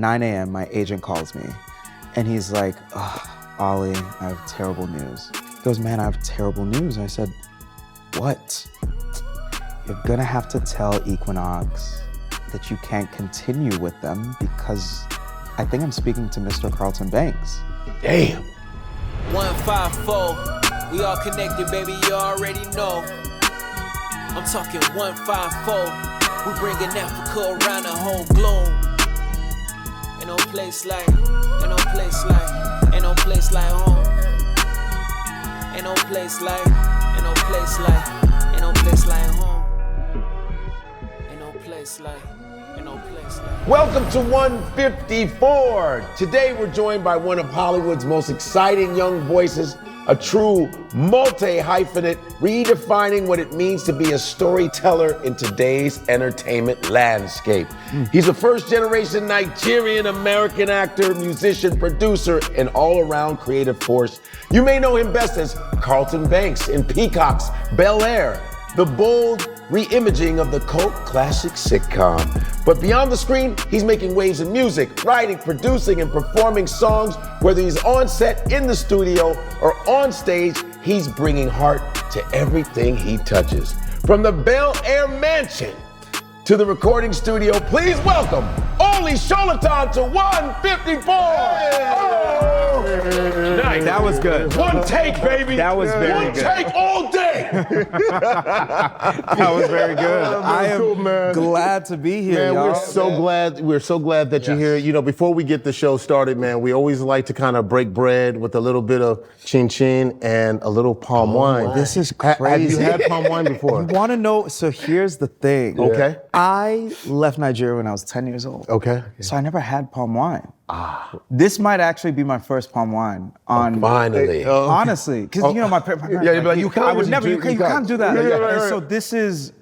9 a.m., my agent calls me and he's like, Olly, I have terrible news. He goes, man, I have terrible news. I said, what? You're gonna have to tell Equinox that you can't continue with them because I think I'm speaking to Mr. Carlton Banks. Damn. 154, we all connected, baby, you already know. I'm talking 154, we bringing Africa around the whole globe. Ain't no place like home. Ain't no place like home. Ain't no place like Welcome to 154. Today we're joined by one of Hollywood's most exciting young voices, a true multi-hyphenate, redefining what it means to be a storyteller in today's entertainment landscape. He's a first-generation Nigerian American actor, musician, producer, and all-around creative force. You may know him best as Carlton Banks in Peacock's Bel-Air, the bold re-imaging of the cult classic sitcom. But beyond the screen, he's making waves in music, writing, producing, and performing songs. Whether he's on set, in the studio, or on stage, he's bringing heart to everything he touches. From the Bel-Air mansion to the recording studio, please welcome Olly Sholotan to 154. Nice. That was good. One take, baby. That was very good. One take all day. That was very good. I am glad to be here, Man, y'all. we're so glad that you're here. You know, before we get the show started, man, we always like to kind of break bread with a little bit of chin chin and a little palm wine. This is Have you crazy. had palm wine before? You want to know? So here's the thing. Okay. I left Nigeria when I was 10 years old. Okay. So I never had palm wine. This might actually be my first palm wine. Finally. Honestly, because you know my parents. Yeah, you'd be like, you can't I would really never. drink- You you can't do that. Yeah, right, And right. so this is.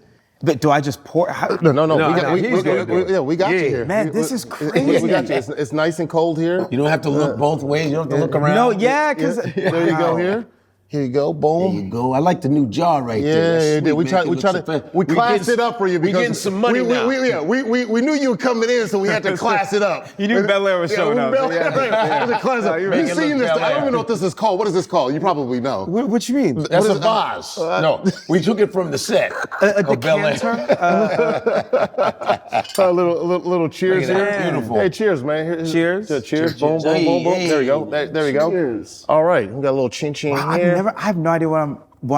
But do I just pour? How, No. We got you here. Man, this is crazy. We got you. It's nice and cold here. You don't have to look both ways. You don't have to look around. No, yeah, because There you go here. Here you go. Boom. There you go. I like the new jar right there. That's Yeah, sweet, we man. try It looks to sophisticated. we classed it up for you We because getting some money now. We knew you were coming in, so we had to class it up. You knew Bel-Air was showing up. Bel-Air, So yeah. right. Class up. making You've it seen look this. I Bel-Air. don't even know what this is called. What is this called? You probably know. What you mean? That's a vase. No, we took it from the set of Bel-Air. decanter? A little cheers Look at here. that. Beautiful. Hey, cheers, man. Cheers. Cheers. Boom, boom, boom, boom. There you go. There we go. Cheers. All right. We got a little chin chin here. I have no idea what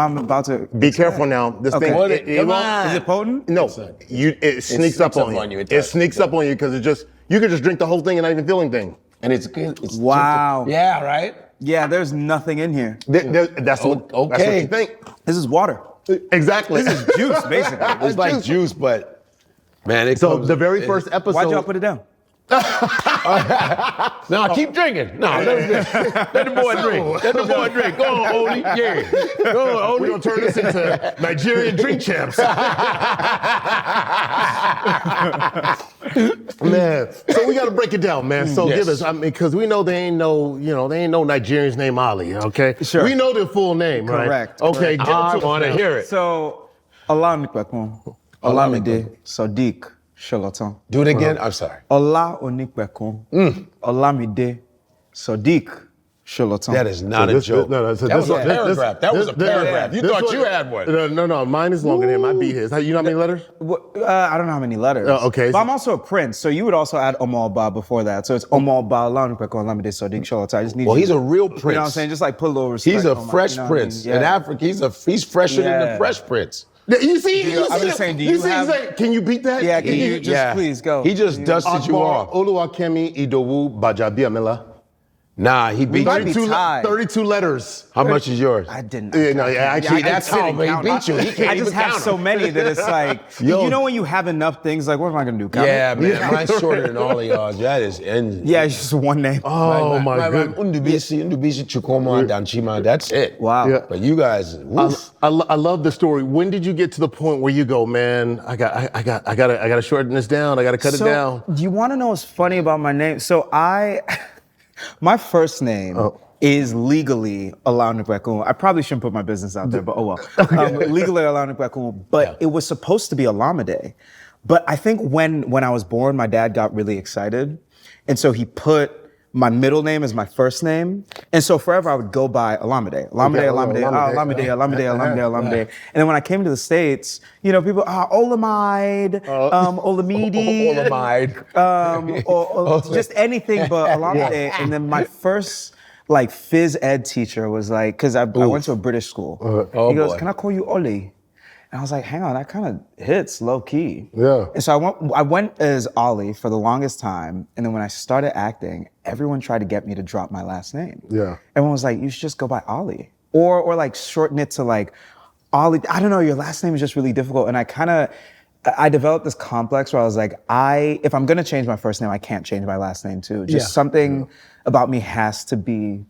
I'm about to. Be careful now. This Okay. thing. What it- come on. Is it potent? No, it sneaks up on you. It It does. sneaks up on you because you could just drink the whole thing and not even feel anything. And it's good. It's Wow. Yeah, right? Yeah, there's nothing in here. That's what okay. you think. This is water. Exactly. This is juice, basically. It's like juice, but man, it So comes, the very first episode. Why'd y'all put it down? No, keep drinking. No, let the boy drink. Let the boy drink. Go on, Olly. Yeah. Go on, We're Olly. gonna turn this into Nigerian drink champs. Man, so we gotta break it down, man. So Yes. give us, because we know they ain't no Nigerians named Olly, okay? Sure. We know their full name, right? Correct. Okay, give it I to us want to now. hear it. So, Olamide Sadiq Sholotan. Do it again. I'm sorry. Ola Onikpekun. Olamide Sadiq Sholotan. That is not a joke. That was a paragraph. That was a paragraph. You thought you had one. No, mine is longer than him. I beat his. You know how many letters? I don't know how many letters. Okay. But I'm also a prince, so you would also add Omar Ba before that. So it's Omar Ba Olamide Sadiq Sholotan. I just need Well, you- he's a real prince. You know what I'm saying? Just like put a little respect. He's a on my- fresh you know what I mean? prince. Yeah. In Africa, he's fresher than the Yeah. Fresh Prince. You see? I'm just saying, do you have- Can you beat that? Yeah, can you just please go? He just dusted you Akbar, off. Oluwakemi, Idowu, Bajabiamila. Nah, he beat might you. be 32, tied. 32 letters. How much is yours? I didn't. Yeah, no, yeah, actually, that's how he beat you. He can't I just even have count so them. many that it's like, Yo. you know when you have enough things, like, what am I going to do? Count Yeah, it? man. Mine's shorter than all of y'all. That is endless. Yeah, it's just one name. Oh, my goodness. Undubisi, Chukoma, Danchima. That's it. Wow. Yeah. But you guys, woof. I love the story. When did you get to the point where you go, man? I gotta shorten this down. I gotta cut it down. Do you want to know what's funny about my name? So my first name is legally Olamide. I probably shouldn't put my business out there, but oh well. Legally Olamide, but it was supposed to be Olamide. But I think when I was born, my dad got really excited. And so he put my middle name as my first name. And so forever I would go by Olamide. Olamide. And then when I came to the States, you know, people, Olamide, Olamide. Olamide. Or just anything but Olamide. And then my first like phys ed teacher was like, cause I went to a British school. He goes, can I call you Olly? And I was like, hang on, that kind of hits low key. Yeah. And so I went as Olly for the longest time. And then when I started acting, everyone tried to get me to drop my last name. Yeah. Everyone was like, you should just go by Olly. Or like shorten it to like Olly. I don't know, your last name is just really difficult. And I developed this complex where I was like, if I'm gonna change my first name, I can't change my last name too. Just something about me has to be,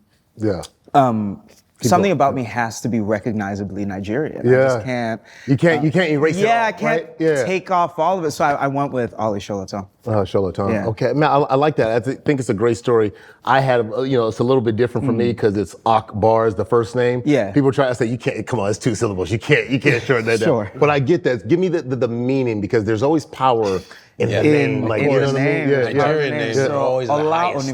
something about me has to be recognizably Nigerian. Yeah. I just can't. You can't erase it. I can't take off all of it. So I went with Olly Sholotan. Sholotan. Yeah. Okay, man, I like that. I think it's a great story. I had, it's a little bit different for me because it's Akbar is the first name. Yeah. People try to say, you can't, come on, it's 2 syllables. You can't shorten that Sure. down. But I get that. Give me the meaning because there's always power in the name. Like, you know what I mean? Nigerian names are always the highest.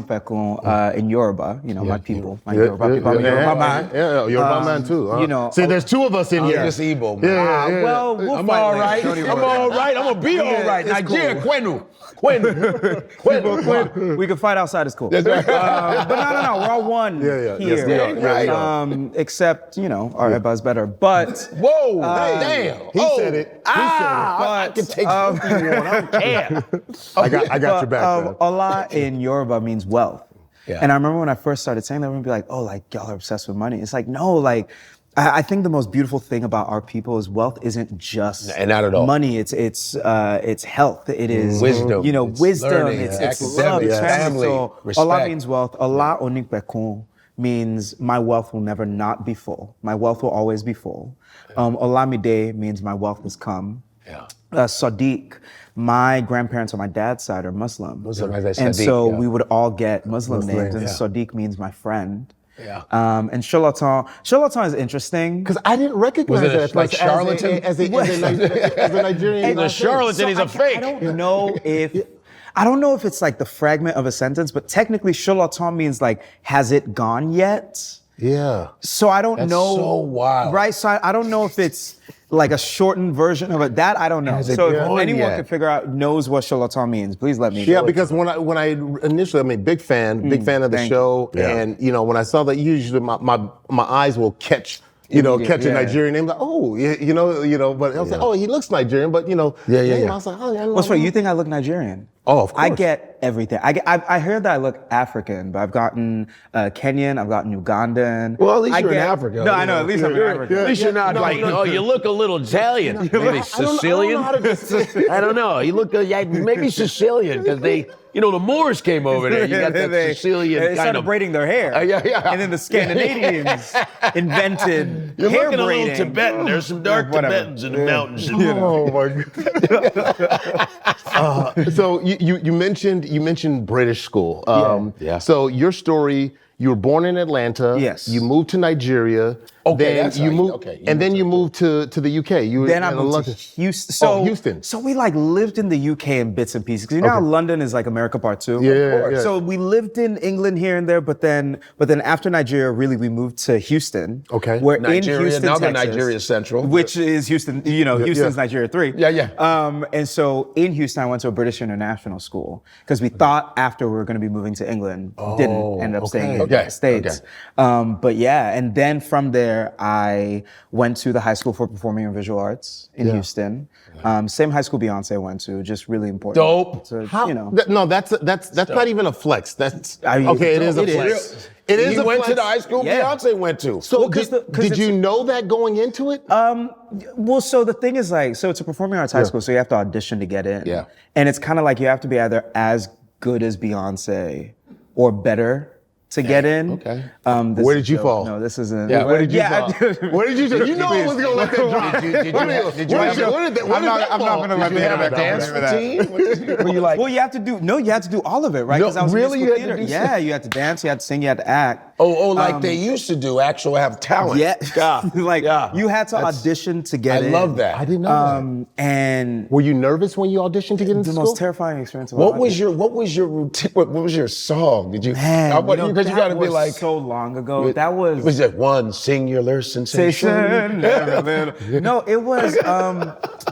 In Yoruba, my people, my Yoruba people, I'm a Yoruba man. Yeah, Yoruba man too. See, there's 2 of us in here. Just Igbo, man. Well, we'll I'm fight all later. right. Don't even I'm worry. all right. I'm gonna be all right. Nigeria, Kwenu. We can fight outside, it's cool. That's right. But no, we're all one here. Yes, we are. Right. Except, our Ebba's better. But Whoa, damn. He said it. I can take something you want. I don't care. I got your back, man. Ola in Yoruba means wealth. Yeah. And I remember when I first started saying that, everyone would be like, oh, like y'all are obsessed with money. It's like, no, like, I think the most beautiful thing about our people is wealth isn't just not at all. money. It's health. It is wisdom. Wisdom. Learning, it's academics, love. It's family, So respect. Allah means wealth. Allah onikbekun means my wealth will never not be full. My wealth will always be full. Olamide means my wealth has come. Yeah. Sadiq, my grandparents on my dad's side are Muslim. Sadiq, And so yeah. we would all get Muslim names, and yeah. Sadiq means my friend. Yeah. And Sholotan is interesting. Because I didn't recognize Was it that. like charlatan? As a Nigerian. He's a charlatan, he's a fake. I don't know if it's like the fragment of a sentence, but technically Sholotan means like, has it gone yet? Yeah. So I don't know. So wild. Right? So I don't know if it's like a shortened version of it. That I don't know. Has it So if gone anyone yet? can figure out, knows what Sholotan means, please let me know. Yeah, because when I initially, big fan of the thank show, you. Yeah. and when I saw that, usually my eyes will catch. Catch a Nigerian name, like, but I was like, oh, he looks Nigerian, but name, I was like, oh, yeah. What's funny? You think I look Nigerian? Oh, of course. I get everything. I heard that I look African, but I've gotten Kenyan, I've gotten Ugandan. Well, at least you're in Africa. No, I know. At least I'm in Africa. At least you're not you look a little Italian. Maybe Sicilian. I don't know. You look maybe Sicilian because they, the Moors came over there. You got that Sicilian they kind started of braiding their hair. Yeah. And then the Scandinavians invented You're hair looking a braiding. little Tibetan. There's some dark Tibetans in the mountains. Oh my God. So you mentioned British school. Yeah. So your story, you were born in Atlanta. Yes. You moved to Nigeria. Okay, then that's you how you- moved, okay, and then you moved to the UK. Then I moved to Houston. Houston. So we lived in the UK in bits and pieces. Because you know how London is like America Part 2? Yeah. So we lived in England here and there, but then after Nigeria, really we moved to Houston. Okay. We're Nigeria, in Houston, now they're Texas, Nigeria Central. which is Houston. Houston's Nigeria 3. Yeah. And so in Houston, I went to a British international school because we thought after we were going to be moving to England, didn't end up staying in the States. But yeah, and then from there, I went to the High School for Performing and Visual Arts in Houston. Same high school Beyonce went to, just really important. Dope. To, No, that's not even a flex. That's okay. It is a flex. It is He a went flex. to the high school Beyonce went to. So Well, did you know that going into it? Well, so the thing is so it's a performing arts high school, so you have to audition to get in. Yeah. And it's kind of like you have to be either as good as Beyonce or better to get in. Okay. This Where is did you dope. fall? No, this isn't. Yeah, Where did you Yeah, fall? Where did you say? You know I was gonna let that drop. I'm not gonna let Did you have a that dance routine? Were you like, Well, you have to do all of it, right? No, 'Cause I was in really? musical You had to theater. do Yeah, you had to dance, you had to sing, you had to act. like they used to do, actual have talent. Yeah, like Yeah. you had to That's- audition to I get in. love that. I didn't know And that. Were you nervous when you auditioned to get into the school? most terrifying experience of my What life. was your routine? What was your song? Did you? Man, Because you that got to be was like so long ago. That was Was it one singular sensation? No, it was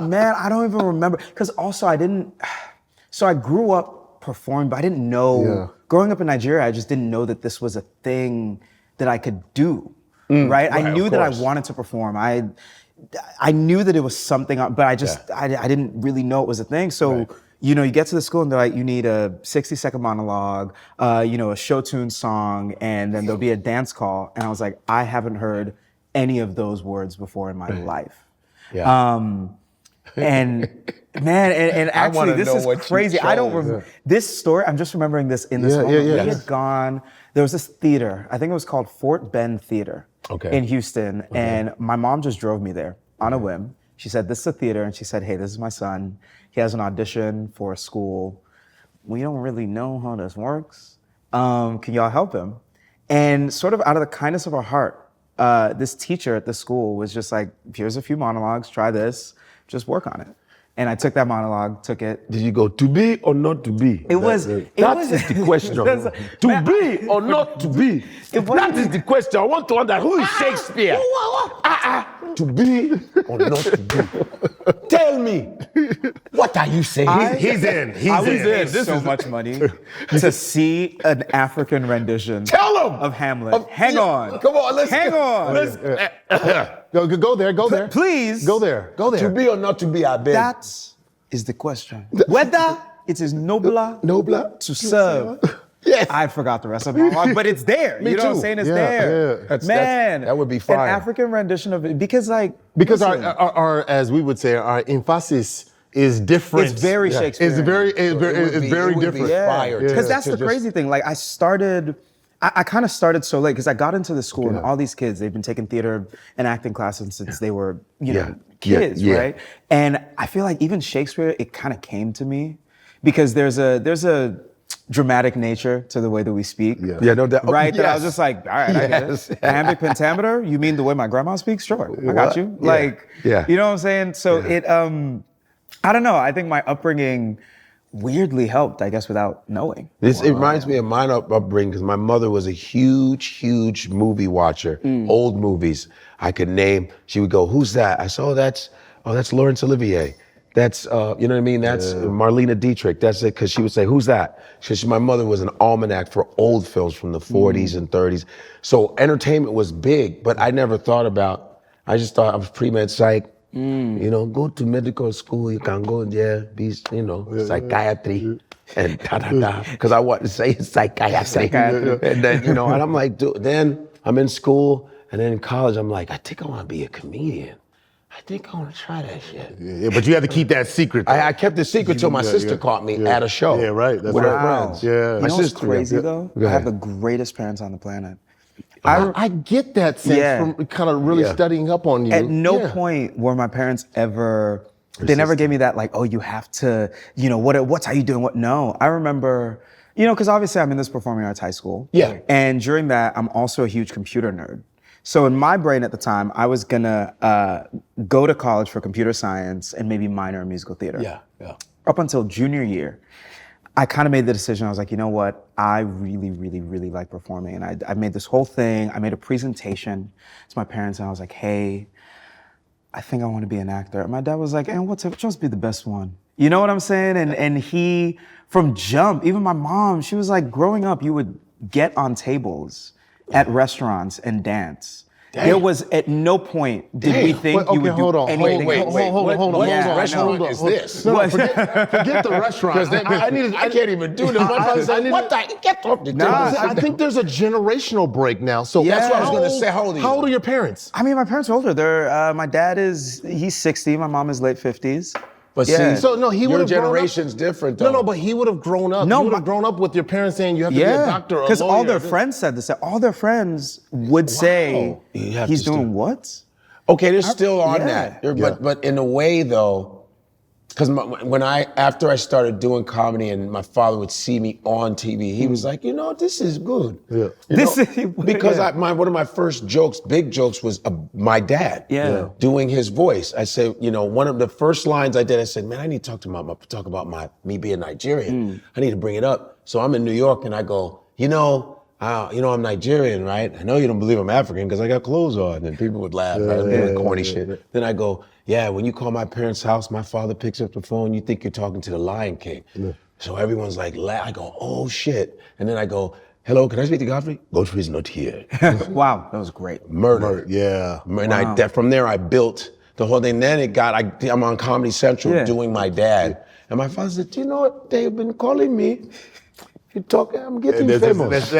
man, I don't even remember. Because also I grew up performing, but I didn't know. Yeah. Growing up in Nigeria, I just didn't know that this was a thing that I could do. Right? I right, knew of that I course. wanted to perform. I knew that it was something, but I just I didn't really know it was a thing. So you get to the school and they're like, you need a 60-second monologue, a show tune song, and then there'll be a dance call. And I was like, I haven't heard any of those words before in my life. Yeah. And man, and I wanna actually, this know is what you crazy. I don't chose. remember this story. I'm just remembering this in this Yeah, moment. yeah, yeah. We had gone. There was this theater. I think it was called Fort Bend Theater in Houston, and my mom just drove me there on a whim. She said, "This is a theater," and she said, "Hey, this is my son. He has an audition for a school. We don't really know how this works. Can y'all help him?" And sort of out of the kindness of our heart, this teacher at the school was just like, "Here's a few monologues. Try this. Just work on it." And I took that monologue, took it. Did you go to be or not to be? It was. That is the question. To be or not to be? That is the question. I want to wonder who is Shakespeare? To be or not to be? Tell me. What are you saying? He's in. He's I was in. paid so much money to see an African rendition Tell him. of Hamlet. Hang on. Come on, let's Hang on. Go there. Go there. Please. Go there. Go To there. be or not to be, I beg. That is the question. Whether it is nobler Nobler to serve. Yes. I forgot the rest of the monologue, but it's there. Me You know what I'm too. saying? It's Yeah, there. yeah. Man. that would be fire. An African rendition of it. Because Because listen, our as we would say, our emphasis is different. It's very Shakespearean. It's very it would be different. fire. Because to that's the just- crazy thing. Like I kind of started so late because I got into the school and all these kids, they've been taking theater and acting classes since they were, kids, right? And I feel like even Shakespeare, it kind of came to me because there's a dramatic nature to the way that we speak. Yeah, no doubt. Right? That I was Yes. just like, all right, I get it. Iambic pentameter? You mean the way my grandma speaks? Sure, I got you. Yeah. Like, Yeah. you know what I'm saying? So it, I don't know. I think my upbringing weirdly helped, I guess, without knowing. It reminds me of mine upbringing because my mother was a huge movie watcher. Old movies I could name. She would go, "Who's that?" I said, that's Laurence Olivier. That's you know what I mean. That's Marlena Dietrich. That's it. Because she would say, "Who's that?" Because my mother was an almanac for old films from the 40s and 30s. So entertainment was big, but I never thought about. I just thought I was pre-med psych. Go to medical school, you can go there, be, psychiatry and da. Because I want to say psychiatry. And then, and I'm like, dude, then I'm in school and then in college, I'm like, I think I want to be a comedian. I think I want to try that shit. Yeah, but you had to keep that secret. though. I kept it secret till my sister caught me at a show. Yeah, right. That's with right. her friends. Yeah. You My know what's sister. crazy though? Go I have ahead. the greatest parents on the planet. I get that sense Yeah. from kind of really Yeah. studying up on you. At no Yeah. point were my parents ever, they never gave me that like, oh, you have to, what's how you doing? What? No, I remember, because obviously I'm in this performing arts high school. Yeah. And during that, I'm also a huge computer nerd. So in my brain at the time, I was gonna go to college for computer science and maybe minor in musical theater. Yeah. Up until junior year, I kind of made the decision. I was like, you know what? I really, really, really like performing. And I made this whole thing. I made a presentation to my parents and I was like, hey, I think I want to be an actor. And my dad was like, and what's up? Just be the best one. You know what I'm saying? And he, from jump, even my mom, she was like, growing up, you would get on tables at restaurants and dance. There was at no point did we think you would do anything. Hold on. What Yeah, I restaurant know. is this? No, forget the restaurant. I can't even do this. What the? Get off the Nah, table. I think there's a generational break now. So Yeah. That's what I was gonna say. How old are you? How old are your parents? I mean, my parents are older. My dad he's 60, my mom is late 50s. But Yeah. see, So no, he would your have grown up- generation's different though. No, but he would have grown up. No, he would have but- grown up with your parents saying you have to be a doctor or a because all lawyer. their friends said this. All their friends would say, You have he's to doing what? Okay, they're still on yeah. that. Yeah. But in a way though, because after I started doing comedy and my father would see me on TV, he was like, this is good. Yeah. Because one of my first jokes, big jokes, was my dad. Yeah. Doing his voice. I said, one of the first lines I did, I said, man, I need to talk about me being Nigerian. I need to bring it up. So I'm in New York and I go, I'm Nigerian, right? I know you don't believe I'm African because I got clothes on. And people would laugh, right? Doing corny shit. Then I go, when you call my parents' house, my father picks up the phone, you think you're talking to the Lion King. So everyone's like, I go, oh shit. And then I go, hello, can I speak to Godfrey? Godfrey's not here. Wow, that was great. Murder. Yeah. And from there I built the whole thing. Then I'm on Comedy Central doing my dad. And my father said, you know what? They've been calling me. I'm getting famous.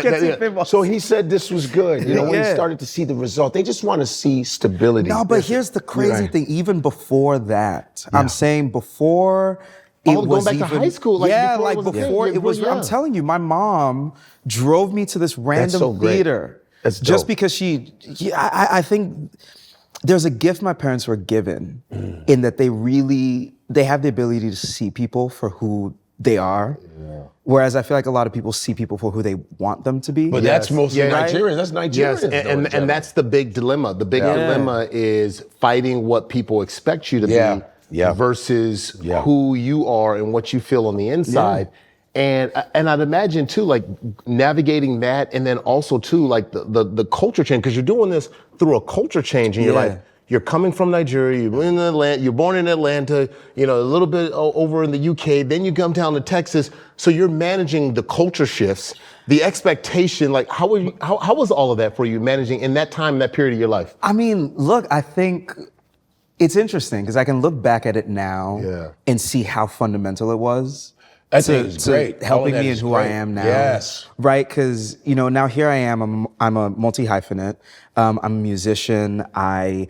So he said this was good. When he started to see the result, they just want to see stability. No, but here's the crazy thing. Even before that, I'm saying before it going was back to high school, before it was. I'm telling you, my mom drove me to this random theater. That's dope. Just because I think there's a gift my parents were given in that they have the ability to see people for who they are. Yeah. Whereas I feel like a lot of people see people for who they want them to be. But that's mostly Nigerians. That's Nigerians. Yes, and that's the big dilemma. The big dilemma is fighting what people expect you to be versus who you are and what you feel on the inside. And I'd imagine too, like navigating that, and then also too, like the culture change, because you're doing this through a culture change, and you're like, you're coming from Nigeria, you're born in Atlanta, a little bit over in the UK, then you come down to Texas, so you're managing the culture shifts, the expectation, like how was all of that for you, managing in that time, in that period of your life? I mean, look, I think it's interesting, because I can look back at it now and see how fundamental it was. I think it's great. Helping me in who I am now. Yes. Right, because, now here I am, I'm a multi-hyphenate. I'm a musician. I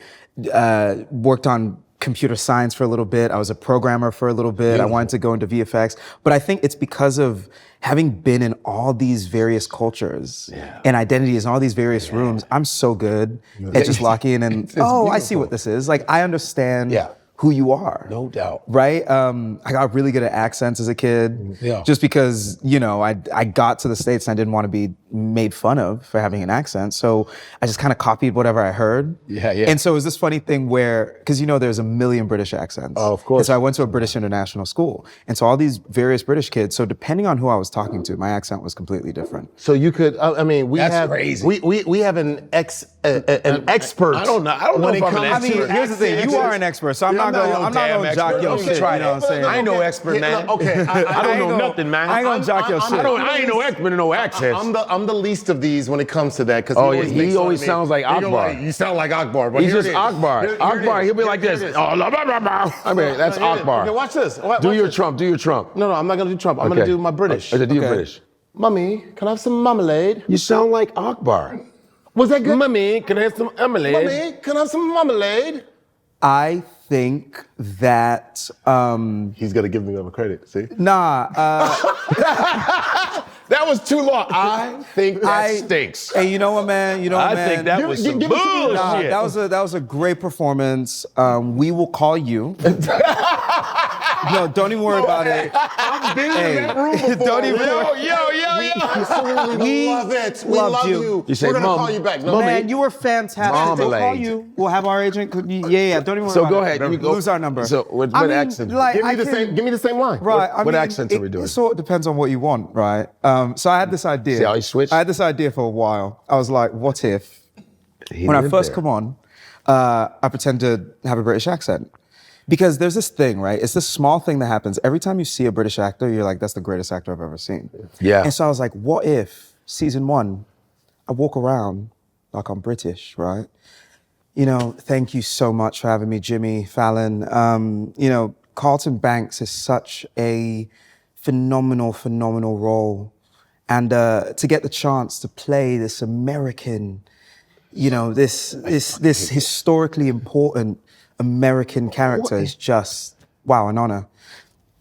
worked on computer science for a little bit. I was a programmer for a little bit. Beautiful. I wanted to go into VFX. But I think it's because of having been in all these various cultures and identities in all these various rooms, I'm so good at just locking in and, I see what this is. Like, I understand who you are. No doubt. Right? I got really good at accents as a kid. Yeah. Just because, I got to the States and I didn't want to be made fun of for having an accent. So I just kind of copied whatever I heard. Yeah. And so it was this funny thing where, because there's a million British accents. Oh, of course. And so I went to a British international school. And so all these various British kids, so depending on who I was talking to, my accent was completely different. So you could, That's crazy. We have an expert. I don't know if I'm an expert. I mean, here's the thing, you are an expert, so I'm not gonna jock your shit, you know what I'm saying? I ain't no expert, man. Okay, I don't know nothing, man. I ain't gonna jock your shit. I ain't no expert in no accents. I'm the least of these when it comes to that, because he always sounds like Akbar. You sound like Akbar, but he's just Akbar. Akbar, he'll be like this. I mean, that's Akbar. Okay, watch this. Do your Trump. No, I'm not gonna do Trump. I'm gonna do my British. Do your British. Mummy, can I have some marmalade? You sound like Akbar. Was that good? Mummy, can I have some marmalade? Mummy, can I have some marmalade? I think that he's gonna give me the credit. See? That was too long. I think that stinks. Hey, you know what, man? I think that was some bullshit. That was a great performance. We will call you. No, don't even worry about it. I've been in that room before. Don't even worry. Yo. We love it. We love you. You say, we're gonna Mom, call you back. No, man, you were fantastic. We'll call you. We'll have our agent. Yeah. Don't even worry about it. So go ahead. Lose our number. So what accent? Like, give me the same line. Right. What accents are we doing? It sort of depends on what you want, right? So I had this idea. See how he switched? I had this idea for a while. I was like, what if, when I first come on, I pretend to have a British accent? Because there's this thing, right? It's this small thing that happens. Every time you see a British actor, you're like, that's the greatest actor I've ever seen. Yeah. And so I was like, what if, season 1, I walk around like I'm British, right? Thank you so much for having me, Jimmy Fallon. Carlton Banks is such a phenomenal role. And to get the chance to play this American, this historically important American character is just wow, an honor.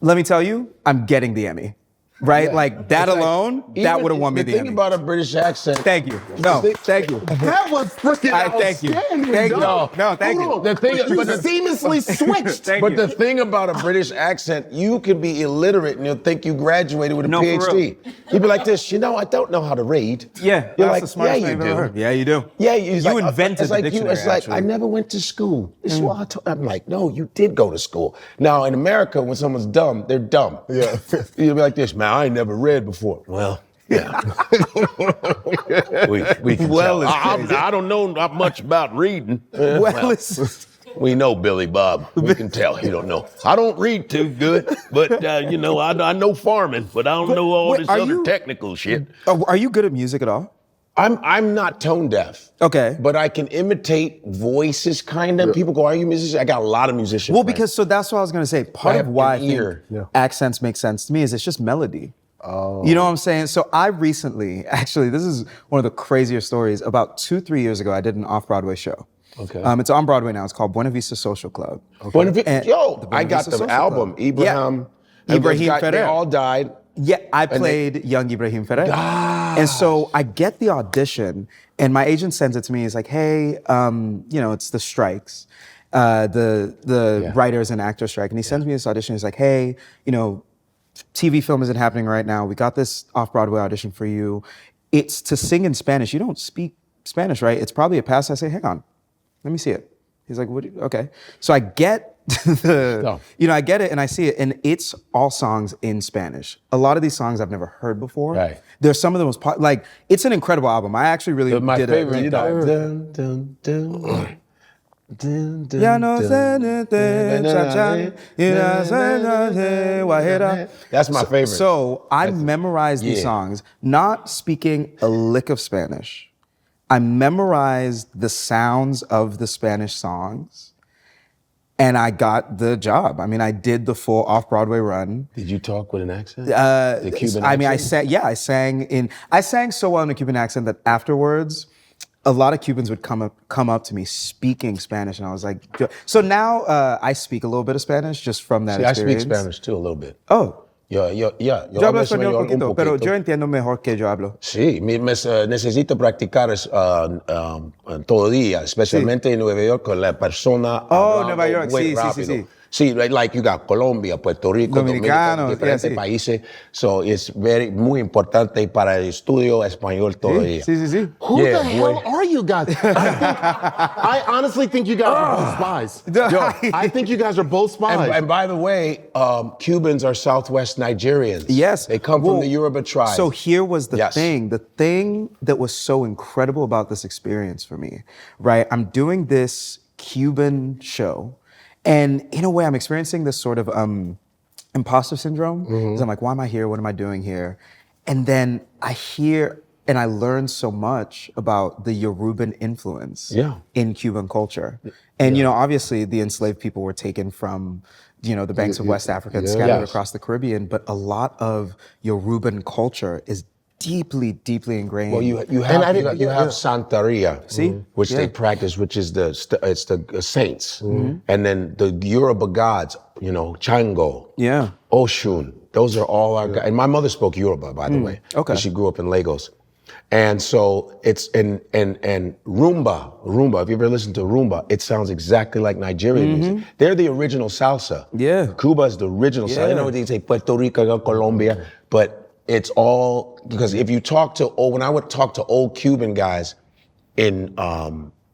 Let me tell you, I'm getting the Emmy. Right? Like that alone, that would have won me the Emmy. Think about a British accent. Thank you. No, thank you. That was freaking outstanding. Thank you. No, thank you. The thing, but the seamlessly switched. But the thing about a British accent, you could be illiterate and you'll think you graduated with a PhD. You'd be like this, I don't know how to read. Yeah, You're that's like, the smartest thing I've ever heard. Yeah, you do. Yeah, you invented the dictionary. It's like, I never went to school. I'm like, no, you did go to school. Now, in America, when someone's dumb, they're dumb. Yeah. You'll be like this, man, I ain't never read before. Well, yeah. we can tell. I don't know not much about reading. We know Billy Bob. We can tell you don't know. I don't read too good, but I know farming, but I don't know all this other technical shit. Are you good at music at all? I'm not tone deaf. Okay. But I can imitate voices kind of. People go, are you a musician? I got a lot of musicians. Well, because that's what I was going to say. Part of why I think accents make sense to me is it's just melody. Oh. You know what I'm saying? So I recently, actually, this is one of the crazier stories. About 2-3 years ago, I did an off-Broadway show. Okay. It's on Broadway now. It's called Buena Social Club. Okay. I got the album. Ibrahim Ferrer. They all died. Yeah, I played young Ibrahim Ferrer. And so I get the audition, and my agent sends it to me. He's like, hey, it's the strikes, the writers and actors strike. And he sends me this audition. He's like, hey, TV film isn't happening right now. We got this off-Broadway audition for you. It's to sing in Spanish. You don't speak Spanish, right? It's probably a pass. I say, hang on, let me see it. He's like, okay. So I get I get it and I see it, and it's all songs in Spanish. A lot of these songs I've never heard before. Right. There's some of the most, it's an incredible album. I actually really my did favorite, it. That's my favorite. So I memorized these songs, not speaking a lick of Spanish. I memorized the sounds of the Spanish songs, and I got the job. I mean, I did the full off-Broadway run. Did you talk with an accent? The Cuban accent? I mean, I sang so well in a Cuban accent that afterwards, a lot of Cubans would come up to me speaking Spanish, and I was like, so now I speak a little bit of Spanish just from that experience. I speak Spanish too, a little bit. Oh. Yo hablo español un poquito, pero yo entiendo mejor que yo hablo. Sí, necesito practicar todo día, especialmente en Nueva York con la persona. Oh, Nueva York, sí. Sí, like you got Colombia, Puerto Rico, Dominicanos, diferentes países. So it's muy importante para el estudio español todo día. Sí. Who the hell are you guys? I honestly think you guys are both spies. I think you guys are both spies. And by the way, Cubans are Southwest Nigerians. Yes. They come from the Yoruba tribe. So here was the thing. The thing that was so incredible about this experience for me, right? I'm doing this Cuban show. And in a way, I'm experiencing this sort of imposter syndrome. Because I'm like, why am I here? What am I doing here? And then I hear and I learned so much about the Yoruban influence in Cuban culture. And, obviously the enslaved people were taken from, the banks of West Africa and scattered across the Caribbean. But a lot of Yoruban culture is deeply, deeply ingrained. Well, you have Santeria, which they practice, which is the saints, and then the Yoruba gods, Chango, Oshun. Those are all our gods. And my mother spoke Yoruba, by the way. Okay. She grew up in Lagos, and so it's and rumba. If you ever listen to rumba, it sounds exactly like Nigerian music. They're the original salsa. Yeah. Cuba is the original salsa. I know they say Puerto Rico, Colombia, but it's all because if you talk to when I would talk to old Cuban guys in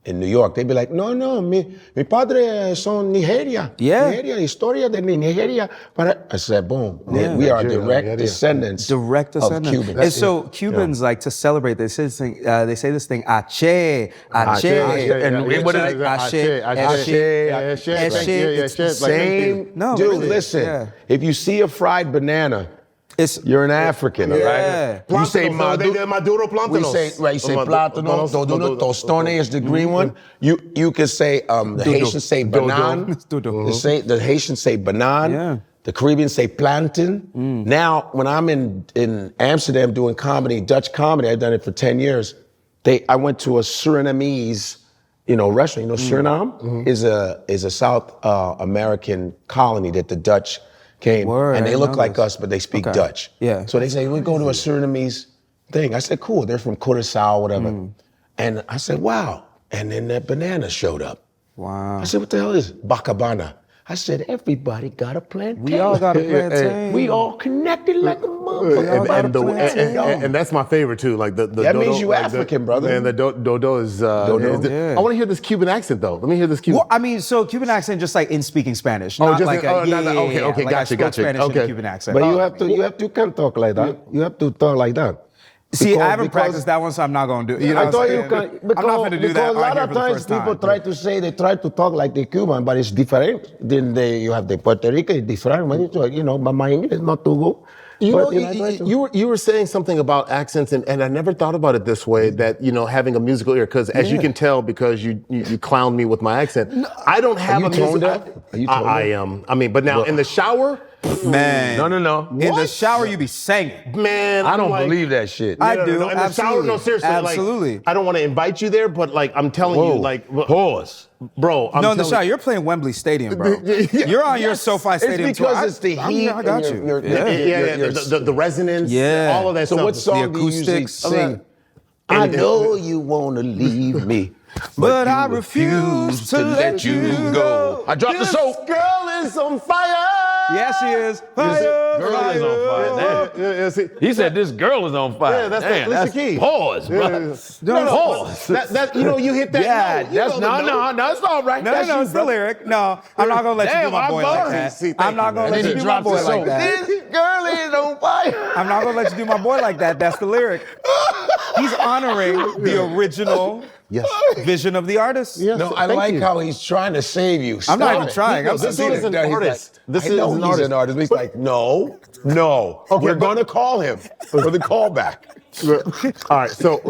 New York, they'd be like, no, mi padre son Nigeria. Yeah. Nigeria, historia de Nigeria. But I said, boom, we are direct descendants of Cubans. And so Cubans like to celebrate. They say this thing. Ache. And what is it? Same. No, dude, really. listen. If you see a fried banana, you're an African, right? You say Maduro you say plátano, tostone is the green one. You can say the Haitians say banan. The Haitians say banan. The Caribbeans say plantain. Now, when I'm in Amsterdam doing comedy, Dutch comedy, I've done it for 10 years. I went to a Surinamese restaurant. Suriname is a South American colony that the Dutch came, and they look like us, but they speak Dutch. Yeah. So they say, we go to a Surinamese thing. I said, cool, they're from Curaçao, whatever. And I said, wow. And then that banana showed up. Wow. I said, what the hell is Bacabana? I said, everybody got a plantain. We all got a plantain. We all connected like a motherfucker. And that's my favorite too. Like the that dodo, means you African, brother. And the dodo is. I want to hear this Cuban accent though. Let me hear this Cuban. Well, I mean, so Cuban accent just like in speaking Spanish. Not like okay, like gotcha. Spanish in a Cuban accent. But you can't talk like that. You have to talk like that. See, I haven't practiced that one, so I'm not going to do it. I thought you can. I'm not going to do that. Because a lot of times people try to say they try to talk like the Cuban, but it's different. Then you have the Puerto Rican, it's different. When you talk, but my English is not too good. You were saying something about accents, and I never thought about it this way. That having a musical ear, because as you can tell, because you clown me with my accent, I don't have a musical. I am. I mean, but now in the shower. Man. No. In the shower, you be singing. Man, I don't believe that shit. I do. In the shower, no, seriously. Absolutely. Like, I don't want to invite you there, but like, I'm telling you, like, pause. Bro, in the shower, you're playing Wembley Stadium, bro. You're on your SoFi Stadium tour. It's because it's the heat. I got you. The resonance, all of that stuff. So what song do you usually sing? I know you want to leave me. But I refuse to let you go. I dropped the soap. This girl is on fire. Yes, she is. Girl is on fire. He said this girl is on fire. Yeah, that's the key. Pause, bro. No, pause. That you hit that. Yeah, no, it's all right. No, it's the lyric. No, I'm not gonna let you do my boy like that. I'm not gonna let you do my boy like that. This girl is on fire. I'm not gonna let you do my boy like that. That's the lyric. He's honoring the original vision of the artist. Yes, no, I like how he's trying to save you. I'm not even trying. This is an artist. This is an artist. He's like, no. Okay, we're gonna call him for the callback. All right. So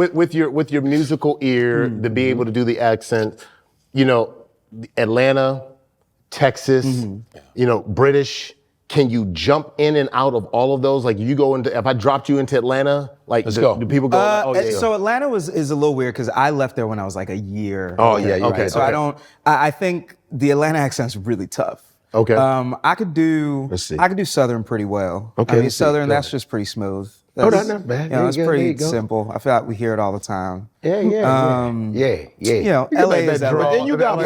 with your musical ear to be able to do the accent, Atlanta, Texas, British. Can you jump in and out of all of those? Like you go into, if I dropped you into Atlanta, like do people go? So Atlanta is a little weird because I left there when I was like a year. Oh yeah, okay. Right. So I think the Atlanta accent's really tough. Okay. I could do Southern pretty well. Okay. I mean Southern, that's just pretty smooth. That's not bad. It's pretty simple. I feel like we hear it all the time. Yeah. LA is that. But then you got.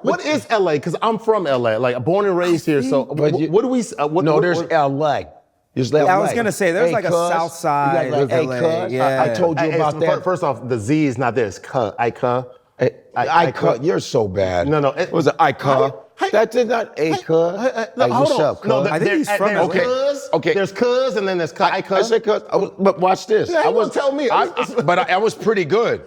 What is LA? Because I'm from LA, like born and raised here. So what do we? There's LA. I was gonna say there's like a South Side. LA. Yeah. I told you about that. First off, the Z is not there. It's cuh. I cut. You're so bad. No. It was an I cut. That did not a cuz. What's up, cuz? No, I think he's from LA. Okay. There's cuz and then there's cuz. I said cuz. But watch this. Yeah, tell me. But I was pretty good.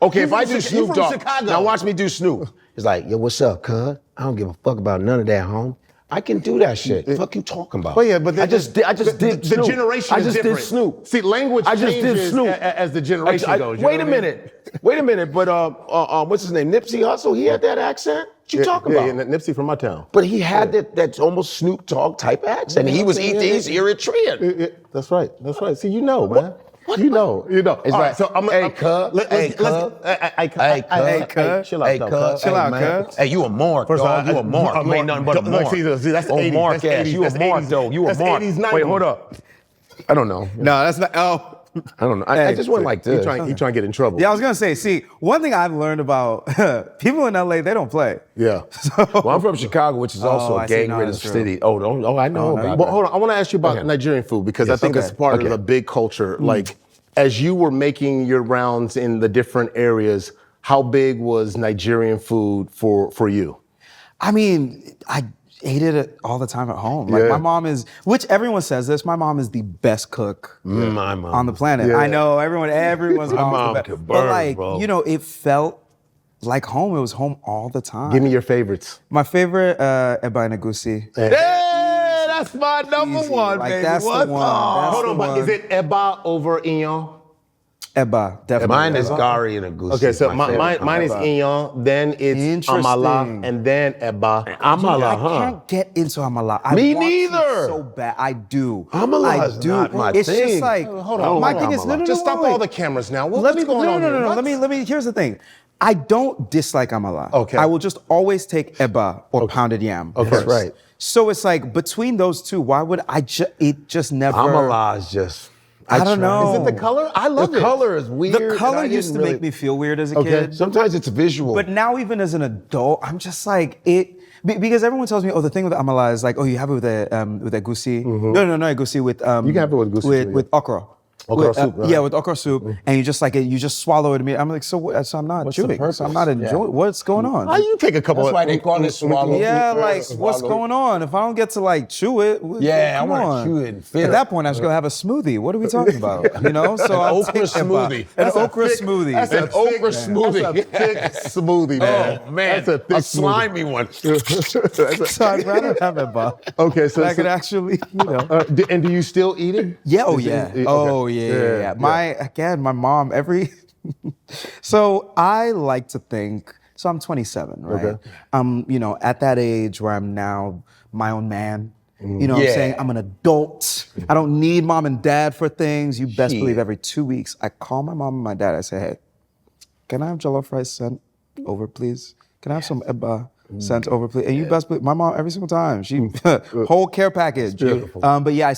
Okay, if I do Snoop Dogg. Chicago. Now watch me do Snoop. It's like, yo, what's up, cuz? I don't give a fuck about none of that, home. I can do that shit. What the fuck you talking about? Well, yeah, but I just did Snoop. The generation is different. Did Snoop. See, language changes as the generation goes. Wait a minute. But what's his name? Nipsey Hussle. He had that accent. What you talking about? Yeah, Nipsey from my town. But he had that almost Snoop Dogg type accent. He was Eritrean. That's right. See, man. What? You know. It's all right, so I'm hey, cuz. Chill out, cuz. Hey, you a mark, dog. You a mark. You ain't nothing but a mark. That's 80s. Mark ass. You a mark, though. You a mark. Wait, hold up. I don't know. No, that's not. Oh. I don't know. I just went like this. You trying to get in trouble. Yeah, I was gonna say. See, one thing I've learned about people in LA, they don't play. Yeah. Well, I'm from Chicago, which is also a gang-ridden city. I know about But hold on, I want to ask you about Nigerian food because I think it's part of the big culture. Like, as you were making your rounds in the different areas, how big was Nigerian food for you? I mean, I ate it all the time at home. Like my mom is, which everyone says this, my mom is the best cook my mom. on the planet. Yeah. I know everyone's mom's the best. Could burn, but like, bro. It felt like home. It was home all the time. Give me your favorites. My favorite, Eba and Egusi. Hey, that's my number one, like, baby. That's what? the one. Hold on, but is it Eba over Inyon? Eba, definitely. Mine is Gari and Egusi. Okay, so mine is Inyon, then it's Amala, and then Eba. Amala, I can't get into Amala. Me I want neither. to so bad. I do. Amala is not my it's thing. Just like, hold on. My thing is, just stop all the cameras now. What's going on? No. Let me, here's the thing. I don't dislike amala. Okay. I will just always take eba or pounded yam. Okay. first. Right. So it's like between those two, why would it just never? Amala is just. I don't try. know. Is it the color? I love The it. color is weird. The color and I used to didn't make me feel weird as a Okay. kid. Sometimes it's visual. But now, even as an adult, I'm just like because everyone tells me, oh, the thing with amala is like, oh, you have it with egusi. No, egusi with You can have it with egusi, with okra. Okra With, soup, right. Yeah, with okra soup, and you just like it. You just swallow it. I'm like, so what? So I'm not What's the chewing. So I'm not purpose? enjoying. What's going on? You take a couple. That's why they call it swallow. Yeah, like what's Swallow. going on? If I don't get to like chew it, Yeah, I come wanna on. chew it and feel At it. that point, I was gonna have a smoothie. What are we talking about? You know, so I'll okra take smoothie. An That's a okra thick- smoothie. That's An a okra thick- smoothie. That's a thick smoothie, man. Oh man, That's a thick slimy one. So I'd rather have it, Bob. Okay, so I could actually, and do you still eat it? Yeah, oh Is it- yeah. okay. Oh yeah. My mom, so I like to think, so I'm 27, right? Okay. I'm, at that age where I'm now my own man. You know what I'm Yeah. saying? I'm an adult. I don't need mom and dad for things. You best Shit. believe every 2 weeks, I call my mom and my dad. I say, hey, can I have jollof rice sent over, please? Can I have some eba sent over, please? And you best believe, my mom, every single time, she, whole care package. Beautiful. But yeah,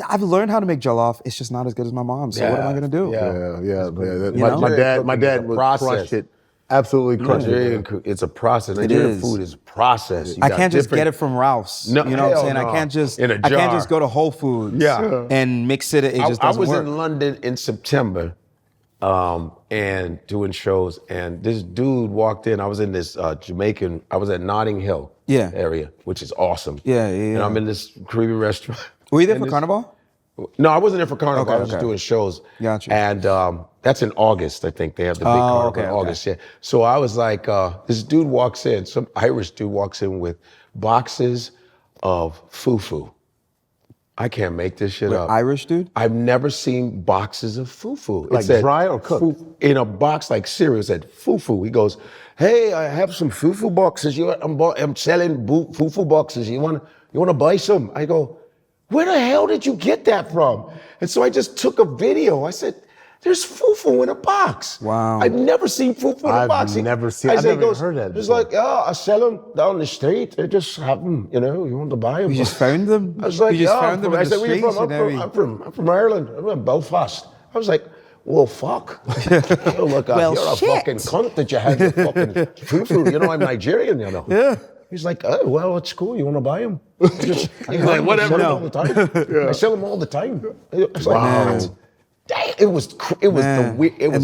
I've learned how to make jollof. It's just not as good as my mom. So what am I gonna do? Yeah. My know? my dad would Process. crush it. Absolutely crush it. Nigerian, it's a process. Nigerian is. food is processed. You I got can't just different- get it from Ralph's. No, you know what I'm hell saying? no. I can't just In a I can't jar. just go to Whole Foods Yeah. and mix it. It just I doesn't was work. in London in September and doing shows, and this dude walked in. I was in this Jamaican, I was at Notting Hill area, which is awesome. Yeah. And I'm in this Caribbean restaurant. Were you there And for this- Carnival? No, I wasn't there for Carnival. I was just okay. doing shows. Gotcha. And that's in August, I think. They have the big Carnival okay, in okay. August, yeah. So I was like, this dude walks in, some Irish dude walks in with boxes of fufu. I can't make this shit up. Irish dude? I've never seen boxes of fufu. It Like said dry or cooked? In a box like cereal, it said fufu. He goes, hey, I have some fufu boxes. I'm selling fufu boxes. You wanna buy some? I go, where the hell did you get that from? And so I just took a video. I said, there's fufu in a box. Wow. I've never seen fufu in a I've box. never seen- I I've said, never he goes, heard that It's before. like, I sell them down the street. They just have them, you want to buy them. You just found them? I was like, you just yeah, found them in I the said, where you streets from? and every- I'm from Ireland. I'm from Belfast. I was like, well, fuck. Oh, look, Well, you're shit. a fucking cunt that you had the fucking fufu. I'm Nigerian, Yeah. He's like, oh, well, it's cool. You want to buy them? He's like, whatever. I sell them all the time. I sell them all the time. It's like, Wow. dang, it was Man. it was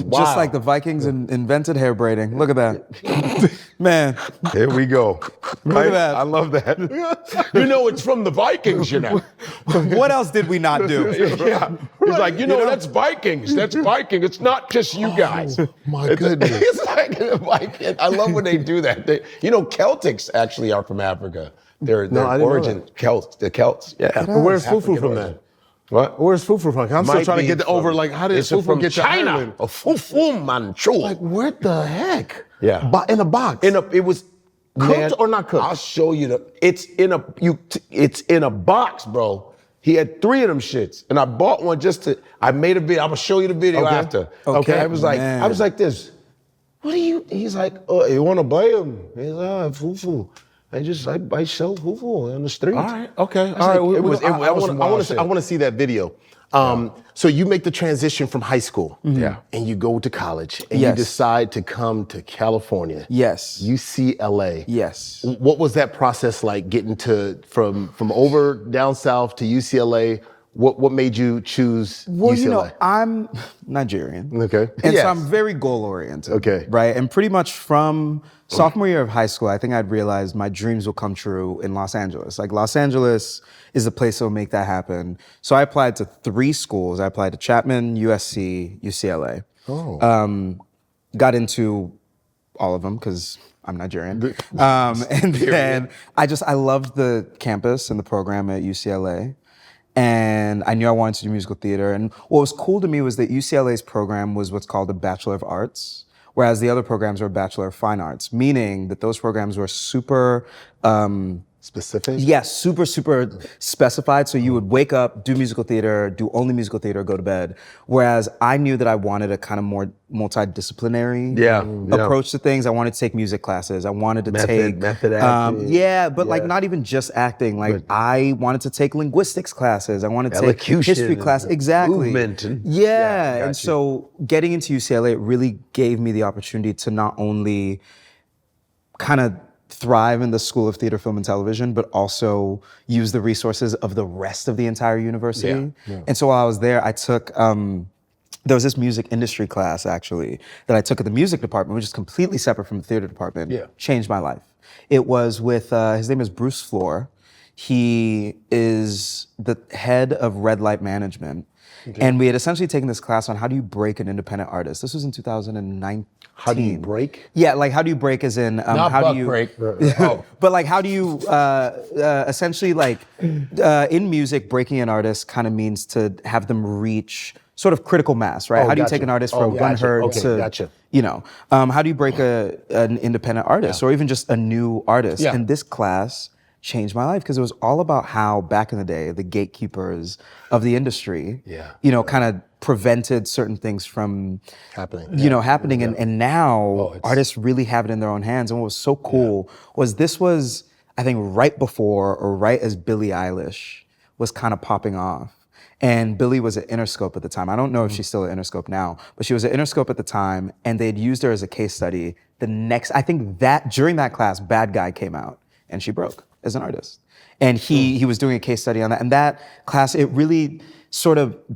And wild. just like the Vikings invented hair braiding. Look at that. Man. Here we go. Look at that. I love that. It's from the Vikings, What else did we not do? Yeah. He's like, that's Vikings. That's Viking. It's not just you guys. my goodness. It's like a Viking. I love when they do that. Celtics actually are from Africa. Their I didn't know origin, the Celts. Yeah. But where's fufu African from origin. then? What? Where's fufu from? I'm still Might trying to be get over, like, how did it's fufu from get to China? Ireland? A fufu manchu. Like, what the heck? Yeah. In a box. It was Cooked or not cooked? I'll show you it's in a box, bro. He had 3 of them shits, and I bought one I made a video. I'm gonna show you the video Okay. after. Okay, I was like man. this. What are you? He's like, oh, you want to buy them? He's like, fufu. I sell fufu on the street. All right. Okay. was All right. like, I want to see that video. So you make the transition from high school, Yeah. and you go to college, and Yes. you decide to come to California. Yes. UCLA. Yes. What was that process like, getting from over down south to UCLA? What made you choose Well, UCLA? I'm Nigerian. Okay. And Yes. so I'm very goal oriented. Okay. Right. And pretty much from sophomore year of high school, I think I'd realized my dreams will come true in Los Angeles. Like Los Angeles is the place that will make that happen. So I applied to 3 schools. I applied to Chapman, USC, UCLA. Got into all of them because I'm Nigerian. And then I loved the campus and the program at UCLA. And I knew I wanted to do musical theater. And what was cool to me was that UCLA's program was what's called a Bachelor of Arts, whereas the other programs were a Bachelor of Fine Arts, meaning that those programs were super Specific? Yes, super specified. So you would wake up, do musical theater, do only musical theater, go to bed. Whereas I knew that I wanted a kind of more multidisciplinary approach to things. I wanted to take music classes. I wanted to take method acting. like not even just acting. Like I wanted to take linguistics classes. I wanted to take history class. Exactly. Movement. And so getting into UCLA, it really gave me the opportunity to not only kind of thrive in the School of Theater, Film, and Television, but also use the resources of the rest of the entire university. And so while I was there, I took, there was this music industry class actually that I took at the music department, which is completely separate from the theater department. Changed my life. It was with, his name is Bruce Floor. He is the head of Red Light Management. And we had essentially taken this class on how do you break an independent artist. This was in 2019. How do you break? Yeah, like how do you break as in how do you break. But like how do you essentially like in music, breaking an artist kind of means to have them reach sort of critical mass, right? How do you take an artist from unheard to you know, how do you break an independent artist or even just a new artist? And this class changed my life because it was all about how back in the day, the gatekeepers of the industry, you know, kind of prevented certain things from happening. And now artists really have it in their own hands. And what was so cool was this was, I think, right before or right as Billie Eilish was kind of popping off. And Billie was at Interscope at the time. I don't know if she's still at Interscope now, but she was at Interscope at the time, and they had used her as a case study. I think that during that class, Bad Guy came out, and she broke as an artist. And he was doing a case study on that. And that class, it really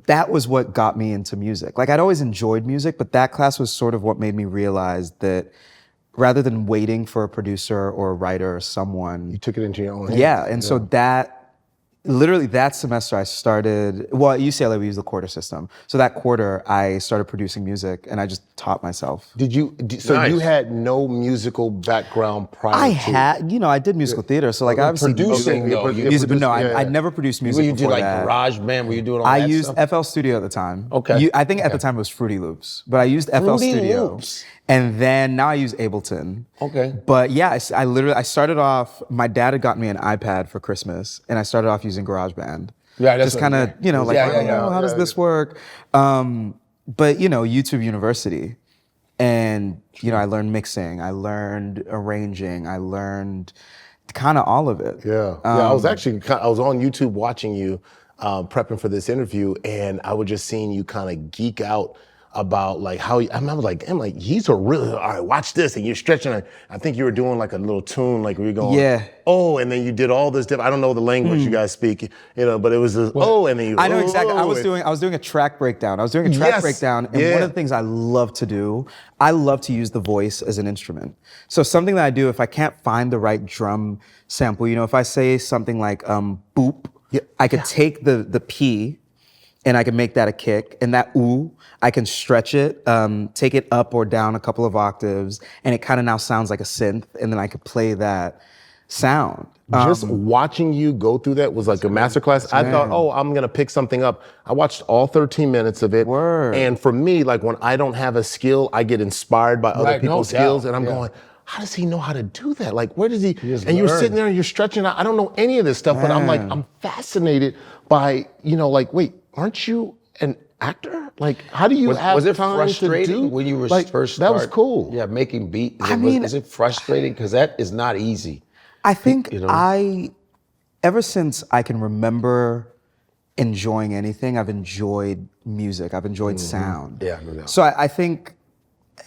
that was what got me into music. Like I'd always enjoyed music, but that class was sort of what made me realize that rather than waiting for a producer or a writer or someone. You took it into your own hands. Yeah, and so literally that semester I started, well, at UCLA we use the quarter system. So that quarter I started producing music and I just taught myself. You had no musical background prior to? I did musical theater, so like I obviously producing music, but no, I'd never produced music before. Were you like GarageBand? Were you doing all that I used stuff? FL Studio at the time. Okay. I think at the time it was Fruity Loops, but I used FL Studio. And then now I use Ableton. Okay. But yeah, I started off, my dad had gotten me an iPad for Christmas, and I started off using GarageBand. Yeah, that's just kind of, how does this work? But YouTube University. And, I learned mixing, I learned arranging, I learned kind of all of it. I was on YouTube watching you, prepping for this interview, and I was just seeing you kind of geek out about like how I'm like he's a really all right. Watch this, and you're stretching. I think you were doing like a little tune, like where you're going, and then you did all this different. I don't know the language you guys speak, but it was this, and then you. I know exactly. I was doing a track breakdown. And one of the things I love to do, I love to use the voice as an instrument. So something that I do if I can't find the right drum sample, if I say something like boop, I could take the P. And I can make that a kick, and that ooh, I can stretch it, take it up or down a couple of octaves, and it kind of now sounds like a synth, and then I could play that sound. Just watching you go through that was like a masterclass. I thought, I'm gonna pick something up. I watched all 13 minutes of it. And for me, like when I don't have a skill, I get inspired by other people's skills, and I'm going, how does he know how to do that? Like, where does he? And you're sitting there and you're stretching out. I don't know any of this stuff, but I'm fascinated by, wait, aren't you an actor? Like, how do you have was it time frustrating to do? when you were first That was cool. Yeah, making beat. Is it frustrating? Because that is not easy. I think ever since I can remember enjoying anything, I've enjoyed music. I've enjoyed sound. Yeah, no doubt. So I think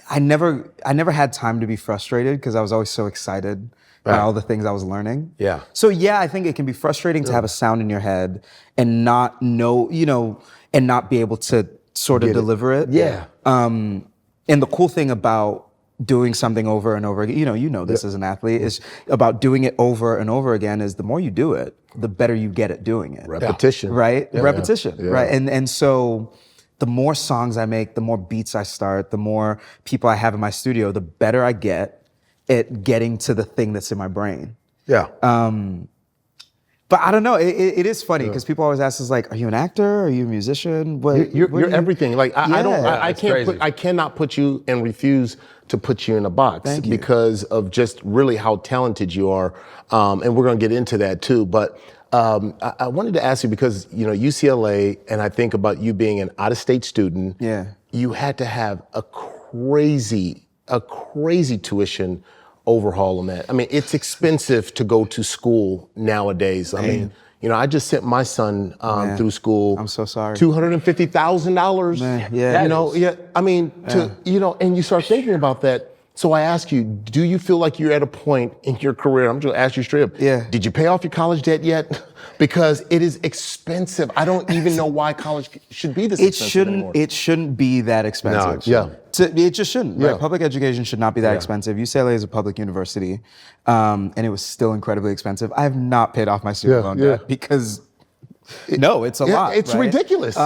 I never had time to be frustrated because I was always so excited by all the things I was learning. Yeah. So yeah, I think it can be frustrating to have a sound in your head and not know, and not be able to sort of deliver it. Yeah. And the cool thing about doing something over and over again, this as an athlete, is about doing it over and over again is the more you do it, the better you get at doing it. Repetition. Right? Yeah. Repetition, right? And so the more songs I make, the more beats I start, the more people I have in my studio, the better I get at getting to the thing that's in my brain. Yeah. But I don't know. It is funny because people always ask us like, "Are you an actor? Are you a musician? You're everything." Like I cannot put you and refuse to put you in a box because of just really how talented you are, and we're going to get into that too. But I wanted to ask you because UCLA, and I think about you being an out-of-state student. Yeah, you had to have a crazy tuition overhaul on that. I mean, it's expensive to go to school nowadays. I mean, I just sent my son through school. I'm so sorry. $250,000. Yeah. I mean, and you start thinking about that. So I ask you, do you feel like you're at a point in your career? I'm just gonna ask you straight up. Yeah. Did you pay off your college debt yet? Because it is expensive. I don't even know why college should be this expensive anymore. It shouldn't be that expensive. No, It just shouldn't. Right? Public education should not be that expensive. UCLA is a public university, and it was still incredibly expensive. I have not paid off my student loan debt because, it's a lot. It's ridiculous.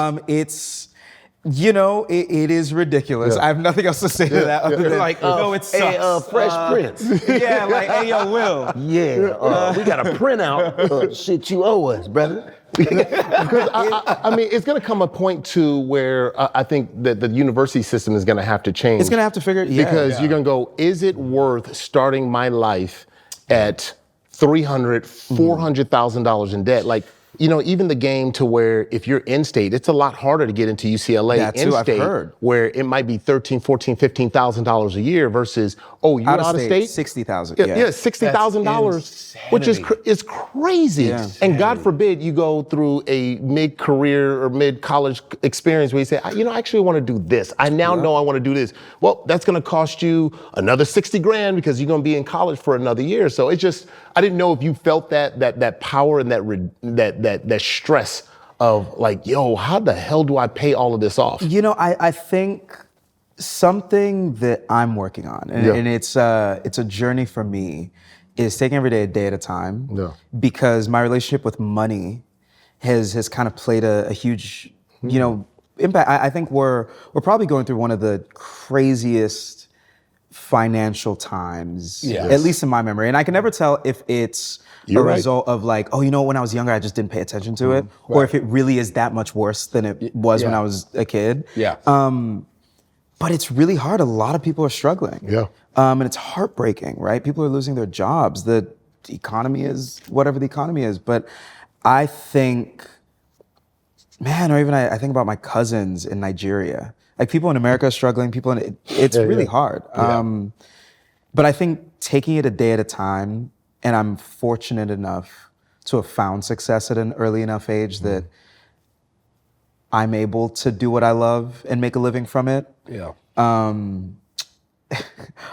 It is ridiculous. I have nothing else to say to that other than like, no, it sucks. Hey, Fresh Prince. Yeah, like, hey, yo, Will. Yeah, we got a printout. Shit you owe us, brother. Because I mean, it's going to come a point too where I think that the university system is going to have to change. It's going to have to figure it. Because you're going to go, is it worth starting my life at $300,000, $400,000 in debt? Like, even the game to where if you're in-state, it's a lot harder to get into UCLA in-state, where it might be $13,000, $14,000, $15,000 a year versus, you're out of state? $60,000. Yeah, $60,000, which is crazy. Yeah. And God forbid you go through a mid-career or mid-college experience where you say, I actually want to do this. I now know I want to do this. Well, that's going to cost you another $60,000 because you're going to be in college for another year. So it's just, I didn't know if you felt that power and that stress of like, how the hell do I pay all of this off? I think something that I'm working on, and it's a journey for me, is taking every day a day at a time. Yeah. Because my relationship with money has kind of played a huge, impact. I think we're probably going through one of the craziest financial times, at least in my memory. And I can never tell if it's result of like, when I was younger, I just didn't pay attention to it, or if it really is that much worse than it was when I was a kid. Yeah. But it's really hard. A lot of people are struggling. Yeah. And it's heartbreaking, right? People are losing their jobs. The economy is whatever the economy is. But I think, I think about my cousins in Nigeria. Like people in America are struggling. It's really hard. But I think taking it a day at a time, and I'm fortunate enough to have found success at an early enough age that I'm able to do what I love and make a living from it. Yeah.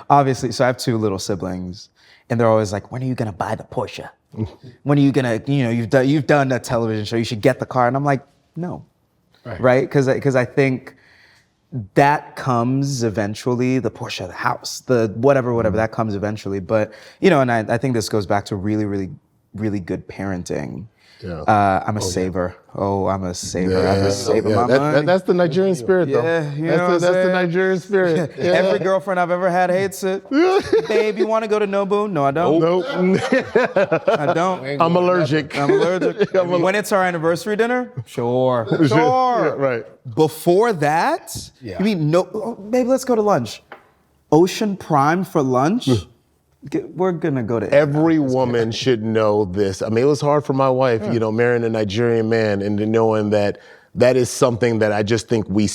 Obviously, so I have 2 little siblings, and they're always like, "When are you gonna buy the Porsche? When are you gonna, you've done a television show, you should get the car." And I'm like, no, right? Because I think that comes eventually, the Porsche, the house, the whatever, that comes eventually. But, and I think this goes back to really, really, really good parenting. Yeah. I'm a saver. I'm a saver. I'm a saver my money. That's the Nigerian spirit, though. That's the Nigerian spirit. Yeah. Every girlfriend I've ever had hates it. Babe, you want to go to Nobu? No, I don't. Nope. I don't. I'm allergic. When it's our anniversary dinner? Sure. Yeah, right. Before that? Yeah. You mean, babe, let's go to lunch. Ocean Prime for lunch? We're gonna go to every woman should know this. I mean, it was hard for my wife, marrying a Nigerian man and knowing that is something that I just think we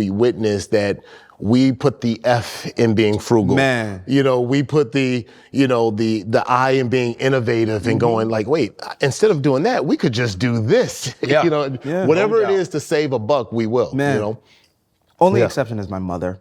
witness, that we put the F in being frugal. Man. We put the I in being innovative and going like, wait, instead of doing that, we could just do this. Yeah. Whatever it is to save a buck, we will. Man. Only exception is my mother.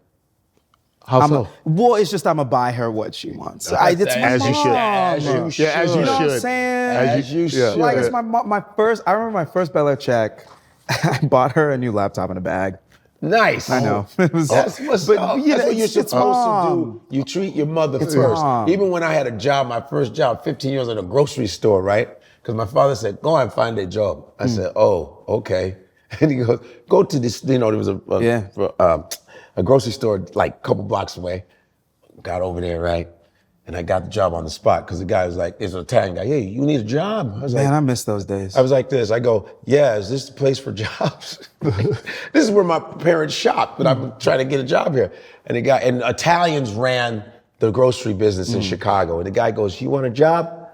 How so? Well, it's just I'm gonna buy her what she wants. As you should. As you should. You know what I'm saying? As you should. Like it's my first. I remember my first Bel-Air check. I bought her a new laptop in a bag. Nice. I know. That's what you're supposed to do. You treat your mother first. Mom. Even when I had a job, my first job, 15 years at a grocery store, right? Because my father said, "Go and find a job." I said, "Oh, okay." And he goes, "Go to this." There was a grocery store like a couple blocks away. Got over there, right? And I got the job on the spot because the guy was like, there's an Italian guy, hey, you need a job? I was Man, like, I miss those days. I was like this. I go, yeah, is this the place for jobs? This is where my parents shop, but I'm trying to get a job here. And the guy, and Italians ran the grocery business in Chicago. And the guy goes, you want a job?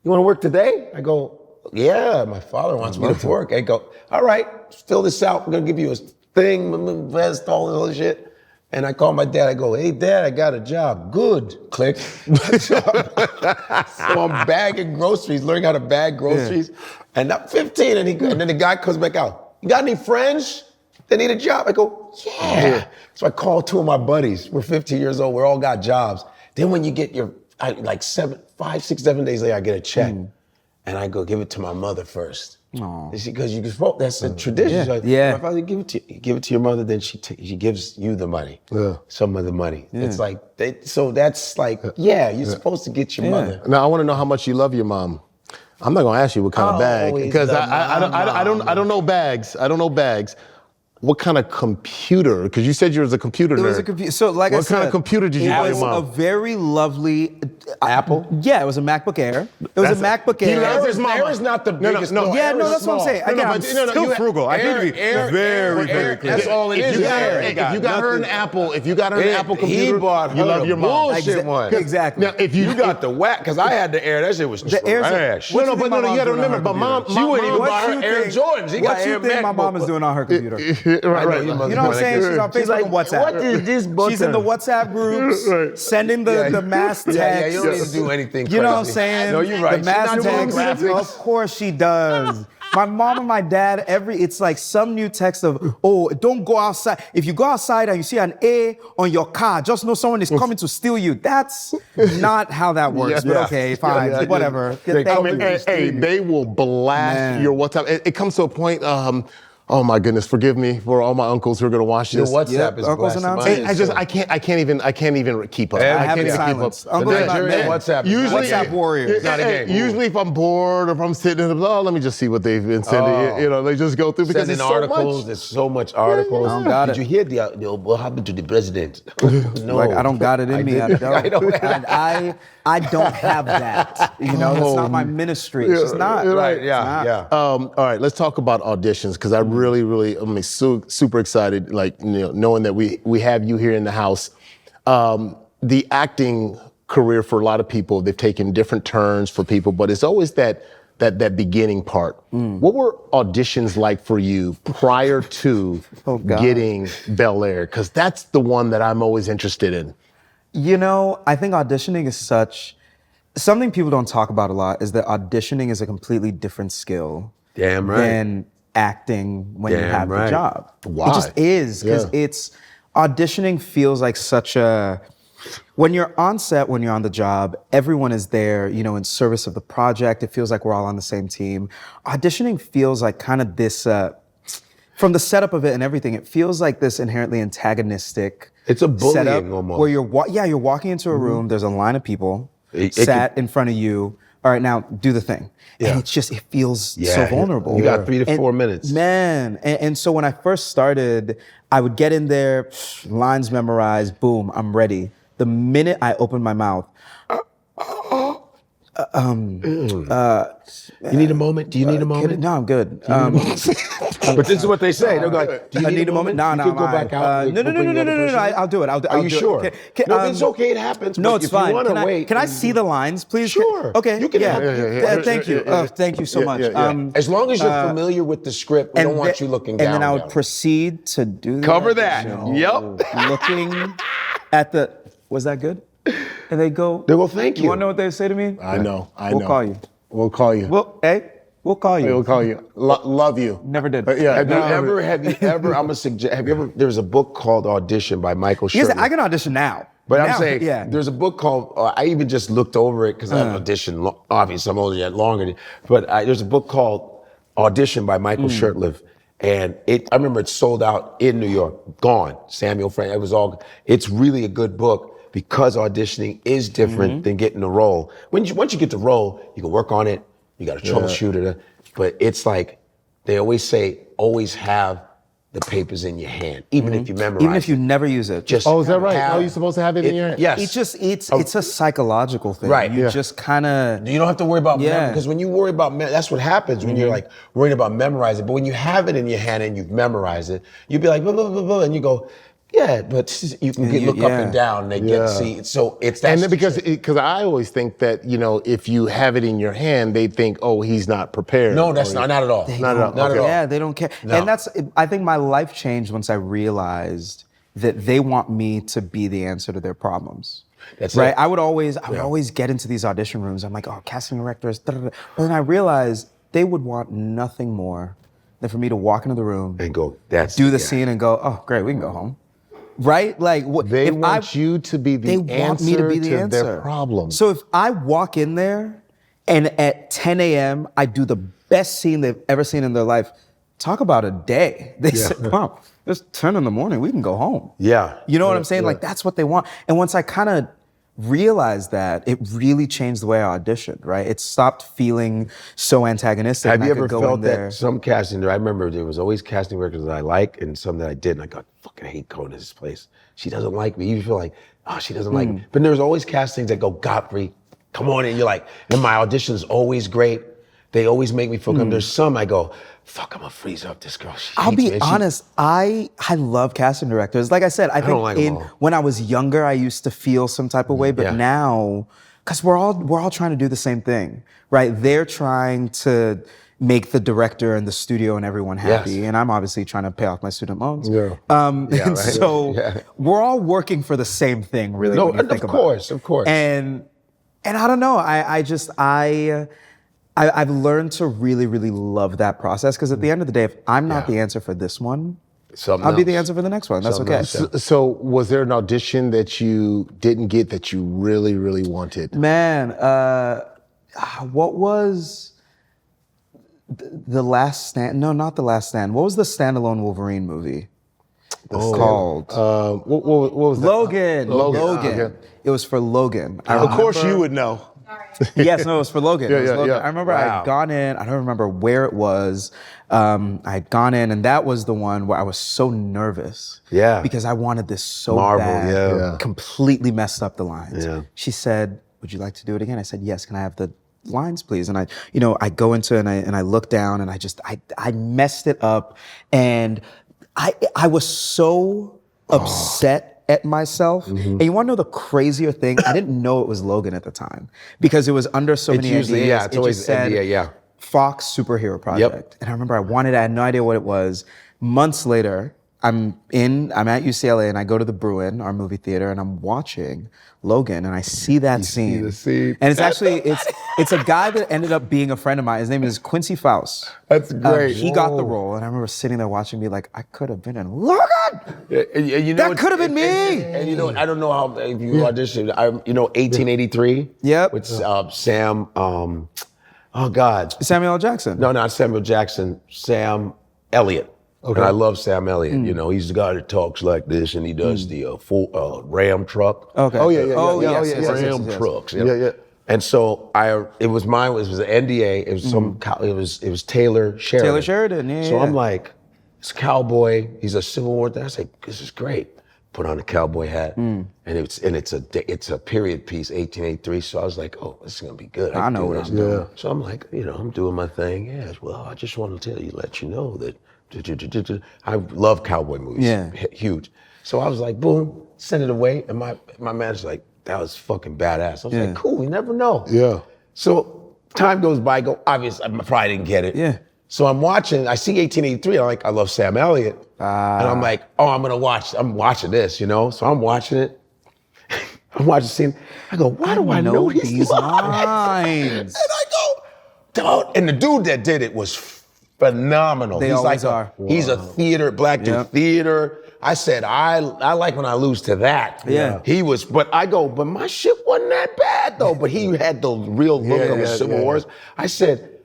You want to work today? I go, yeah, my father wants me to work. I go, all right, fill this out. We're going to give you a thing, vest, all this other shit. And I call my dad, I go, hey, Dad, I got a job. Good. Click. So I'm bagging groceries, learning how to bag groceries. And I'm 15, and then the guy comes back out. You got any friends that need a job? I go, yeah. So I call 2 of my buddies. We're 15 years old. We all got jobs. Then when you get your, 5, 6, 7 days later, I get a check. And I go give it to my mother first. Because you can, that's a tradition. So if I give it to your mother, then she gives you the money, some of the money. It's like, so that's like, you're supposed to get your mother. Now I want to know how much you love your mom. I'm not gonna ask you what kind of bag because I don't know bags. I don't know bags. What kind of computer? Because you said you was a computer nerd. It was a computer. So like what kind of computer did you buy your mom? It was a very lovely Apple. Yeah, it was a MacBook Air. It was a MacBook Air. He loves his mom. Air is not the biggest. No, that's what I'm saying. Again, I'm still frugal. I need to be very clear. That's all it is. If you got her an Apple, computer, he bought you love your mom. Bullshit one. Exactly. Now, if you got the whack, because I had the Air, that shit was trash. No, you got to remember, but mom, she wouldn't even buy her Air Jordans. He got Air What you think my mom is doing on her computer? Right. You know what I'm saying? She's on Facebook and WhatsApp. What is this button? She's in the WhatsApp groups, sending the mass text. Yeah, you don't need to do anything crazy. You know what I'm saying? No, you're right. The mass text. Of course she does. My mom and my dad, it's like some new text of, don't go outside. If you go outside and you see an A on your car, just know someone is coming to steal you. That's not how that works, but okay, fine, whatever. Hey, they will blast your WhatsApp. It comes to a point, oh my goodness, forgive me for all my uncles who are gonna watch this. Your WhatsApp is uncles blasted. I can't even keep up. I can't even keep up. The Nigerian WhatsApp. WhatsApp warrior. It's not a game. Usually if I'm bored or if I'm sitting in let me just see what they've been sending. You know, they just go through because sending it's articles. so much. There's so much articles. I don't got Did you hear what happened to the president? No. Like I don't got it in me. I don't have that. You know, it's not my ministry. It's just not. Right. Yeah. All right, let's talk about auditions because I really, I'm super excited. Like knowing that we have you here in the house. The acting career for a lot of people, they've taken different turns for people, but it's always that beginning part. What were auditions like for you prior to getting Bel-Air? Because that's the one that I'm always interested in. You know, I think auditioning is something people don't talk about a lot is that auditioning is a completely different skill. Damn right. Than acting when you have the job. Why? It just is, because auditioning feels like when you're on set, when you're on the job, everyone is there, in service of the project. It feels like we're all on the same team. Auditioning feels like kind of this, from the setup of it and everything, it feels like this inherently antagonistic It's a bullying setup almost. where you're walking into a room, there's a line of people sat in front of you. All right, now do the thing. Yeah. And it feels so vulnerable. You got 3 to 4 minutes. Man, and so when I first started, I would get in there, lines memorized, boom, I'm ready. The minute I opened my mouth, you need a moment? Do you need a moment? No, I'm good. But this is what they say. They're like, do you need a moment? No, you can go back out. No. I'll do it. Are you sure? No, it's okay. It happens. No, it's fine. Wait, can I see the lines, please? Sure. Okay. You can. Thank you. Thank you so much. As long as you're familiar with the script, we don't want you looking down. And then I would proceed to do cover that. Yep. Looking at was that good? And they go, thank you. You want to know what they say to me? I know. We'll call you. We'll call you. We'll call you. We'll call you. Love you. Never did. Have you ever, I'm going to suggest, there's a book called Audition by Michael Shirtley. I can audition now. But I'm saying, there's a book called, I even just looked over it because I auditioned, obviously I'm only longer, but there's a book called Audition by Michael Shirtley. And I remember it sold out in New York, gone. Samuel Frank, it's really a good book. Because auditioning is different than getting the role. Once you get the role, you can work on it, you got to troubleshoot it. But it's like, they always say, always have the paper's in your hand, even if you memorize Even if you never use it. Just Oh, is that right? have- Oh, you're supposed to have it in your hand? Yes. It's a psychological thing. Right. You Yeah. just kind of. You don't have to worry about Yeah. because when you worry about that's what happens when you're like worrying about memorizing. But when you have it in your hand and you've memorized it, you'd be like blah blah blah blah, and you go, yeah, but you can look up and down and they get see. So it's that. And then because I always think that, you know, if you have it in your hand, they think, oh, he's not prepared. No, that's not at all. Not at all. Not at all. Yeah, they don't care. No. And I think my life changed once I realized that they want me to be the answer to their problems. That's right. it. I would always get into these audition rooms. I'm like, oh, casting directors. Da, da, da. But then I realized they would want nothing more than for me to walk into the room And go, do the scene and go, oh, great, we can go home. Right? Like They want you to be the they answer want me to be the to answer. their problem. So if I walk in there and at 10 a.m. I do the best scene they've ever seen in their life, talk about a day. They said, wow, it's 10 in the morning, we can go home. Yeah. You know what I'm saying? Like that's what they want. And once I kind of realized that, it really changed the way I auditioned, right? It stopped feeling so antagonistic. Have and you I could ever go felt in there. that some casting? I remember there was always casting directors that I like and some that I didn't. I go, fucking hate going to this place. She doesn't like me. You feel like, oh, she doesn't like me. But there's always castings that go, Godfrey, come on in. You're like, and my audition is always great. They always make me feel good. There's some I go, fuck, I'm gonna freeze up this girl. I'll be honest, I love casting directors. Like I said, I don't like them think all. when I was younger, I used to feel some type of way, but Yeah. now, because we're all trying to do the same thing, right? They're trying to make the director and the studio and everyone happy, Yes. and I'm obviously trying to pay off my student loans. Yeah. And right. so Yeah. we're all working for the same thing, really. No, when you of think about course, it. of course. And I don't know. I've learned to really, really love that process because at the end of the day, if I'm not the answer for this one, Something I'll be the else. answer for the next one. That's Something okay. else, So was there an audition that you didn't get that you really, really wanted? Man, what was the Last Stand? No, not the Last Stand. What was the standalone Wolverine movie? Called What was that? Logan. Logan. Okay. It was for Logan. I Of course remember- you would know. Yes, no, it was for Logan. It was yeah, Logan. yeah. I remember I had gone in, I don't remember where it was. I had gone in, and that was the one where I was so nervous. Yeah. Because I wanted this so Marvel, bad. yeah. Completely messed up the lines. Yeah. She said, would you like to do it again? I said, yes, can I have the lines, please? And I go into it and I look down and I messed it up. And I was so upset at myself. And you want to know the crazier thing? I didn't know it was Logan at the time because it was under so many usually, NDAs. yeah, it's It always just said NDA, yeah. Fox superhero project. And I remember I had no idea what it was. Months later, I'm at UCLA and I go to the Bruin, our movie theater, and I'm watching Logan and I see that scene. the scene. And it's actually, it's a guy that ended up being a friend of mine. His name is Quincy Faust. That's great. He got the role and I remember sitting there watching me like, I could have been in Logan! And you know, That could have been me! And you know, I don't know how if you auditioned. 1883. Yep. With Sam. Oh God. Samuel L. Jackson. No, not Samuel Jackson. Sam Elliott. Okay. And I love Sam Elliott. You know, he's the guy that talks like this, and he does the full Ram truck. Okay. Oh, yeah, yeah, Oh, yeah, yes, yeah, yes, yeah. yes, Ram yes, yes. trucks. Yeah, yeah. And so it was an NDA. It was it was Taylor Sheridan. Taylor Sheridan, yeah, So yeah. I'm like, it's a cowboy. He's a Civil War thing. I was like, this is great. Put on a cowboy hat, and it's a period piece, 1883. So I was like, oh, this is gonna be good. I can know do what this. I'm doing. So I'm like, I'm doing my thing. Yeah. Well, I just want to let you know that I love cowboy movies. Yeah. Huge. So I was like, boom, send it away, and my manager's like, that was fucking badass. I was like, cool. You never know. Yeah. So time goes by. Obviously, I probably didn't get it. Yeah. So I'm watching. I see 1883. I love Sam Elliott, and I'm like, oh, I'm watching this, So I'm watching it. I'm watching the scene. I go, why do I know these lines? lines? And I go, dude. And the dude that did it was phenomenal. They He's always like are. He's a black dude Yep. theater. I said, I like when I lose to that. Yeah. He was, but my shit wasn't that bad though. But he had the real look of the Civil Wars. I said,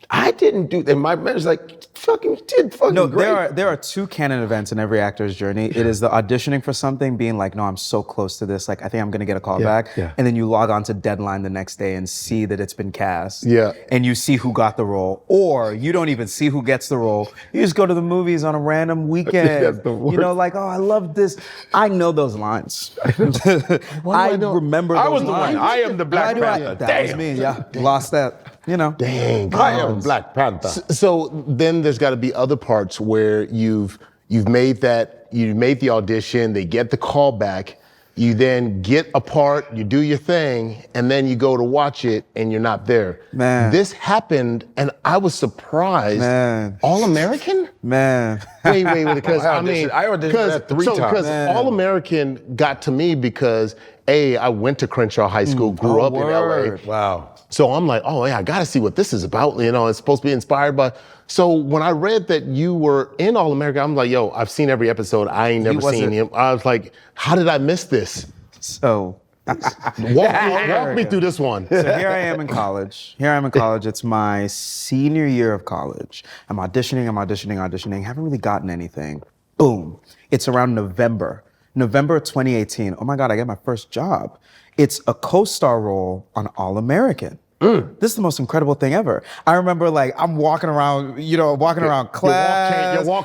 I didn't do that. And my manager's like, fucking great. No, there are two canon events in every actor's journey. It is the auditioning for something, being like, no, I'm so close to this. Like, I think I'm gonna get a call back. Yeah. And then you log on to Deadline the next day and see that it's been cast. Yeah. And you see who got the role. Or you don't even see who gets the role. You just go to the movies on a random weekend. That's the worst. You know, like, oh, I love this. I know those lines. I remember those lines. I was the one. I am the Black Panther. That was me, yeah. Lost that. You know. Dang. I am Black Panther. So then there's got to be other parts where you've made the audition, they get the call back, you then get a part, you do your thing, and then you go to watch it and you're not there. Man. This happened and I was surprised. Man. All American? Man. Wait, because I auditioned that 3 times. Because All American got to me because I went to Crenshaw High School, grew up in LA. Wow. So I'm like, oh yeah, I gotta see what this is about. You know, it's supposed to be inspired by. So when I read that you were in All America, I'm like, yo, I've seen every episode. I ain't never seen him. I was like, how did I miss this? So Walk me through this one. So here I am in college. It's my senior year of college. I'm auditioning. Haven't really gotten anything. Boom. It's around November 2018. Oh my God, I get my first job. It's a co-star role on All American. This is the most incredible thing ever. I remember like I'm walking around class. Your walk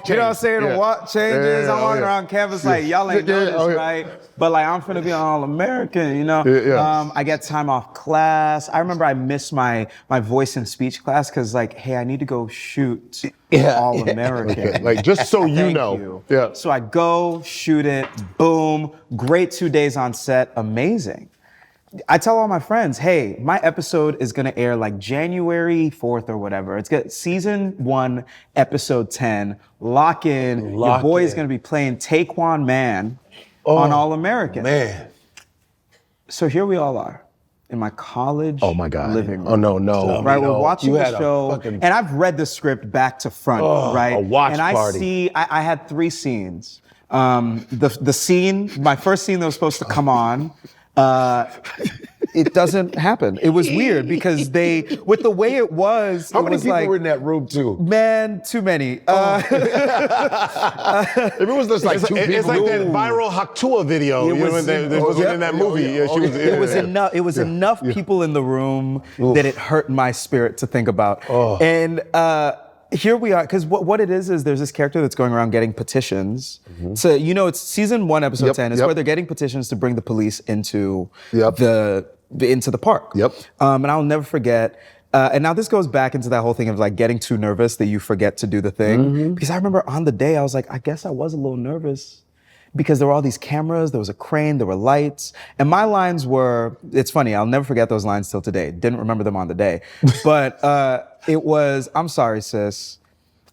change. You know what I'm saying? Yeah. The walk changes. Yeah, I'm walking around campus like, y'all ain't know this, right? But like I'm finna be on All American, you know? Yeah. I get time off class. I remember I missed my voice and speech class because like, hey, I need to go shoot All American. Okay. Like just so you know. You. Yeah. So I go, shoot it, boom, great 2 days on set, amazing. I tell all my friends, hey, my episode is gonna air like January 4th or whatever. It's got season 1, episode 10. Lock in. Your boy is gonna be playing Taekwon Man on All American. Man. So here we all are in my college living room. Oh no. Right, we're watching you the had a show, fucking- and I've read the script back to front, right? a watch and I party. I had 3 scenes. The scene, my first scene that was supposed to come on, it doesn't happen. It was weird because with the way it was, How it many was people like, were in that room too? Man, too many. If it was just like 2 people. It's like that viral Haktua video. It was in that movie. It was enough people in the room that it hurt my spirit to think about. And here we are, because what it is there's this character that's going around getting petitions. So it's season 1, episode 10. It's where they're getting petitions to bring the police into the park. And I'll never forget. And now this goes back into that whole thing of like getting too nervous that you forget to do the thing. Because I remember on the day I was like, I guess I was a little nervous. Because there were all these cameras, there was a crane, there were lights. And my lines were, it's funny, I'll never forget those lines till today. Didn't remember them on the day. But it was, I'm sorry, sis.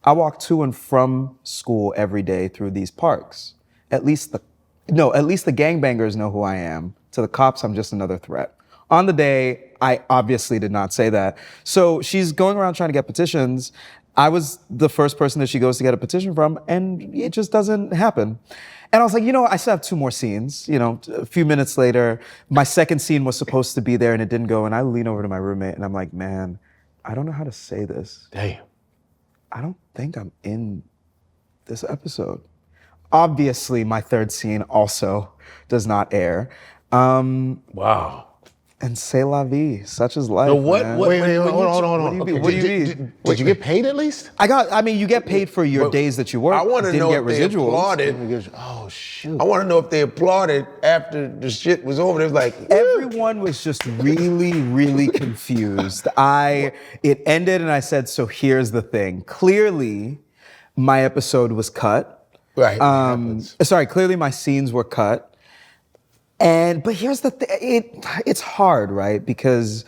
I walk to and from school every day through these parks. At least the gangbangers know who I am. To the cops, I'm just another threat. On the day, I obviously did not say that. So she's going around trying to get petitions. I was the first person that she goes to get a petition from, and it just doesn't happen. And I was like, I still have 2 more scenes. A few minutes later, my second scene was supposed to be there and it didn't go. And I lean over to my roommate and I'm like, man, I don't know how to say this. Damn. I don't think I'm in this episode. Obviously, my 3rd scene also does not air. Wow. And c'est la vie, such is life. So what? Man. Wait, Hold on. What do you mean? Did you get paid at least? You get paid for your days that you work. I want to know get if they residuals. applauded. Oh shoot. I want to know if they applauded after the shit was over. They was like, Everyone was just really, really confused. It ended and I said, so here's the thing. Clearly, my episode was cut. Right. Clearly my scenes were cut. But here's the thing, it's hard, right? Because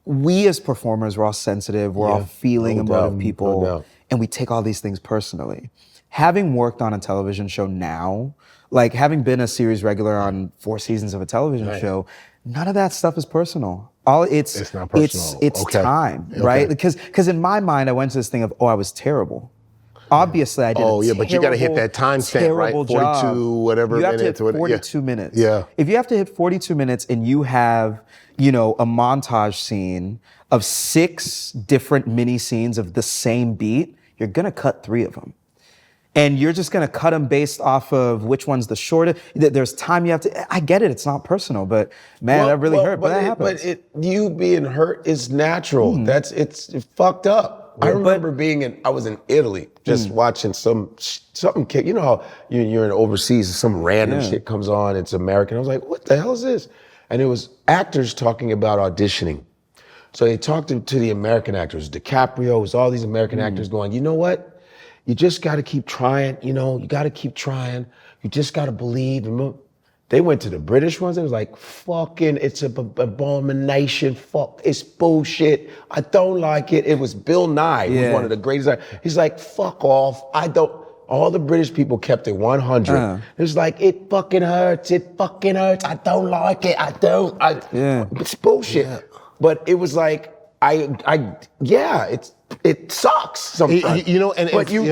we as performers, we're all sensitive, we're all feeling emotive people, and we take all these things personally. Having worked on a television show now, like having been a series regular on 4 seasons of a television show, none of that stuff is personal. It's not personal. It's time, right? Because in my mind, I went to this thing of, I was terrible. Obviously, I did. Oh yeah, but you got to hit that time stamp, right? 42, job. whatever You have minutes. to hit 42 minutes. Yeah. If you have to hit 42 minutes and you have, you know, a montage scene of 6 different mini scenes of the same beat, you're gonna cut 3 of them. And you're just gonna cut them based off of which one's the shortest. There's time you have to. I get it. It's not personal, but man, that really hurt. But that happens. But you being hurt is natural. It's fucked up. I remember I was in Italy just watching something kick. You know how you're in overseas and some random shit comes on. It's American. I was like, what the hell is this? And it was actors talking about auditioning. So they talked to the American actors. DiCaprio, it was all these American actors going, you know what? You just got to keep trying, you know, you got to keep trying. You just got to believe. They went to the British ones. It was like, fucking, it's an abomination. Fuck, it's bullshit. I don't like it. It was Bill Nye, who was one of the greatest. He's like, fuck off. All the British people kept it 100. It was like, it fucking hurts. It fucking hurts. I don't like it. It's bullshit. Yeah. But it was like, it sucks sometimes. You know,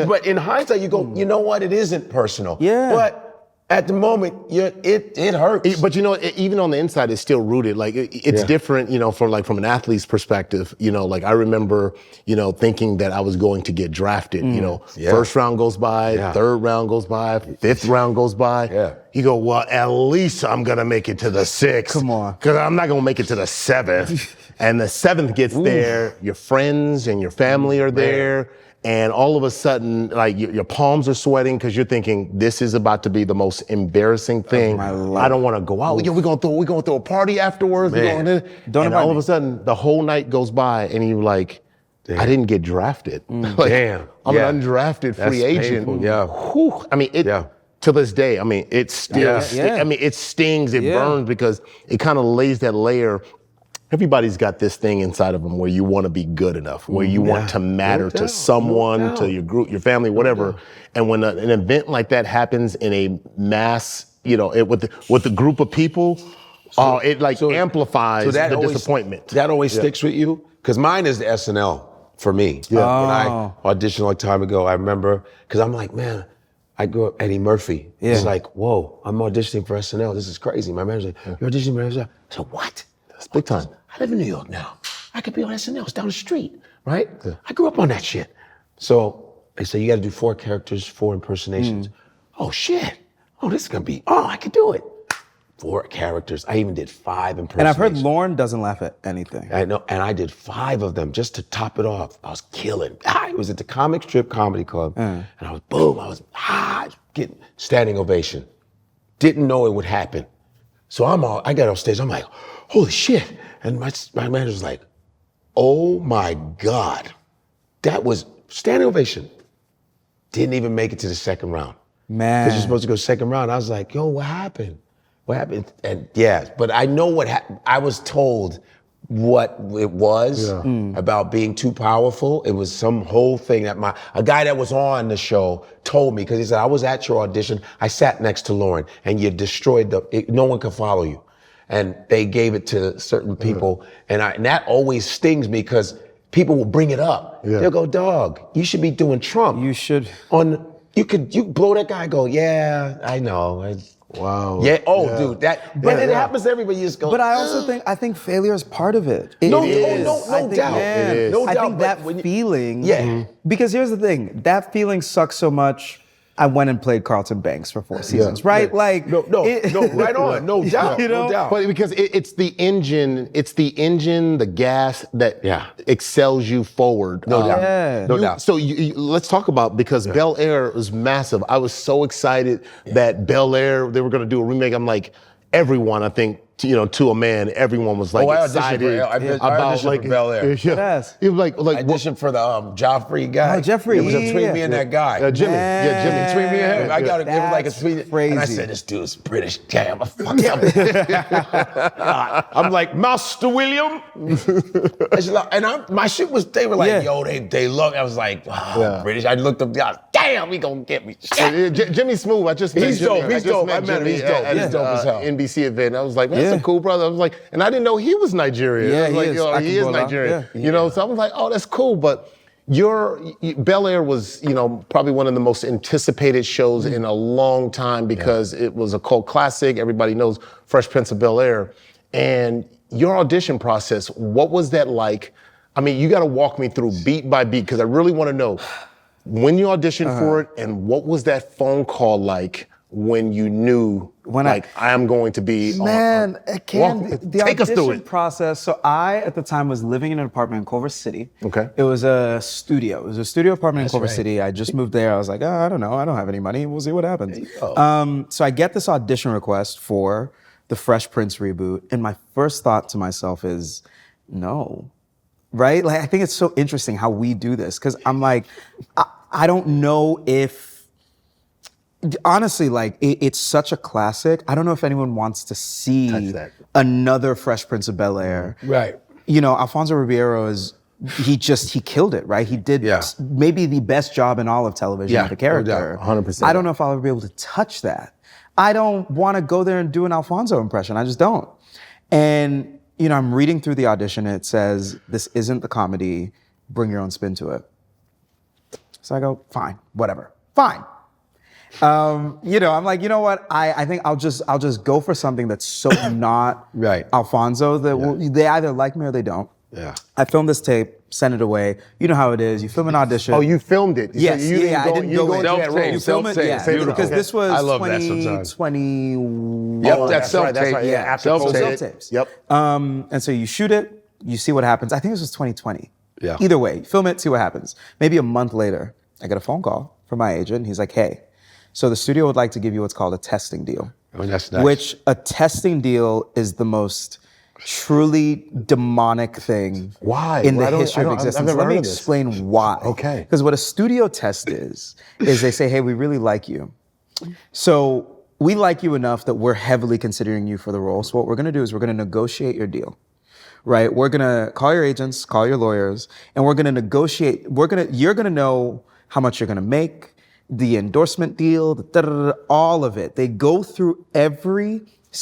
but in hindsight, you go, you know what? It isn't personal. Yeah. But at the moment, it hurts. But you know, even on the inside, it's still rooted. Like it's different, you know, from an athlete's perspective. You know, like I remember, you know, thinking that I was going to get drafted. You know, first round goes by, third round goes by, fifth round goes by. Yeah. You go, well, at least I'm gonna make it to the 6th. Come on, because I'm not gonna make it to the 7th. And the 7th gets there. Your friends and your family are there. And all of a sudden, like your palms are sweating because you're thinking this is about to be the most embarrassing thing. I don't want to go out. Yo, we're gonna throw a party afterwards. And all of a sudden, the whole night goes by, and you're like, I didn't get drafted. Like, Damn, I'm an undrafted free agent. Painful. Yeah. Whew. I mean, to this day, I mean, it still. I mean, it stings. It burns because it kind of lays that layer. Everybody's got this thing inside of them where you want to be good enough, where you want to matter to someone, to your group, your family, whatever. And when an event like that happens in a mass, you know, with the group of people, it amplifies the disappointment. That always sticks with you? Because mine is the SNL for me. Yeah. When I auditioned a long time ago, I remember, because I'm like, man, I grew up Eddie Murphy. It's like, whoa, I'm auditioning for SNL. This is crazy. My manager's like, you're auditioning for SNL? I said, what? That's big time. I live in New York now. I could be on SNL. It's down the street, right? Yeah. I grew up on that shit. So they say, you got to do 4 characters, 4 impersonations. Oh, shit. Oh, this is going to be, I could do it. 4 characters. I even did 5 impersonations. And I've heard Lauren doesn't laugh at anything. I know, and I did 5 of them just to top it off. I was killing. It was at the Comic Strip Comedy Club, and I was getting standing ovation. Didn't know it would happen. So I got off stage, I'm like, holy shit. And my manager was like, oh my God. That was standing ovation. Didn't even make it to the second round. Man. Because you're supposed to go second round. I was like, yo, what happened? What happened? And but I know what happened. I was told what it was about being too powerful. It was some whole thing that a guy that was on the show told me, because he said, I was at your audition. I sat next to Lauren and you destroyed no one could follow you. And they gave it to certain people. And that always stings me because people will bring it up. Yeah. They'll go, dog, you should be doing Trump. You should. You blow that guy and go, yeah, I know. Wow. Yeah. Oh, dude. But it happens to everybody. You just go. But I also think failure is part of it. No doubt. Man, It is. No doubt. I think that feeling. Because here's the thing. That feeling sucks so much. I went and played Carlton Banks for 4 seasons, right? Like no, right on, no doubt, no doubt. But because it's the engine, the gas that excels you forward. No doubt, no doubt. So let's talk about, because Bel-Air was massive. I was so excited that Bel-Air, they were going to do a remake. I'm like, everyone, I think, to a man, everyone was like excited about like Bel-Air. Yes. It was like I auditioned for the Joffrey guy. Oh, Jeffrey. It was between me and that guy. Jimmy. Yeah, Jimmy. Between me and him. I got to give him like a sweet. Crazy. And I said, this dude's British. Damn, fuck him. I'm like, Master William. And my shit was, they were like, yo, they look. I was like, British. I looked up, damn, he gonna get me. Jimmy's smooth. He's dope. He's dope. I met him. He's dope. He's dope as hell. NBC event. I was like, man, that's a cool brother. I was like, and I didn't know he was Nigerian. Yeah, I was like, he is Nigerian. Yeah. So I was like, oh, that's cool. But Bel-Air was, probably one of the most anticipated shows in a long time because it was a cult classic. Everybody knows Fresh Prince of Bel-Air. And your audition process, what was that like? I mean, you got to walk me through beat by beat because I really want to know when you auditioned for it and what was that phone call like when you knew I am going to be the take us through audition it. process. So I, at the time, was living in an apartment in Culver City. Okay. It was a studio. It was a studio apartment in Culver City. I just moved there. I was like, I don't know. I don't have any money. We'll see what happens. So I get this audition request for the Fresh Prince reboot. And my first thought to myself is, no. Right? Like, I think it's so interesting how we do this. Because I'm like, I don't know if, honestly, like, it's such a classic. I don't know if anyone wants to see another Fresh Prince of Bel-Air. Right. Alfonso Ribeiro he killed it, right? He did maybe the best job in all of television with the character. 100%. I don't know if I'll ever be able to touch that. I don't want to go there and do an Alfonso impression. I just don't. And, I'm reading through the audition. And it says, this isn't the comedy. Bring your own spin to it. So I go, fine, whatever. Fine. I'm like, you know what? I think I'll just go for something that's so not Alfonso that they either like me or they don't. Yeah. I filmed this tape, sent it away. You know how it is. You film an audition. Oh, you filmed it? Yes. So I didn't go into that room. You film it? Yeah. Because this was I love that sometimes. 2021. Yep, that's self-tape. That's right. Yeah, Self-tapes. Yep. And so you shoot it, you see what happens. I think this was 2020. Yeah. Either way, film it, see what happens. Maybe a month later, I get a phone call from my agent. He's like, hey, so the studio would like to give you what's called a testing deal. Oh, that's nice. Which a testing deal is the most truly demonic thing in the history of existence. Let me explain why. Okay. Because what a studio test is they say, hey, we really like you. So we like you enough that we're heavily considering you for the role. So what we're gonna do is we're gonna negotiate your deal. Right? We're gonna call your agents, call your lawyers, and we're gonna negotiate. You're gonna know how much you're gonna make, the endorsement deal, all of it. They go through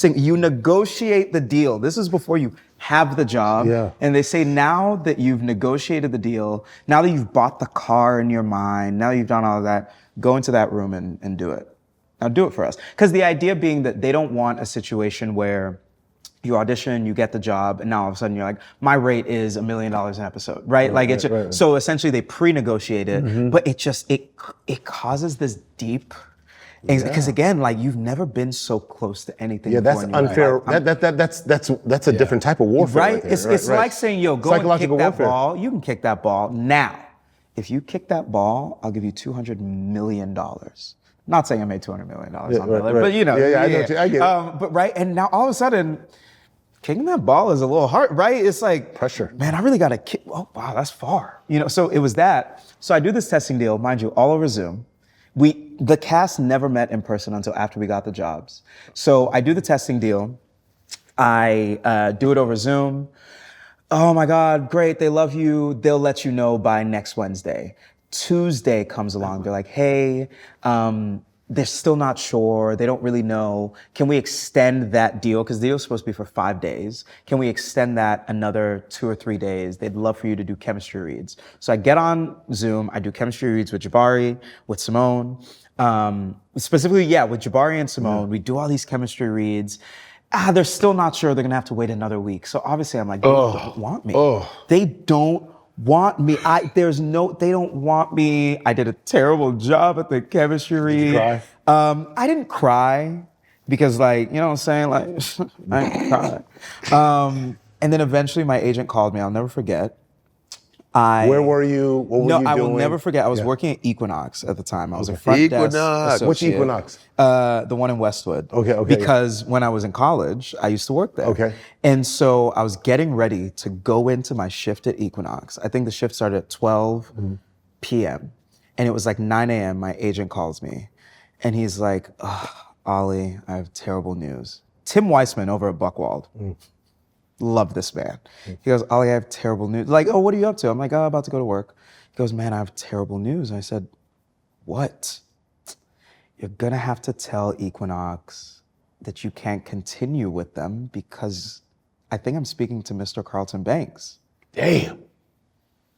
you negotiate the deal. This is before you have the job. Yeah. And they say, now that you've negotiated the deal, now that you've bought the car in your mind, now you've done all of that, go into that room and do it. Now do it for us. Because the idea being that they don't want a situation where you audition, you get the job, and now all of a sudden you're like, my rate is $1 million an episode, right? So essentially they pre-negotiate it, but it causes this deep, because again, like, you've never been so close to anything. Yeah, that's unfair. That's a different type of warfare, right? It's like saying, yo, go and kick that warfare. ball. You can kick that ball now. If you kick that ball, I'll give you $200 million. Not saying I made $200 million on Bel-Air, but I get it. But right, and now all of a sudden, kicking that ball is a little hard, right? It's like pressure. Man, I really got to kick. Oh, wow, that's far. So it was that. So I do this testing deal, mind you, all over Zoom. The cast never met in person until after we got the jobs. So I do the testing deal. I do it over Zoom. Oh my God, great, they love you. They'll let you know by next Wednesday. Tuesday comes along, they're like, hey, they're still not sure, they don't really know. Can we extend that deal? Because the deal is supposed to be for 5 days. Can we extend that another 2 or 3 days? They'd love for you to do chemistry reads. So I get on Zoom, I do chemistry reads with Jabari, with Simone. Specifically, with Jabari and Simone, we do all these chemistry reads. They're still not sure, they're gonna have to wait another week. So obviously I'm like, they don't want me. They don't want me. They don't want me. I did a terrible job at the chemistry read. Did you cry? I didn't cry because, like, you know what I'm saying? Like, I didn't cry. And then eventually my agent called me. I'll never forget. Where were you? What were you doing? I will never forget. I was working at Equinox at the time. I was a front desk associate. Which Equinox? The one in Westwood. Okay. Because when I was in college, I used to work there. Okay. And so I was getting ready to go into my shift at Equinox. I think the shift started at 12 p.m. And it was like 9 a.m. My agent calls me. And he's like, Olly, I have terrible news. Tim Weissman over at Buckwald. Love this man. He goes, Olly, I have terrible news. Like, oh, what are you up to? I'm like, about to go to work. He goes, man, I have terrible news. I said, what? You're gonna have to tell Equinox that you can't continue with them because I think I'm speaking to Mr. Carlton Banks. Damn.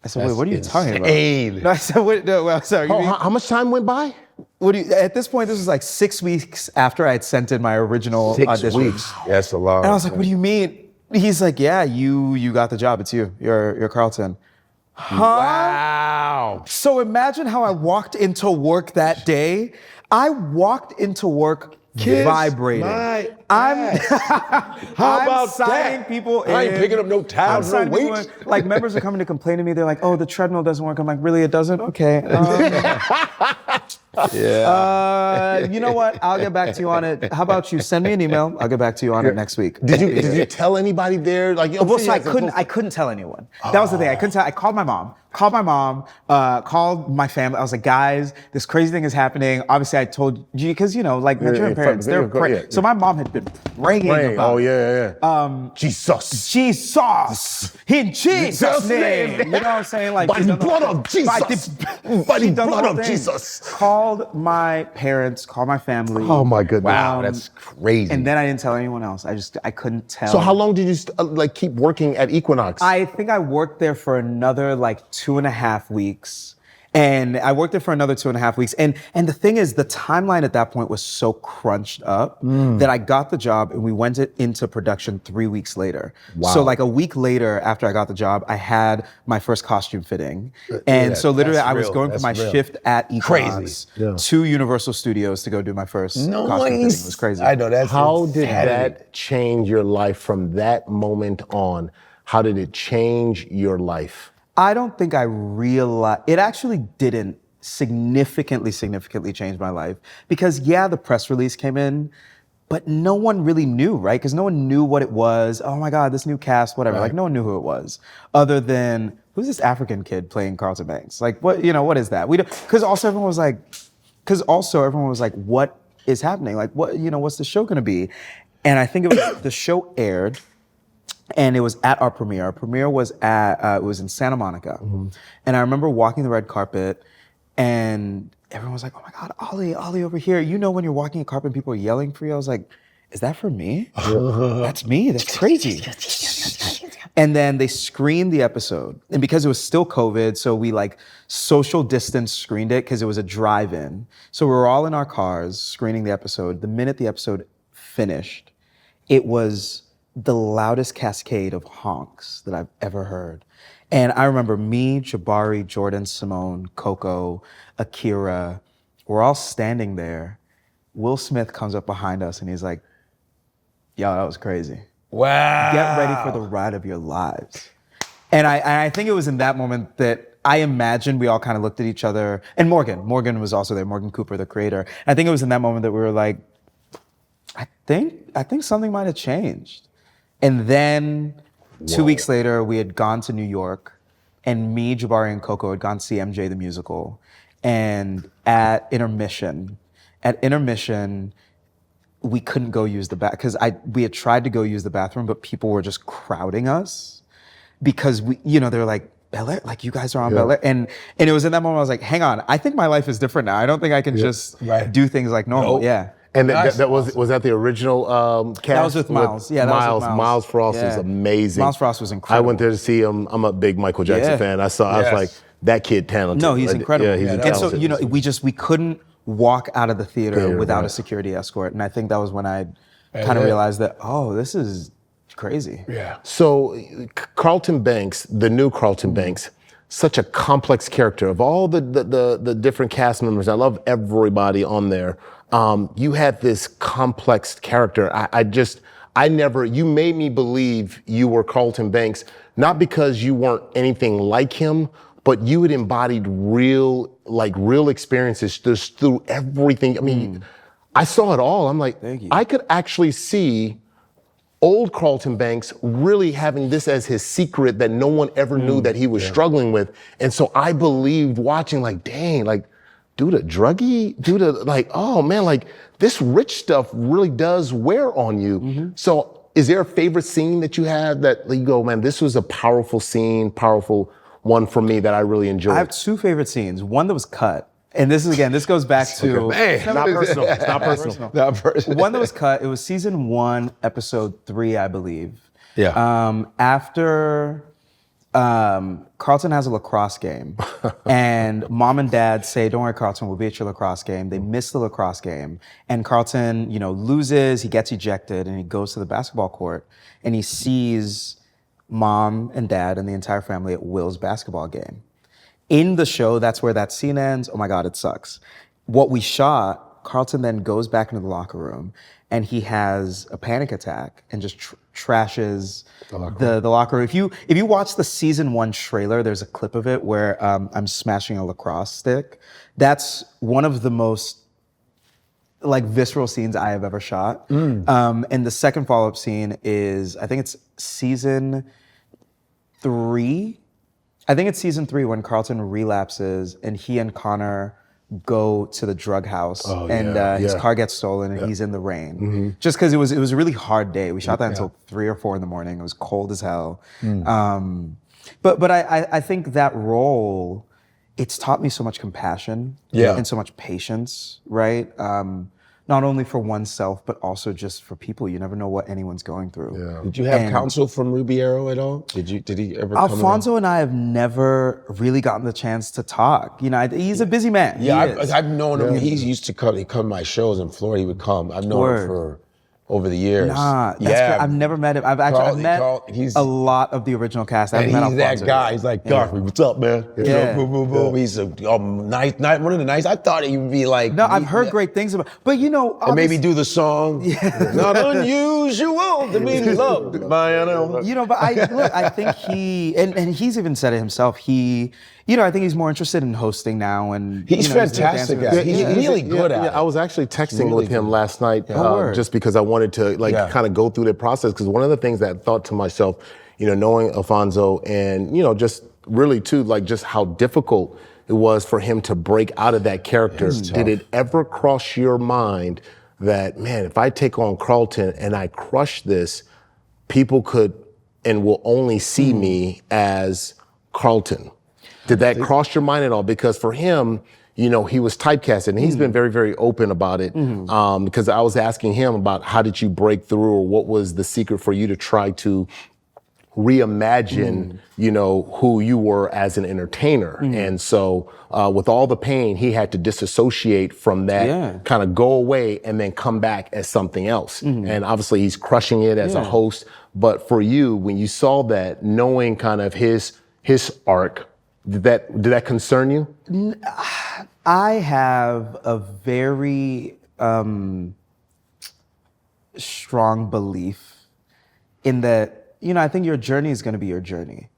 I said, wait, what are you talking about? Insane. No, I said, wait, no, well, sorry. How much time went by? At this point, this was like 6 weeks after I had sent in my original audition. 6 weeks. That's a long. And I was like, what do you mean? He's like, yeah, you got the job. It's you. You're Carlton. Huh? Wow. So imagine how I walked into work that day. I walked into work vibrating. I'm How about signing that? people in. I ain't picking up no towels, no weights. Like members are coming to complain to me. They're like, oh, the treadmill doesn't work. I'm like, really, it doesn't? Okay. You know what? I'll get back to you on it. How about you send me an email? I'll get back to you on it next week. Did you tell anybody there? Like, Well, so I couldn't tell anyone. That was the thing. I couldn't tell. I called my mom. Called my family. I was like, guys, this crazy thing is happening. Obviously, I told you because like Nigerian parents, they're praying. Yeah. So my mom had been praying about. Oh yeah. Jesus. In Jesus' name. You know what I'm saying? Like By the blood of Jesus. By the blood of Jesus. Called my parents. Called my family. Oh my goodness. Wow, that's crazy. And then I didn't tell anyone else. I couldn't tell. So how long did you keep working at Equinox? I think I worked there for another 2.5 weeks. And I worked there for another 2.5 weeks. And the thing is, the timeline at that point was so crunched up that I got the job and we went into production 3 weeks later. Wow. So like a week later after I got the job, I had my first costume fitting. And so literally I was going from my shift at Equinox to Universal Studios to go do my first costume fitting. It was crazy. I know that's How did that change your life from that moment on? How did it change your life? I don't think I realized, it actually didn't significantly change my life. Because the press release came in, but no one really knew, right? Because no one knew what it was. Oh my God, this new cast, whatever. Right. Like no one knew who it was. Other than, who's this African kid playing Carlton Banks? Like what is that? Because also everyone was like, what is happening? Like what's the show gonna be? And I think it was, the show aired, and it was at our premiere. Our premiere was it was in Santa Monica. Mm-hmm. And I remember walking the red carpet and everyone was like, oh my God, Olly over here. When you're walking a carpet and people are yelling for you, I was like, is that for me? That's me, that's crazy. And then they screened the episode. And because it was still COVID, so we social distance screened it because it was a drive-in. So we were all in our cars screening the episode. The minute the episode finished, it was the loudest cascade of honks that I've ever heard. And I remember me, Jabari, Jordan, Simone, Coco, Akira, we're all standing there. Will Smith comes up behind us and he's like, yo, that was crazy. Wow. Get ready for the ride of your lives. And I think it was in that moment that I imagine we all kind of looked at each other, and Morgan was also there, Morgan Cooper, the creator. And I think it was in that moment that we were like, I think something might have changed. And then 2 weeks later, we had gone to New York, and me, Jabari, and Coco had gone to see MJ the musical. And at intermission, we couldn't go use the bathroom because we had tried to go use the bathroom, but people were just crowding us because they're like, Bel-Air, like you guys are on Bel-Air. And it was in that moment I was like, hang on, I think my life is different now. I don't think I can just do things like normal. Nope. Yeah. And that was that the original cast? That was with Miles. Yeah, that was with Miles. Miles Frost is amazing. Miles Frost was incredible. I went there to see him. I'm a big Michael Jackson fan. I was like, that kid talented. No, he's incredible. Yeah, he's talented. And so, we couldn't walk out of the theater without a security escort. And I think that was when I kind of realized that, this is crazy. Yeah. So Carlton Banks, the new Carlton Banks, such a complex character. Of all the different cast members, I love everybody on there. You had this complex character. You made me believe you were Carlton Banks, not because you weren't anything like him, but you had embodied real experiences just through everything. I mean, I saw it all. I'm like, I could actually see old Carlton Banks really having this as his secret that no one ever knew that he was struggling with. And so I believed watching dang, dude, a druggie, oh man, this rich stuff really does wear on you. Mm-hmm. So is there a favorite scene that you have that you go, man, this was a powerful scene, powerful one for me that I really enjoyed? I have two favorite scenes. One that was cut. And this goes back to, it's not personal. It's not personal. Not personal. One that was cut, it was season 1, episode 3, I believe. Yeah. After Carlton has a lacrosse game, and mom and dad say, "Don't worry, Carlton, we'll be at your lacrosse game." They miss the lacrosse game, and Carlton, loses. He gets ejected, and he goes to the basketball court, and he sees mom and dad and the entire family at Will's basketball game. In the show, that's where that scene ends. Oh my God, it sucks. What we shot, Carlton then goes back into the locker room, and he has a panic attack and just trashes the locker room. If you watch the season 1 trailer, there's a clip of it where I'm smashing a lacrosse stick. That's one of the most visceral scenes I have ever shot. And the second follow-up scene is, I think it's season 3. I think it's season 3 when Carlton relapses and he and Connor go to the drug house his car gets stolen and he's in the rain. Just because it was a really hard day. We shot that until 3 or 4 in the morning. It was cold as hell. But I think that role, it's taught me so much compassion and so much patience, right? Not only for oneself, but also just for people. You never know what anyone's going through. Yeah. Did you have counsel from Rubiero at all? Did he ever come Alfonso and I have never really gotten the chance to talk. He's a busy man. Yeah, I've known him. He used to come to my shows in Florida. He would come. I've known him for over the years. I've never met him. I've met a lot of the original cast. And he's that guy. He's like, Godfrey, what's up, man? Boom, boom, boom. He's a nice, one of the nice. I thought he would be like. No, I've heard great things about. But and maybe do the song. Not unusual to be loved by anyone. But I think and he's even said it himself. I think he's more interested in hosting now, and he's fantastic. He's really good at it. I was actually texting with him last night just because I wanted to kind of go through the process. Because one of the things that I thought to myself, knowing Alfonso and just really too, just how difficult it was for him to break out of that character. Did it ever cross your mind that, man, if I take on Carlton and I crush this, people could and will only see me as Carlton? Did that cross your mind at all? Because for him, he was typecasted, and he's been very, very open about it. Because I was asking him about how did you break through, or what was the secret for you to try to reimagine, who you were as an entertainer. And so with all the pain, he had to disassociate from that, kind of go away and then come back as something else. And obviously he's crushing it as a host. But for you, when you saw that, knowing kind of his arc, did that concern you? I have a very strong belief in that, I think your journey is going to be your journey.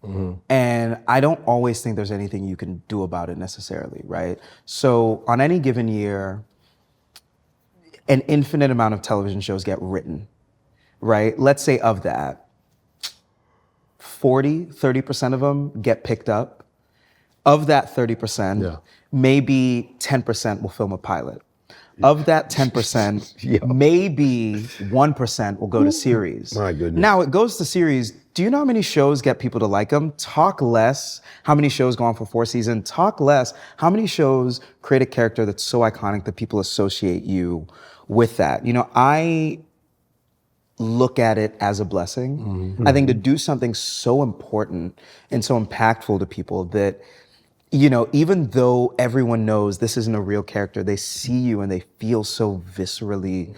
And I don't always think there's anything you can do about it necessarily, right? So on any given year, an infinite amount of television shows get written, right? Let's say of that, 30% of them get picked up. Of that 30%, maybe 10% will film a pilot. Of that 10%, maybe 1% will go to series. My goodness. Now it goes to series. Do you know how many shows get people to like them? Talk less. How many shows go on for 4 seasons? Talk less. How many shows create a character that's so iconic that people associate you with that? I look at it as a blessing. I think to do something so important and so impactful to people that, even though everyone knows this isn't a real character, they see you and they feel so viscerally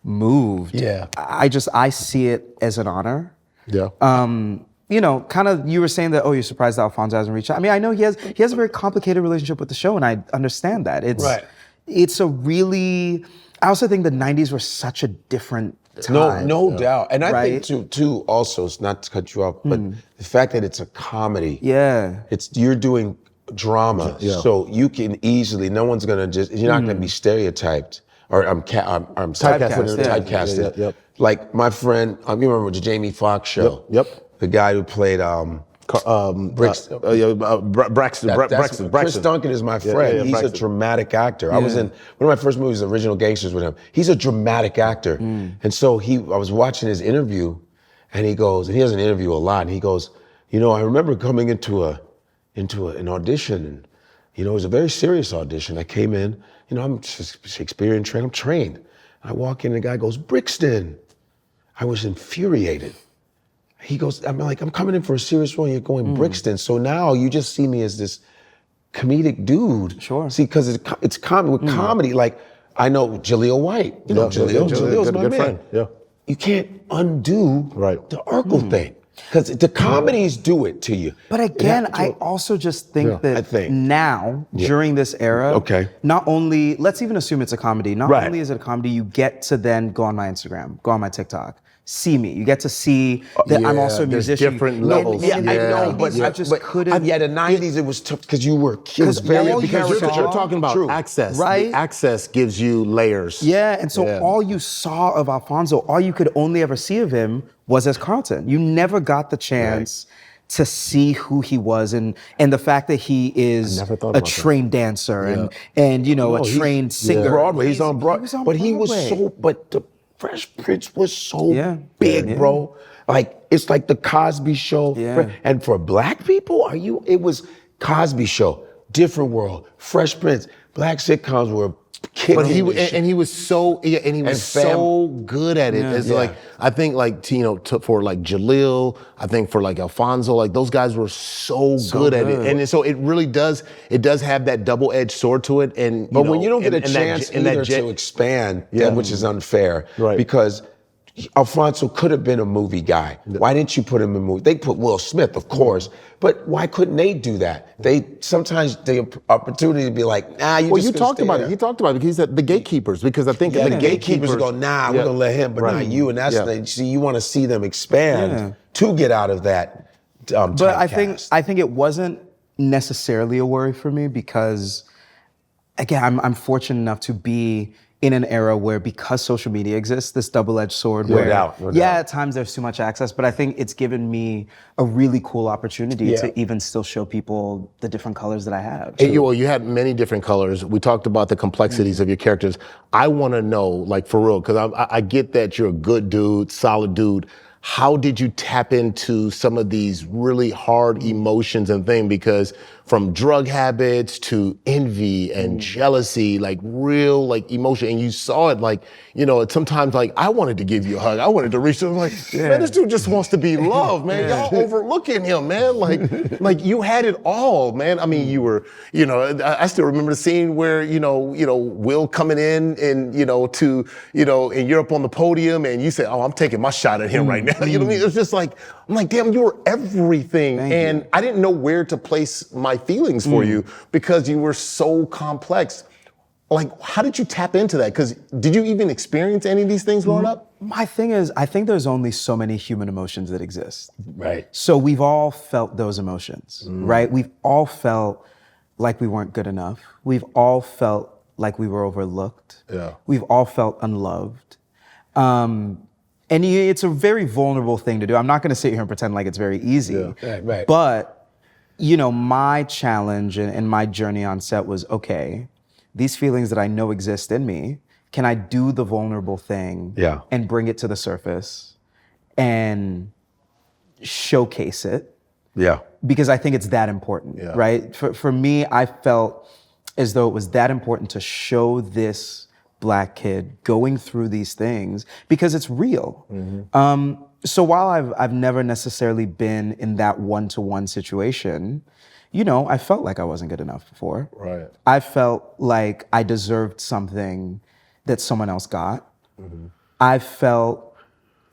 moved. I see it as an honor. Kind of, you were saying that, you're surprised that Alfonso hasn't reached out. I mean, I know he has a very complicated relationship with the show, and I understand that. It's a really, I also think the 90s were such a different time. No doubt. And I think too, also, it's not to cut you off, but the fact that it's a comedy. You're doing drama, so you can easily, no one's gonna you're not gonna be stereotyped. Or I'm typecasted. Like my friend, you remember the Jamie Foxx show? The guy who played Braxton. Chris Duncan is my friend. He's a dramatic actor. I was in one of my first movies, Original Gangsters, with him. He's a dramatic actor. And so I was watching his interview, and he goes, and he doesn't interview a lot, and he goes, I remember coming into an audition, and it was a very serious audition. I came in, I'm Shakespearean trained, I'm trained. I walk in and the guy goes, Brixton. I was infuriated. he goes, I'm like, I'm coming in for a serious role, you're going Brixton. So now you just see me as this comedic dude. Sure. See, because it's comedy. With comedy, like, I know Jaleel White. You know Jaleel's my good man. friend. Yeah. You can't undo the Urkel thing. Because the comedies do it to you. But again, I also just think that now, during this era, not only, let's even assume it's a comedy, not only is it a comedy, you get to then go on my Instagram, go on my TikTok, see me. You get to see that I'm also a musician. There's different levels. I know, but I just couldn't. Yeah, the 90s, it was tough because you were kids. Because you're talking about access. Right? The access gives you layers. Yeah, and so all you saw of Alfonso, all you could only ever see of him was as Carlton. You never got the chance to see who he was and the fact that he is a trained dancer and you know, a trained singer. Broadway, he's on Broadway. But he was but the Fresh Prince was so big, bro. Like, it's like the Cosby Show. And for black people, it was Cosby Show, Different World, Fresh Prince. Black sitcoms were kicking. But he was so good at it. It's like, I think like, for like Jaleel, I think for like Alfonso, like those guys were so good at it. And so it really does have that double-edged sword to it. But when you don't get a chance to expand, which is unfair, because Alfonso could have been a movie guy. Why didn't you put him in a movie? They put Will Smith, of course, but why couldn't they do that? Sometimes the opportunity to be like, nah, you talked about it. He talked about it. He said the gatekeepers, because I think the gatekeepers go, nah, we're gonna let him, but not you. And that's the see, you want to see them expand to get out of that. But I think it wasn't necessarily a worry for me because, again, I'm fortunate enough to be in an era where, because social media exists, this double-edged sword No doubt. At times there's too much access, but I think it's given me a really cool opportunity to even still show people the different colors that I have. You had many different colors. We talked about the complexities of your characters. I want to know, like, for real, because I get that you're a good dude, solid dude. How did you tap into some of these really hard emotions and things? Because from drug habits to envy and jealousy, like real like emotion, and you saw it like, sometimes like I wanted to give you a hug. I wanted to reach to him like, man, this dude just wants to be loved, man. Y'all overlooking him, man. Like you had it all, man. I mean, you were, I still remember the scene where, Will coming in and, and you're up on the podium and you say, oh, I'm taking my shot at him right now. You know what I mean? It was just like, I'm like, damn, you were everything. And I didn't know where to place my feelings for you because you were so complex. Like, how did you tap into that? Because did you even experience any of these things growing up? My thing is, I think there's only so many human emotions that exist. Right. So we've all felt those emotions, right? We've all felt like we weren't good enough. We've all felt like we were overlooked. Yeah. We've all felt unloved. And it's a very vulnerable thing to do. I'm not going to sit here and pretend like it's very easy. Yeah. Right. But, my challenge and my journey on set was, okay, these feelings that I know exist in me, can I do the vulnerable thing and bring it to the surface and showcase it? Yeah. Because I think it's that important, right? For me, I felt as though it was that important to show this Black kid going through these things because it's real. So while I've never necessarily been in that one-to-one situation, I felt like I wasn't good enough before. Right. I felt like I deserved something that someone else got. I felt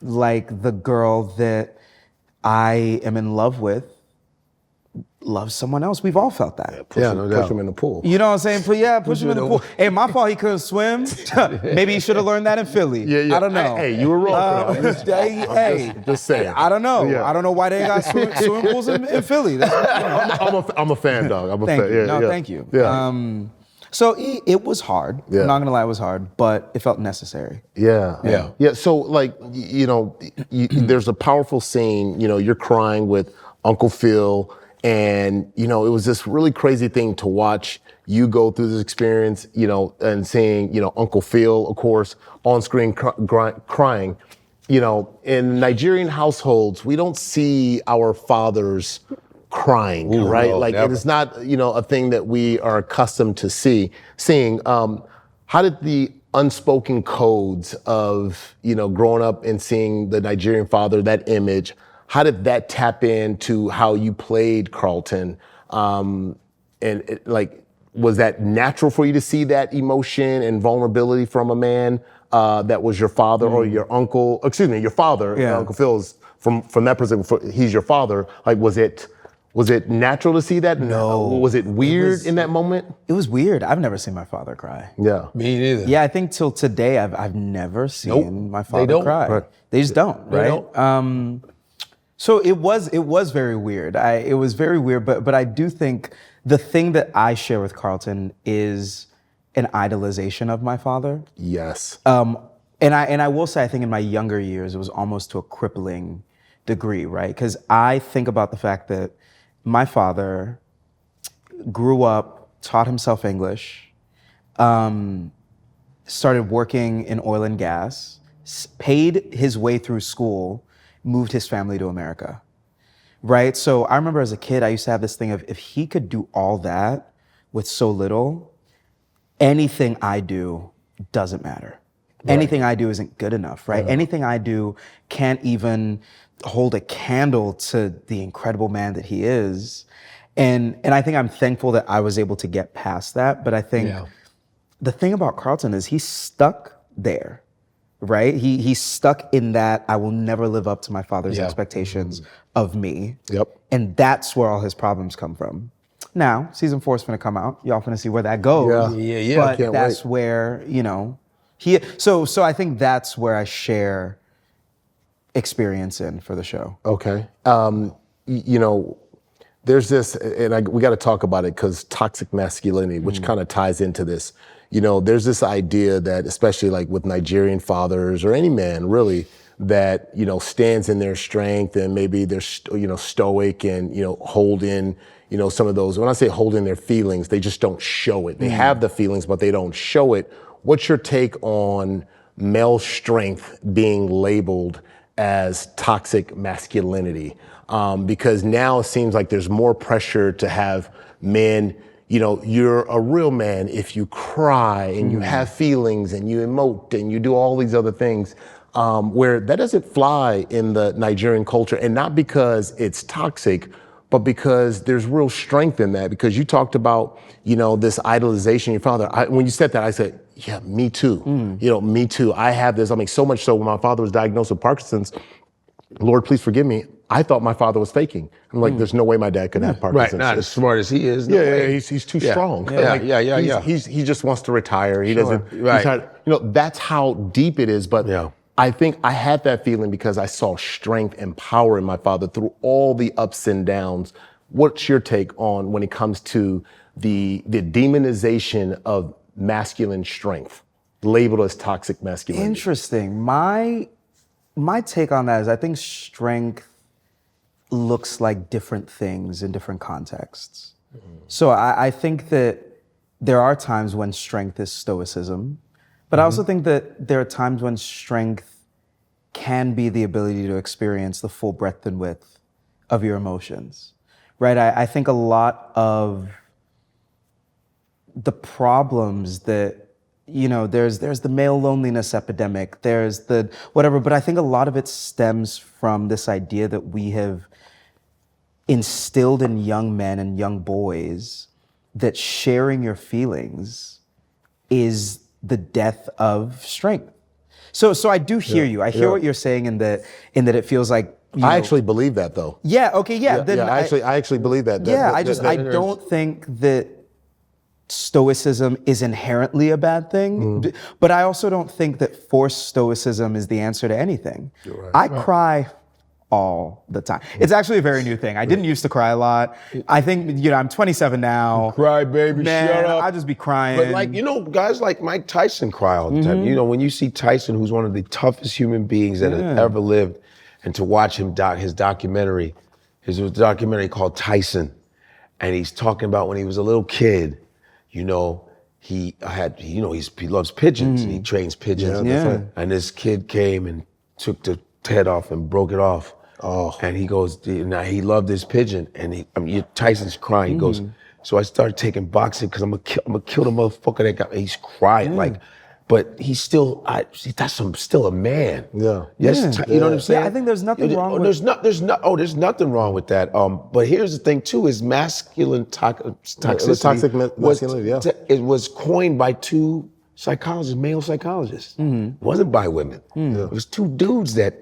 like the girl that I am in love with loves someone else. We've all felt that. Push him in the pool. You know what I'm saying? Push him in the pool. Hey, my fault he couldn't swim. Maybe he should have learned that in Philly. I don't know. Hey, you were wrong. Just saying. I don't know. I don't know why they got swimming pools in Philly. I'm a fan, dog. I'm a fan. Thank you. Yeah. So it was hard. I'm not gonna lie, it was hard, but it felt necessary. Yeah. So like, there's a powerful scene. You're crying with Uncle Phil. And, it was this really crazy thing to watch you go through this experience, and seeing, Uncle Phil, of course, on screen crying. In Nigerian households, we don't see our fathers crying, right? No, like, it's not, a thing that we are accustomed to seeing. How did the unspoken codes of, growing up and seeing the Nigerian father, that image, how did that tap into how you played Carlton? Was that natural for you to see that emotion and vulnerability from a man that was your father or your uncle? Excuse me, your father. Uncle Phil's from that perspective. He's your father. Like, was it natural to see that? No. Was it weird in that moment? It was weird. I've never seen my father cry. Yeah. Me neither. Yeah, I think till today I've never seen my father cry. Right. They just don't, They right? don't. So it was very weird. It was very weird, but I do think the thing that I share with Carlton is an idolization of my father. Yes. And I will say, I think in my younger years, it was almost to a crippling degree, right? Because I think about the fact that my father grew up, taught himself English, started working in oil and gas, paid his way through school, moved his family to America, right? So I remember as a kid, I used to have this thing of, if he could do all that with so little, anything I do doesn't matter. Right. Anything I do isn't good enough, right? Anything I do can't even hold a candle to the incredible man that he is. And I think I'm thankful that I was able to get past that. But I think the thing about Carlton is he's stuck there, right? He's stuck in that I will never live up to my father's expectations of me. Yep. And that's where all his problems come from. Now, season 4 is gonna come out. Y'all finna see where that goes. Yeah. But Can't that's wait. where, so I think that's where I share experience in for the show. Okay. There's this, and we got to talk about it because toxic masculinity, which kind of ties into this. There's this idea that, especially like with Nigerian fathers or any man really, that, stands in their strength and maybe they're, stoic and, hold in, some of those, when I say hold in their feelings, they just don't show it. They have the feelings, but they don't show it. What's your take on male strength being labeled as toxic masculinity? Because now it seems like there's more pressure to have men, you're a real man if you cry and you have feelings and you emote and you do all these other things, where that doesn't fly in the Nigerian culture. And not because it's toxic, but because there's real strength in that. Because you talked about, this idolization of your father. When you said that, I said, yeah, me too. Me too. I have this. So much so when my father was diagnosed with Parkinson's, Lord, please forgive me, I thought my father was faking. I'm like, there's no way my dad could have Parkinson's. Right, not as smart as he is. He's too strong. He just wants to retire. He doesn't. Right. That's how deep it is. But I think I had that feeling because I saw strength and power in my father through all the ups and downs. What's your take on when it comes to the demonization of masculine strength, labeled as toxic masculinity? Interesting. My take on that is I think strength looks like different things in different contexts. So I think that there are times when strength is stoicism, but I also think that there are times when strength can be the ability to experience the full breadth and width of your emotions, right? I think a lot of the problems that, there's the male loneliness epidemic, there's the whatever, but I think a lot of it stems from this idea that we have instilled in young men and young boys that sharing your feelings is the death of strength. So I do hear you. I hear what you're saying in that it feels like I actually believe that though. Yeah, okay, yeah. Then I actually believe that. I don't think that stoicism is inherently a bad thing, but I also don't think that forced stoicism is the answer to anything. Right. I cry all the time. It's actually a very new thing. I didn't used to cry a lot. I think, I'm 27 now. Cry, baby, man, shut up. I just be crying. But guys like Mike Tyson cry all the time. When you see Tyson, who's one of the toughest human beings that has ever lived, and to watch him his documentary called Tyson, and he's talking about when he was a little kid, he loves pigeons and he trains pigeons. And this kid came and took the head off and broke it off. Oh. And he goes, now he loved this pigeon. And Tyson's crying. He goes, so I started taking boxing because I'm gonna kill the motherfucker that got me. He's crying. but he's still, still a man. Yeah. Yes, you know what I'm saying? Yeah, I think there's nothing wrong with there's nothing wrong with that. But here's the thing too: is masculine toxicity. Toxic masculinity. It was coined by two psychologists, male psychologists. It wasn't by women. It was two dudes that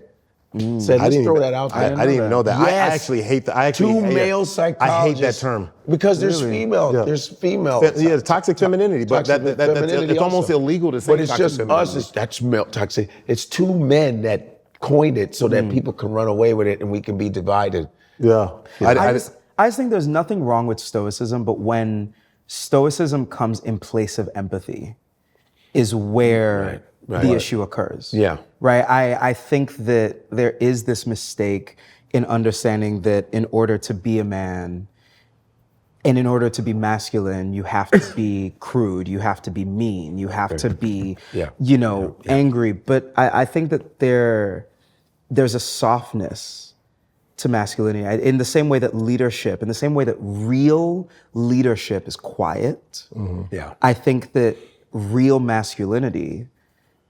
said, let's throw that out there. I didn't even know that. Yes. I actually hate that. Two male psychologists. I hate that term. Because there's female. Yeah. There's female. Yeah, toxic femininity. But it's almost illegal to say but it's toxic just femininity. us. That's male toxic. It's two men that coined it so that people can run away with it and we can be divided. Yeah. I just think there's nothing wrong with stoicism, but when stoicism comes in place of empathy is where the issue occurs. Yeah. Right? I think that there is this mistake in understanding that in order to be a man and in order to be masculine, you have to be crude, you have to be mean, you have to be, angry. But I think that there's a softness to masculinity in the same way that leadership, in the same way that real leadership is quiet. I think that real masculinity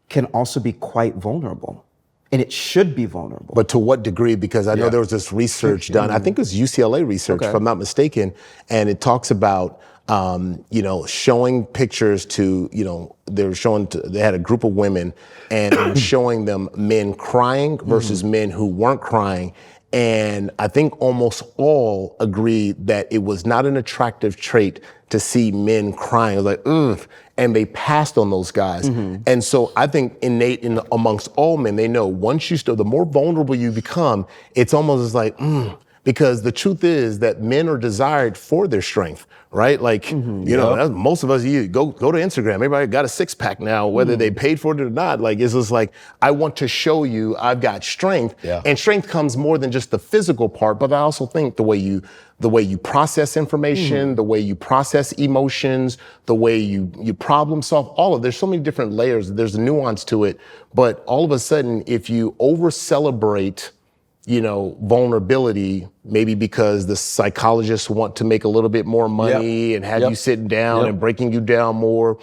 can also be quite vulnerable, and it should be vulnerable. But to what degree? Because I know there was this research done, I think it was UCLA research, if I'm not mistaken, and it talks about, showing pictures to, they had a group of women and showing them men crying versus men who weren't crying. And I think almost all agreed that it was not an attractive trait to see men crying. It was like, ugh. And they passed on those guys. And so I think innate amongst all men, they know once the more vulnerable you become, it's almost as like, because the truth is that men are desired for their strength, right? Like, most of us, you go to Instagram, everybody got a six pack now, whether they paid for it or not. Like, it's just like, I want to show you I've got strength. And strength comes more than just the physical part, but I also think the way you process information, the way you process emotions, the way you problem solve, there's so many different layers, there's a nuance to it. But all of a sudden, if you over celebrate vulnerability, maybe because the psychologists want to make a little bit more money and have you sitting down and breaking you down more,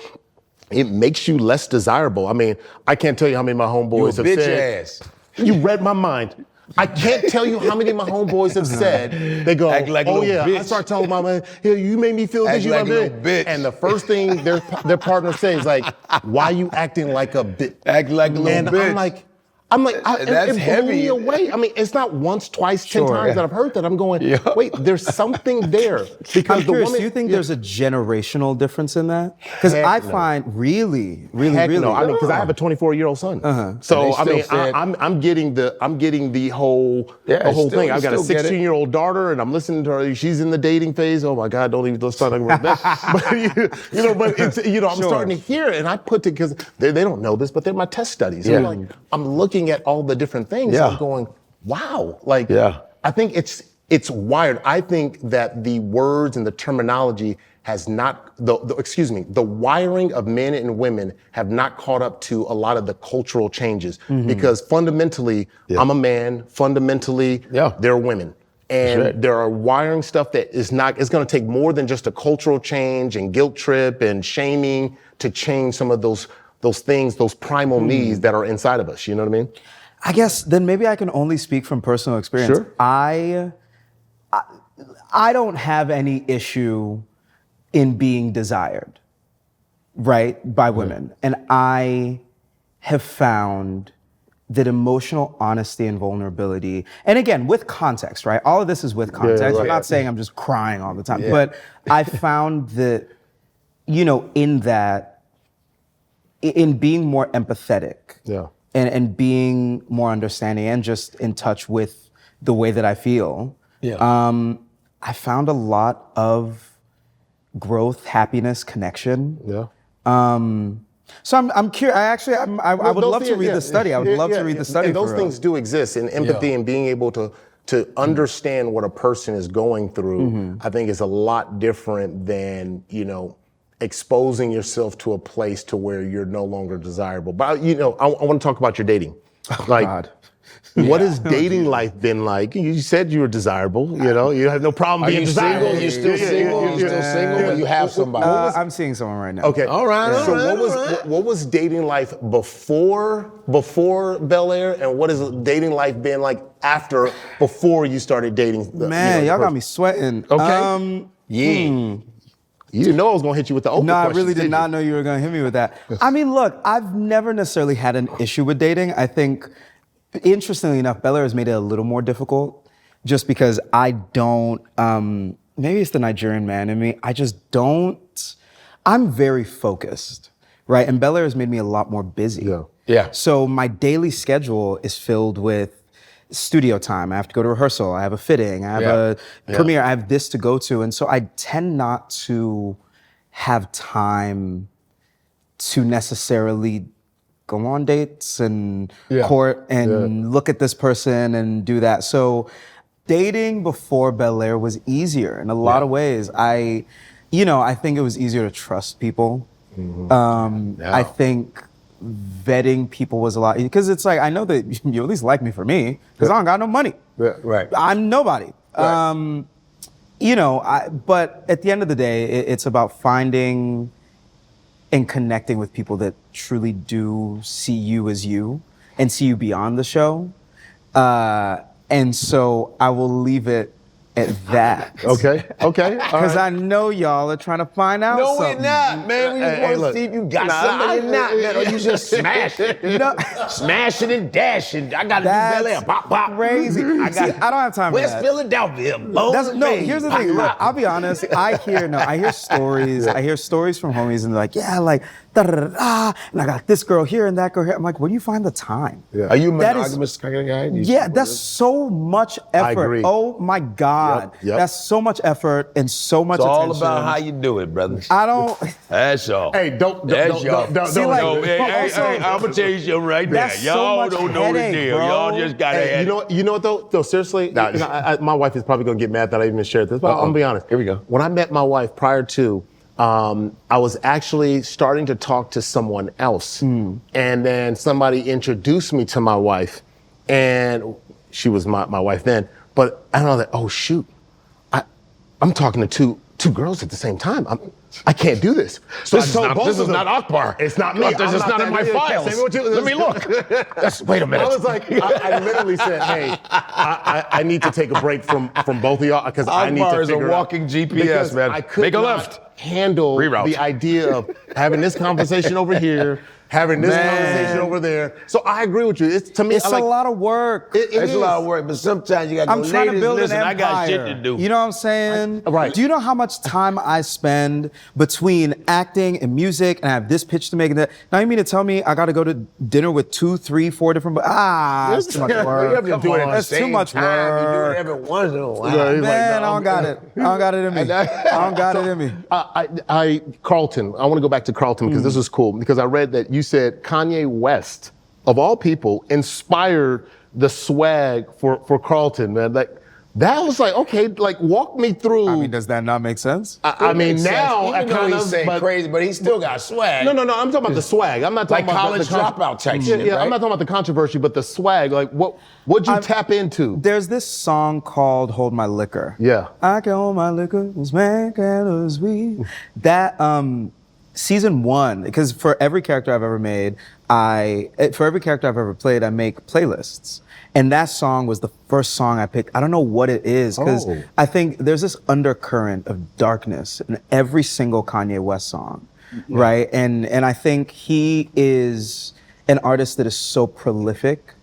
it makes you less desirable. I mean, I can't tell you how many of my homeboys have said, ass. You read my mind. I can't tell you how many of my homeboys have said, they go, Act like a oh little yeah, bitch. I start telling my man, hey, you made me feel Act good, like a little bitch. And the first thing their partner says is like, why you acting like a bitch? Act like a little and bitch. I'm like, that's it blew heavy. me away. I mean, it's not once, twice, 10 times that I've heard that. I'm going, wait, there's something there. Because I'm curious, do you think there's a generational difference in that? Because I find really. No. I mean, because I have a 24-year-old son. So I mean, I'm getting the whole thing. I've got a 16-year-old daughter, and I'm listening to her. She's in the dating phase. Oh my God, let's start talking about that. but it's, I'm starting to hear it, and I put it because they don't know this, but they're my test studies. So I'm looking at all the different things. I'm going, wow. I think it's wired. I think that the words and the terminology has not, the wiring of men and women have not caught up to a lot of the cultural changes. Because fundamentally, I'm a man, fundamentally, they're women. And there are wiring stuff that it's going to take more than just a cultural change and guilt trip and shaming to change some of those things, those primal needs that are inside of us. You know what I mean? I guess then maybe I can only speak from personal experience. Sure. I don't have any issue in being desired, right, by women. And I have found that emotional honesty and vulnerability, and again, with context, right? All of this is with context. I'm not saying I'm just crying all the time, but I found that, in being more empathetic and being more understanding and just in touch with the way that I feel, I found a lot of growth, happiness, connection. So I'm curious. I would love to read the study. I would love to read the study. And those things do exist, and empathy and being able to understand what a person is going through, I think is a lot different than, exposing yourself to a place to where you're no longer desirable. But I want to talk about your dating. What has dating life been like? You said you were desirable, you know, you have no problem being desirable. Single? You're still single? You're still single, or you have somebody? I'm seeing someone right now. Okay. All right. So what was dating life before Bel-Air, and what has dating life been like before you started dating? Man, y'all got me sweating. Okay. You didn't know I was gonna hit you with the open No, I questions, really did not know you were gonna hit me with that. I mean, look, I've never necessarily had an issue with dating. I think, interestingly enough, Bel-Air has made it a little more difficult just because I don't, maybe it's the Nigerian man in me, I just don't, I'm very focused, right? And Bel-Air has made me a lot more busy. Yeah. So my daily schedule is filled with studio time. I have to go to rehearsal. I have a fitting. I have a premiere. I have this to go to. And so I tend not to have time to necessarily go on dates and court and look at this person and do that. So dating before Bel-Air was easier in a lot of ways. I think it was easier to trust people. I think vetting people was a lot, because it's like, I know that you at least like me for me, because I don't got no money. Right. I'm nobody. Right. But at the end of the day, it's about finding and connecting with people that truly do see you as you and see you beyond the show. And so I will leave it at that. Okay. Because I know y'all are trying to find out something. No, we're not, man. We just want to see if you got something or not, man. Or you just smash it. Smashing and dashing. I got to do Bel-Air. Pop, pop. Crazy. I don't have time for that. West Philadelphia. Here's the thing. Look, I'll be honest. I hear stories. I hear stories from homies, and they're like, yeah, like, da-da-da-da, and I got this girl here and that girl here. I'm like, where do you find the time? Yeah. Are you a monogamous kind of guy? Yeah, that's so much effort. I agree. Oh my God. Yep. That's so much effort and so much attention. It's all about how you do it, brother. I don't. That's all. Hey, don't. Hey, I'm gonna tell you something right there. Y'all don't know the deal. Bro. Y'all just got to Hey, you know what though? Seriously, my wife is probably gonna get mad that I even shared this, but I'm gonna be honest. Here we go. When I met my wife prior to, I was actually starting to talk to someone else, and then somebody introduced me to my wife, and she was my wife then. But I know that, oh shoot, I'm talking to two girls at the same time. I can't do this. So this is not Akbar. It's not me. This is not in my files. Let me look. Wait a minute. I was like, I literally said, hey, I need to take a break from both of y'all because I need to figure it out. Akbar is a walking GPS, man. I could Make a not left. handle the idea of having this conversation over here, having this conversation over there. So I agree with you. It's a lot of work. It's a lot of work, but sometimes you got to go, I'm trying to build an empire. I got shit to do. You know what I'm saying? Right. Do you know how much time I spend between acting and music, and I have this pitch to make and that? Now you mean to tell me I got to go to dinner with 2, 3, 4 different? That's too much work. That's too much work. You do it every once in a while. Man, I don't got it. I don't got it in me. I don't got it in me. Carlton, I want to go back to Carlton because this was cool because I read that you said Kanye West, of all people, inspired the swag for Carlton, man. Like, that was like, okay, like walk me through. I mean, does that not make sense? I mean, now I kind of say crazy, but he still got swag. No, I'm talking about the swag. I'm not talking like about college dropout type shit. Yeah, right? I'm not talking about the controversy, but the swag. Like, what'd you tap into? There's this song called "Hold My Liquor." Yeah, I can hold my liquor, this man can lose me. That season 1, because for every character I've ever made, for every character I've ever played, I make playlists. And that song was the first song I picked. I don't know what it is, because I think there's this undercurrent of darkness in every single Kanye West song, right? And I think he is an artist that is so prolific,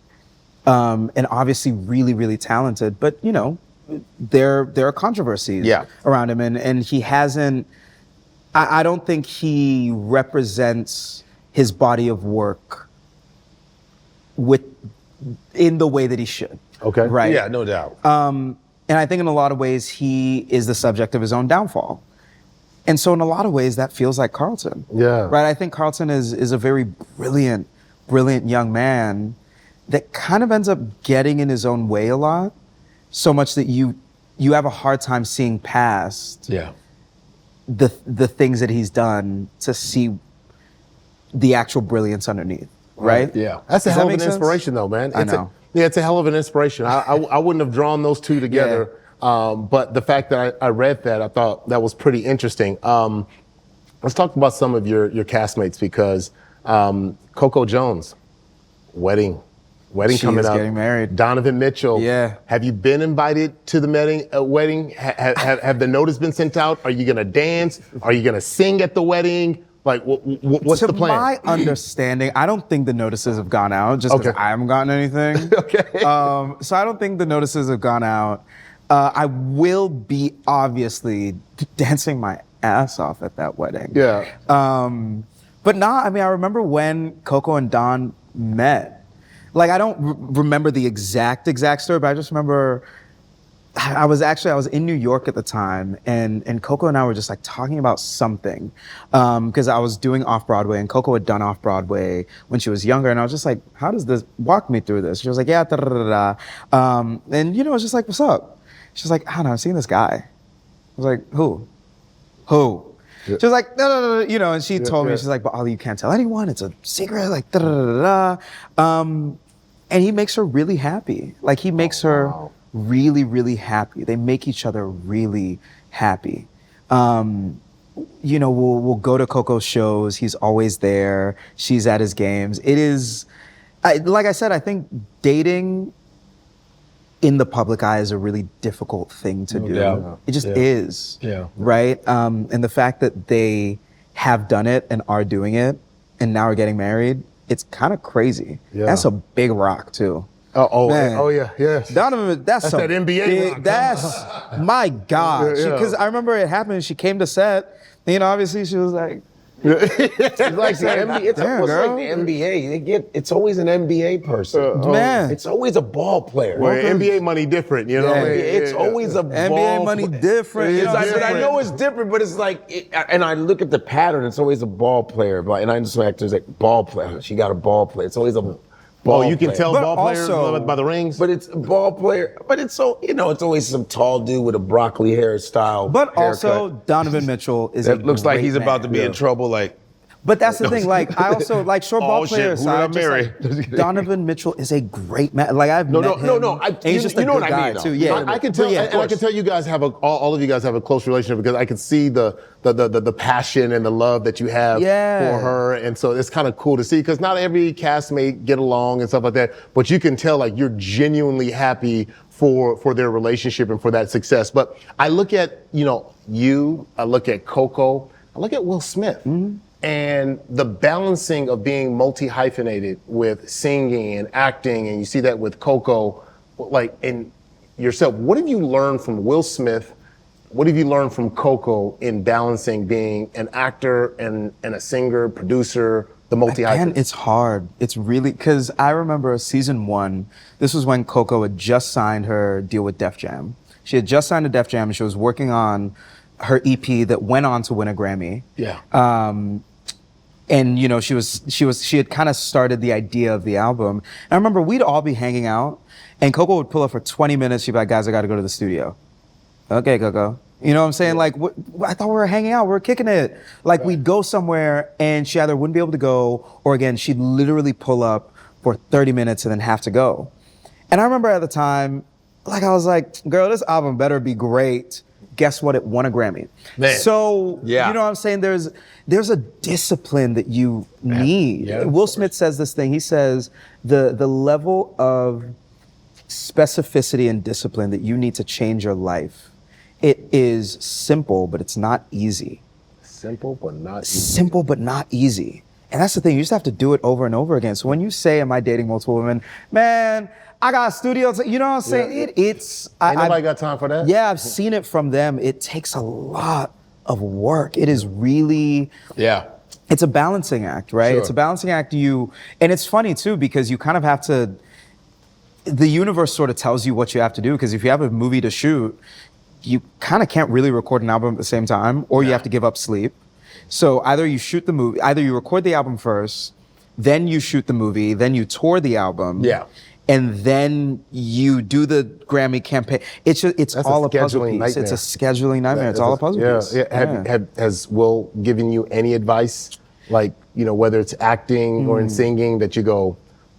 and obviously really, really talented. But you know, there are controversies around him, and he hasn't. I don't think he represents his body of work in the way that he should. Okay. Right? Yeah, no doubt. And I think in a lot of ways, he is the subject of his own downfall. And so in a lot of ways, that feels like Carlton. Yeah. Right? I think Carlton is a very brilliant young man that kind of ends up getting in his own way a lot, so much that you have a hard time seeing past the things that he's done to see the actual brilliance underneath, right? Yeah. That's a hell of an inspiration though, man. I know. Yeah, it's a hell of an inspiration. I wouldn't have drawn those two together, but the fact that I read that, I thought that was pretty interesting. Let's talk about some of your castmates, because Coco Jones, wedding She coming is up. getting married. Donovan Mitchell. Yeah. Have you been invited to the wedding? Have the notice been sent out? Are you gonna dance? Are you gonna sing at the wedding? Like, what's the plan? To my understanding, I don't think the notices have gone out, just because I haven't gotten anything. Okay. So I don't think the notices have gone out. I will be obviously dancing my ass off at that wedding. Yeah. But I mean, I remember when Coco and Don met. Like, I don't remember the exact story, but I just remember I was in New York at the time, and Coco and I were just like talking about something, because I was doing off-Broadway, and Coco had done off-Broadway when she was younger, and I was just like, how does this, walk me through this? She was like, yeah, da da da da. And I was just like, what's up? She was like, I don't know, I've seen this guy. I was like, who? Yeah. She was like, no, no, no, and she told me, she's like, but Olly, you can't tell anyone, it's a secret, like da da da da. And he makes her really happy. Like, he makes her really, really happy. They make each other really happy. We'll go to Coco's shows. He's always there. She's at his games. It is, like I said, I think dating in the public eye is a really difficult thing to do. doubt. It just is. Yeah. Right? And the fact that they have done it and are doing it and now are getting married, it's kind of crazy. Yeah. That's a big rock too. Yes. Donovan, that's that NBA rock. That's, my God. Because I remember it happened, she came to set, obviously she was like, it's like the NBA. It's almost like the NBA. It's always an NBA person. Man. It's always a ball player. Well, NBA money different, It's always a NBA money different. But I know it's different, but it's like, and I look at the pattern, it's always a ball player. And I just actors like, ball player. She got a ball player. It's always a ball you can player. tell But ball players also, by the rings? But it's a ball player. But it's so, it's always some tall dude with a broccoli hairstyle. But also, haircut. Donovan Mitchell is That looks like great he's about to man. be in trouble, like. But that's the thing, like, I also, like, short ball shit, players, who did I marry? Donovan Mitchell is a great man. Like, I've met him. No. And he's just a you know good what I guy, mean, though. too. Yeah, I can tell, and I can tell you guys have all of you guys have a close relationship, because I can see the passion and the love that you have for her, and so it's kind of cool to see, because not every castmate get along and stuff like that, but you can tell like you're genuinely happy for their relationship and for that success. But I look at I look at Coco, I look at Will Smith. Mm-hmm. And the balancing of being multi-hyphenated with singing and acting, and you see that with Coco, like, in yourself. What have you learned from Will Smith? What have you learned from Coco in balancing being an actor and a singer, producer, the multi-hyphenate? And it's hard. It's really, because I remember season 1, this was when Coco had just signed her deal with Def Jam. She had just signed to Def Jam, and she was working on her EP that went on to win a Grammy. Yeah. And she had kind of started the idea of the album. And I remember we'd all be hanging out, and Coco would pull up for 20 minutes. She'd be like, guys, I got to go to the studio. Okay, Coco. You know what I'm saying? Yeah. Like, I thought we were hanging out. We were kicking it. Like, we'd go somewhere, and she either wouldn't be able to go, or again, she'd literally pull up for 30 minutes and then have to go. And I remember at the time, like, I was like, girl, this album better be great. Guess what? It won a Grammy. Man. So, you know what I'm saying? There's a discipline that you need. Yeah, Will Smith says this thing. He says the level of specificity and discipline that you need to change your life, it is simple, but it's not easy. Simple, but not easy. Simple, but not easy. And that's the thing. You just have to do it over and over again. So when you say, am I dating multiple women? Man, I got a studio. You know what I'm saying? Yeah. Ain't nobody got time for that? Yeah, I've seen it from them. It takes a lot of work. It is really... Yeah. It's a balancing act, right? Sure. It's a balancing act. And it's funny too, because you kind of have to... The universe sort of tells you what you have to do, because if you have a movie to shoot, you kind of can't really record an album at the same time, or you have to give up sleep. So either you shoot the movie, either you record the album first, then you shoot the movie, then you tour the album. Yeah. And then you do the Grammy campaign. It's all a puzzle piece. Nightmare. It's a scheduling nightmare. It's all a puzzle piece. Yeah. Has Will given you any advice, like, whether it's acting or in singing, that you go,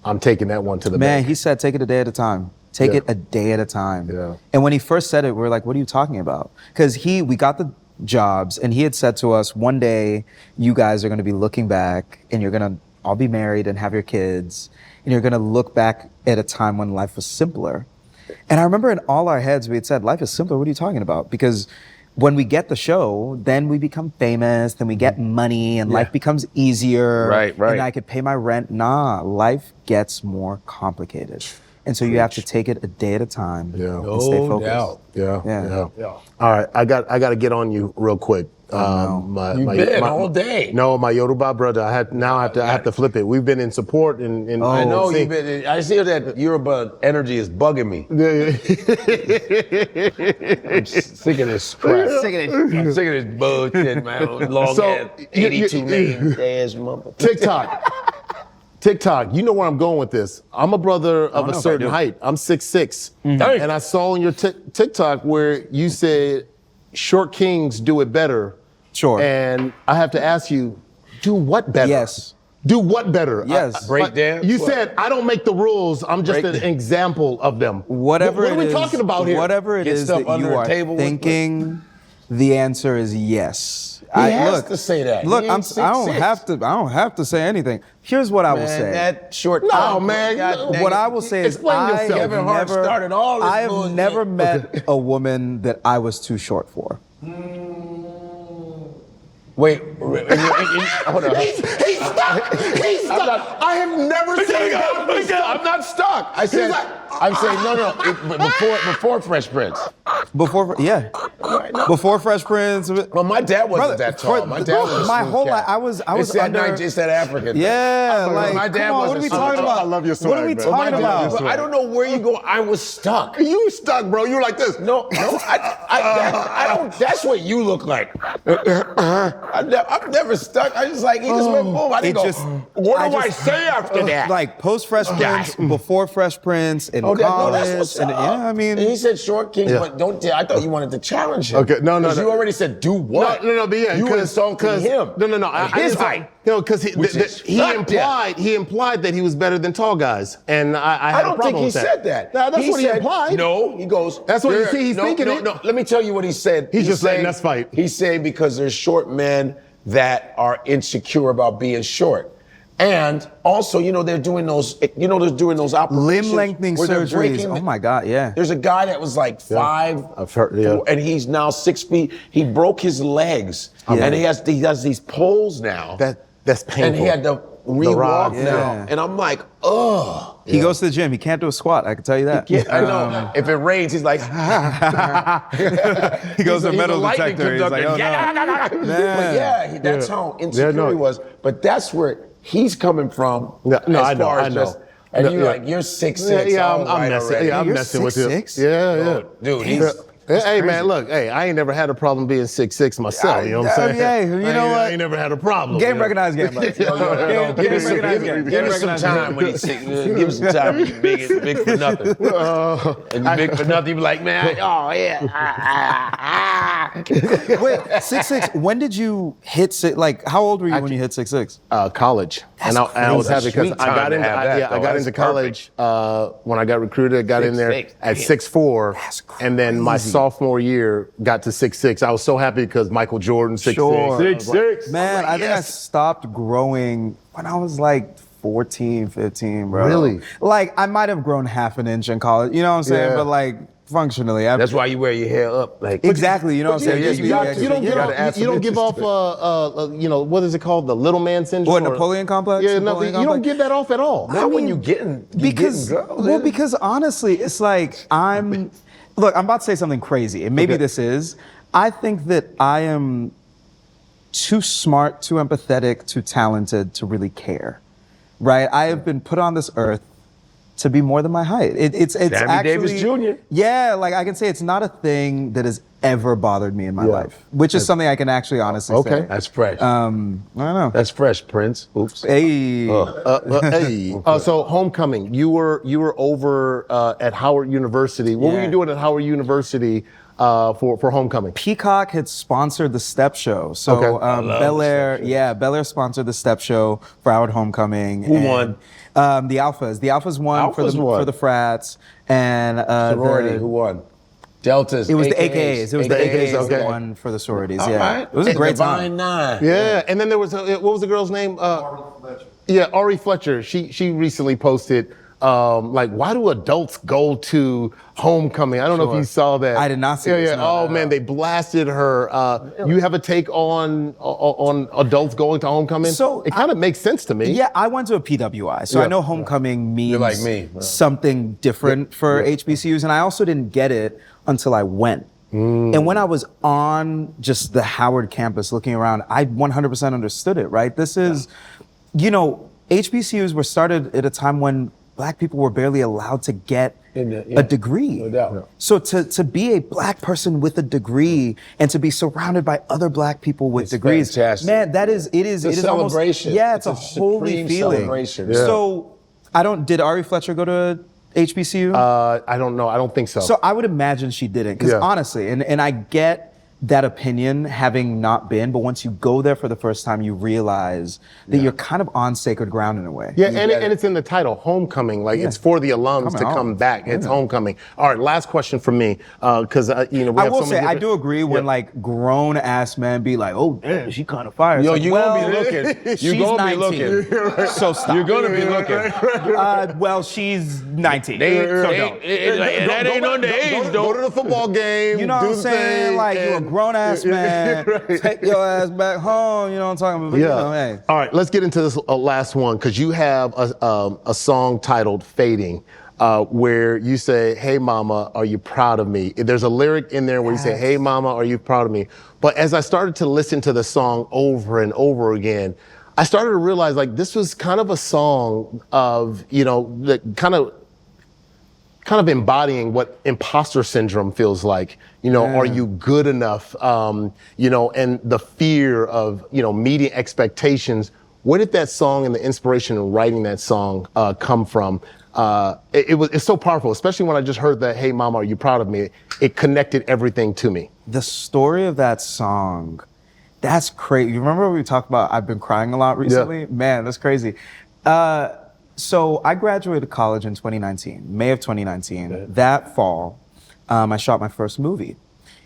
I'm taking that one to the Man, bank. he said, take it a day at a time. Take it a day at a time. Yeah. And when he first said it, we were like, what are you talking about? Because we got the jobs, and he had said to us, one day you guys are going to be looking back, and you're going to all be married and have your kids, and you're going to look back at a time when life was simpler. And I remember in all our heads, we had said, life is simpler. What are you talking about? Because when we get the show, then we become famous, then we get money, and life becomes easier. Right. And I could pay my rent. Nah, life gets more complicated. And so you have to take it a day at a time and stay focused. Yeah. All right, I got to get on you real quick. You've been all day. No, my Yoruba brother. I have to flip it. We've been in support and I know you've been. I see that Yoruba energy is bugging me. I'm sick of this crap. I'm sick of this bullshit, man. Long ass 82 million ass motherfucker. TikTok, you know where I'm going with this. I'm a brother of a certain height. I'm 6'6". And I saw on your TikTok where you said short kings do it better. Sure. And I have to ask you, do what better? Yes. Do what better? Yes. Break dance? You said, I don't make the rules. I'm just an example of them. Whatever what are we talking about here? Whatever it Get is stuff that under you a are table with- thinking, the answer is yes. He has to say that. Look, He I ain't don't 6'6". have to say anything. Here's what I will say. That short. No, man. What I will say is Explain yourself. Kevin Hart started all this I have bullshit. never met a woman that I was too short for. Wait, hold on. He's stuck. I have never seen him. I'm not stuck. I'm saying before Fresh Prince. Before Fresh Prince. Well, my dad wasn't that tall. My dad was my whole life. I was it's that African thing. Yeah, like my dad come on, was what are we a talking super about? tall. I love your swag, What are we man. talking about? I don't know where you go. I was stuck. You stuck, bro. You were like this. No, I don't. That's what you look like. I'm never stuck. I just like he just went boom. I didn't go. What do I say after that? Like post Fresh Prince, before Fresh Prince, in college. That's what's up. I mean, and he said short kings, but don't. I thought you wanted to challenge him. Okay, no. You already said do what? No, but yeah, you were insulting him. No. His height. No, because he implied that he was better than tall guys, and I had a don't problem think he with that. said that. No, that's what he implied. No, he goes. That's what he's thinking. No. Let me tell you what he said. He's just saying, let's fight. He's saying because there's short men that are insecure about being short. And also, they're doing those, operations. limb lengthening where they're surgeries. breaking Oh my God, yeah. There's a guy that was like 5, I've heard, yeah. and he's now 6 feet. He broke his legs, and he does these poles now. That's painful. And he had to re-walk Yeah. now. And I'm like, ugh. He goes to the gym. He can't do a squat. I can tell you that. I know. If it rains, he's like, He goes to a metal lightning detector. He's like, oh conductor. no. But that's how insecure he was. But that's where he's coming from. No, I know. And you're like, you're 6'6". Yeah, I'm messing. Yeah, I'm You're messing with you. 6'6"? Yeah. Dude, he's. Hey man, look, I ain't never had a problem being 6'6" myself. You know what I'm saying? Yeah, you know what? I ain't never had a problem. Game recognized game. Buddy. Give him some time when he's 6. Give him some time when you're big for nothing. And you're big for nothing, you be like, man, oh yeah. Wait, 6'6". When did you hit six? Like, how old were you when you hit 6'6"? College. And I was happy because I got into college when I got recruited. I got in there at 6'4", and then my sophomore year got to 6'6". I was so happy because Michael Jordan 6'6". Sure. 6'6". Man, I think I stopped growing when I was like 14, 15, bro. Really? Like, I might have grown half an inch in college. You know what I'm saying? Yeah. But like, functionally. That's why you wear your hair up. Like Exactly. You know what I'm saying? You don't give off, what is it called? The little man syndrome? What, Napoleon complex? Yeah, Napoleon you don't complex? give that off at all. Not when you getting Because honestly, it's like look, I'm about to say something crazy, and maybe this is. I think that I am too smart, too empathetic, too talented to really care, right? I have been put on this earth to be more than my height. It's Sammy actually Davis Jr. Yeah, like I can say it's not a thing that is ever bothered me in my life, which is something I can actually honestly say. That's fresh. I don't know. That's fresh, Prince. Oops. Hey. Hey. So Homecoming, you were over at Howard University. What were you doing at Howard University for Homecoming? Peacock had sponsored the Step Show. So Bel-Air, Bel-Air sponsored the Step Show for Howard Homecoming. Who won? The Alphas. The Alphas won for the frats. And sorority, who won? Deltas. It was the AKAs. It was the AKAs that okay. won for the sororities. All Yeah, right. it was a great time. Nine. Yeah, and then there was what was the girl's name? Ari Fletcher. Yeah, Ari Fletcher. She recently posted like, why do adults go to Homecoming? I don't know if you saw that. I did not see this. Oh man, they blasted her. You have a take on adults going to Homecoming? So it kind of makes sense to me. Yeah, I went to a PWI, so I know Homecoming means like me. something different for HBCUs, and I also didn't get it until I went. And when I was on just the Howard campus looking around, I 100% understood it, right? This is, HBCUs were started at a time when Black people were barely allowed to get a degree. No doubt. So to be a Black person with a degree and to be surrounded by other Black people with degrees, fantastic. Man, it is a celebration. Almost, it's a holy supreme feeling. Celebration. Yeah. So did Ari Fletcher go to HBCU? I don't know. I don't think so. So I would imagine she didn't, because honestly, and I get that opinion having not been, but once you go there for the first time, you realize that you're kind of on sacred ground in a way. Yeah, and it's in the title, Homecoming. Like it's for the alums to come back. It's Homecoming. All right, last question from me, because we have I will so many say I different- do agree when like grown ass men be like, "Oh damn, she kind of fire." Yo, It's like, you gonna be looking. She's You gonna be 19. looking. So stop. You're gonna be looking. Well, she's 19. That don't. ain't underage though. Go to the football game. You know what do I'm the saying? thing, Like, you're a and- grown ass man. Take your ass back home. You know what I'm talking about? But, Yeah. hey. All right, let's get into this last one, because you have a song titled Fading, where you say, "Hey mama, are you proud of me?" There's a lyric in there where you say, "Hey mama, are you proud of me?" But as I started to listen to the song over and over again, I started to realize like this was kind of a song of, that kind of embodying what imposter syndrome feels like. Are you good enough? And the fear of, meeting expectations. Where did that song and the inspiration in writing that song come from? It's so powerful, especially when I just heard that, "Hey mama, are you proud of me?" It connected everything to me. The story of that song, that's crazy. You remember we talked about I've been crying a lot recently? Yeah. Man, that's crazy. So I graduated college in 2019, May of 2019. Okay. That fall, I shot my first movie.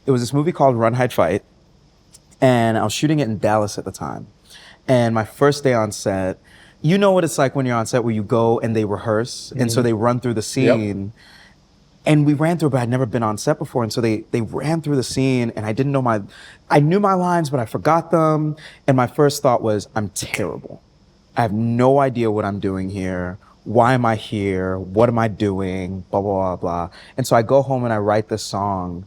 It was this movie called Run, Hide, Fight, and I was shooting it in Dallas at the time. And my first day on set, you know what it's like when you're on set where you go and they rehearse, and so they run through the scene. And we ran through it, but I'd never been on set before. And so they ran through the scene, and I knew my lines, but I forgot them. And my first thought was, I'm terrible. I have no idea what I'm doing here. Why am I here? What am I doing? Blah, blah, blah, blah. And so I go home and I write this song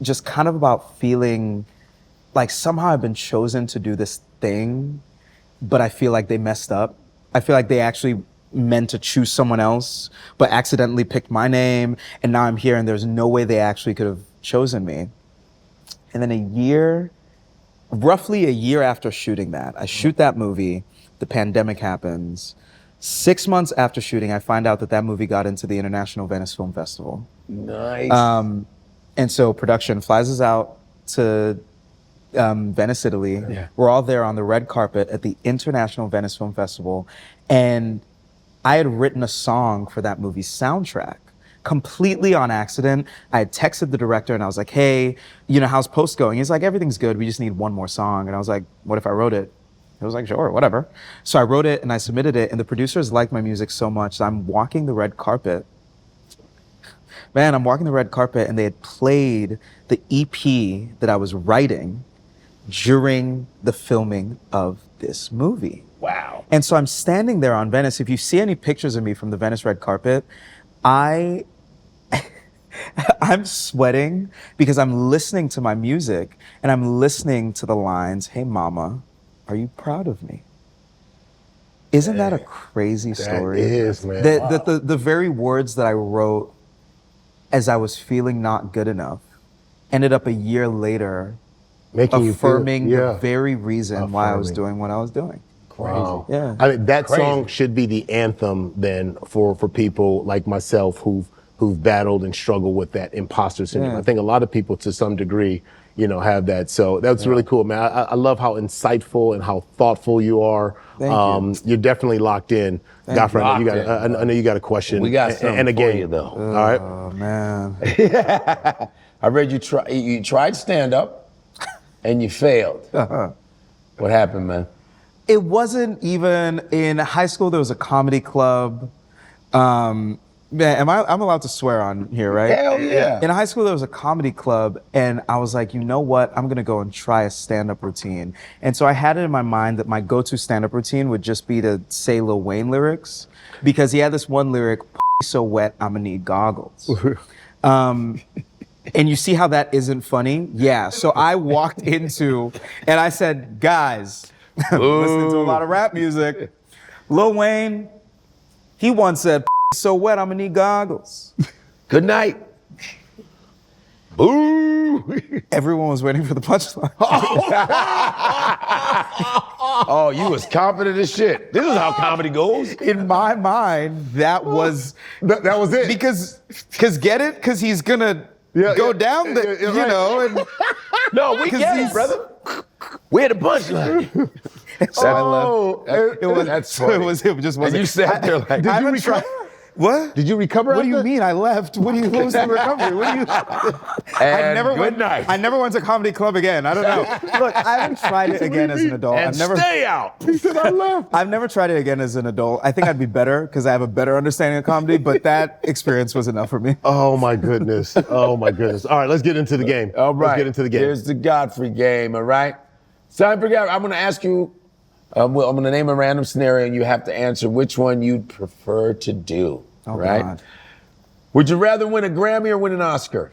just kind of about feeling like somehow I've been chosen to do this thing, but I feel like they messed up. I feel like they actually meant to choose someone else, but accidentally picked my name, and now I'm here and there's no way they actually could have chosen me. And then roughly a year after shooting that, I shoot that movie, the pandemic happens. 6 months after shooting, I find out that movie got into the International Venice Film Festival. Nice. And so production flies us out to Venice, Italy. Yeah. We're all there on the red carpet at the International Venice Film Festival. And I had written a song for that movie's soundtrack, completely on accident. I had texted the director and I was like, "Hey, how's post going?" He's like, "Everything's good. We just need one more song." And I was like, "What if I wrote it?" He was like, "Sure, whatever." So I wrote it and I submitted it, and the producers liked my music so much that I'm walking the red carpet. Man, I'm walking the red carpet and they had played the EP that I was writing during the filming of this movie. Wow. And so I'm standing there on Venice. If you see any pictures of me from the Venice red carpet, I'm sweating because I'm listening to my music and I'm listening to the lines, "Hey mama, are you proud of me?" Isn't that a crazy story? That is, man. The very words that I wrote as I was feeling not good enough ended up a year later Making affirming you feel, the very reason why I was doing what I was doing. Wow. Yeah. I mean, that song should be the anthem then for people like myself who've battled and struggled with that imposter syndrome. Yeah. I think a lot of people to some degree, have that. So that's really cool, man. I love how insightful and how thoughtful you are. Thank you. You're definitely locked in. Godfrey, I know you got a question. We got something and a for game. you, though. All right. Oh, man. I read you tried stand-up and you failed. What happened, man? It wasn't even in high school. There was a comedy club. Man, I'm allowed to swear on here, right? Hell yeah. In high school, there was a comedy club, and I was like, you know what? I'm gonna go and try a stand-up routine. And so I had it in my mind that my go-to stand-up routine would just be to say Lil Wayne lyrics, because he had this one lyric, "So wet, I'ma need goggles." And you see how that isn't funny? Yeah. So I walked into, and I said, guys, I'm listening to a lot of rap music. Lil Wayne, he once said, "So wet, I'ma need goggles." Good night. Boo! Everyone was waiting for the punchline. Oh, you was confident as shit. This is how comedy goes. In my mind, that was That was it. because get it? Because he's gonna go down the, right. you know, and No, we get it, brother. We're the punchline. so I left. That's funny. It just And wasn't. you sat there like, I haven't tried. What? Did you recover? What do you after? mean I left? What was the recovery? What do you? and good night. I never went to comedy club again. I don't know. Look, I haven't tried it again as an adult. and stay out. He said I left. I've never tried it again as an adult. I think I'd be better because I have a better understanding of comedy, but that experience was enough for me. Oh my goodness. Oh my goodness. All right, let's get into the game. All right. Let's get into the game. Here's the Godfrey game, all right? It's time for Godfrey. I'm going to ask you, I'm going to name a random scenario, and you have to answer which one you'd prefer to do, right? God. Would you rather win a Grammy or win an Oscar?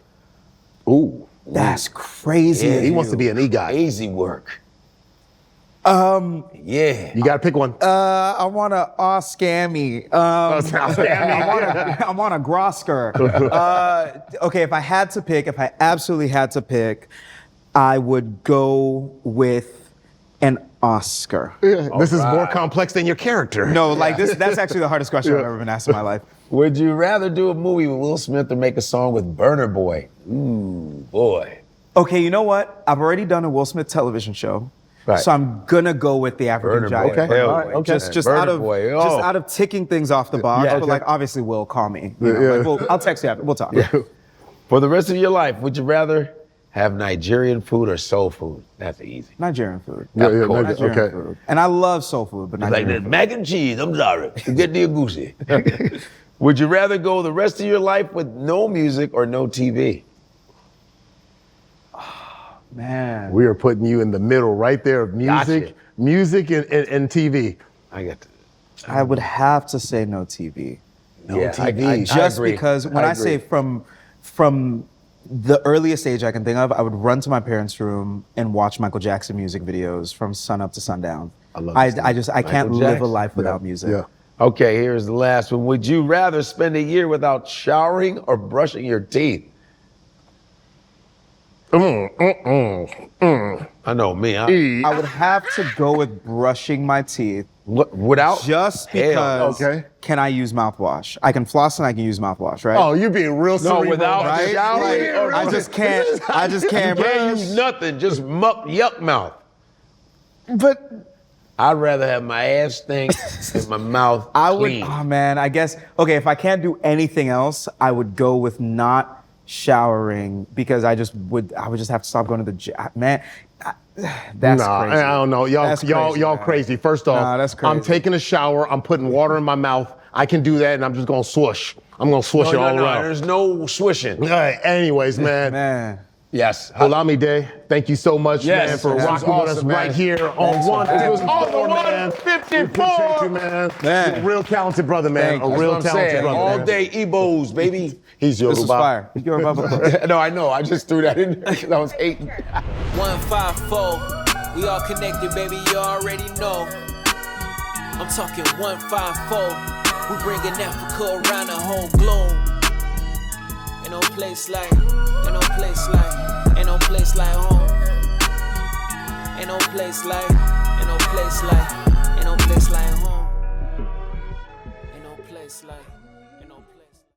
Ooh. That's crazy. Yeah, of He you. wants to be an E-guy. Easy work. Yeah. You got to pick one. I want a scammy. I want a Grosker. Okay, if I absolutely had to pick, I would go with an Oscar. This is more complex than your character. No, like that's actually the hardest question I've ever been asked in my life. Would you rather do a movie with Will Smith or make a song with Burner Boy? Ooh, boy. Okay, you know what? I've already done a Will Smith television show. Right. So I'm gonna go with the African Burner Giant. Boy. Okay. Hell, All right, okay. Just Burner out of Boy. just Oh. out of ticking things off the box. Yeah, but okay. like obviously Will call me. You know, like, I'll text you after. We'll talk. For the rest of your life, would you rather have Nigerian food or soul food? That's easy. Nigerian food. Of course. Nigerian okay. food. And I love soul food, but Like Nigerian that mac and cheese, I'm sorry. Get the agusi. Would you rather go the rest of your life with no music or no TV? man. We are putting you in the middle right there of music, and TV. I got to. I would have to say no TV. No TV. I Just agree. because when I agree. say from the earliest age I can think of, I would run to my parents' room and watch Michael Jackson music videos from sun up to sundown. I love I this. can't Michael live a Jackson. life without music. Yeah. Okay, here's the last one. Would you rather spend a year without showering or brushing your teeth? I know me. I would have to go with brushing my teeth Without just Hell, because okay. can I use mouthwash? I can floss and I can use mouthwash, right? Oh, you're being real cerebral. without right? showering or I just can't You can't brush. use nothing, just yuck mouth. But I'd rather have my ass stink and my mouth clean. oh man, I guess, okay, if I can't do anything else, I would go with not showering because I would just have to stop going to the gym. Man, that's crazy. I don't know. Y'all man. crazy. First off, Nah, that's crazy. I'm taking a shower. I'm putting water in my mouth. I can do that, and I'm just gonna swoosh. I'm gonna swoosh it all around. There's no swishing. All right. Anyways, man. Man. Yes. Olamide, thank you so much, Yes, man, for that was rocking with us awesome, man. right here on On the 154, man. 154. Appreciate you, man. Man. You're a real talented brother, man. Thank you. A That's real what I'm talented saying. brother. All man. day Ebos, baby. He's your This was fire. You're a bubble. No, I know. I just threw that in there because I was hating. 154, we all connected, baby, you already know. I'm talking 154, we bringing Africa around the whole globe. Ain't no place like no place like home. Ain't no place like, ain't no place like, ain't no place like home. Ain't no place like.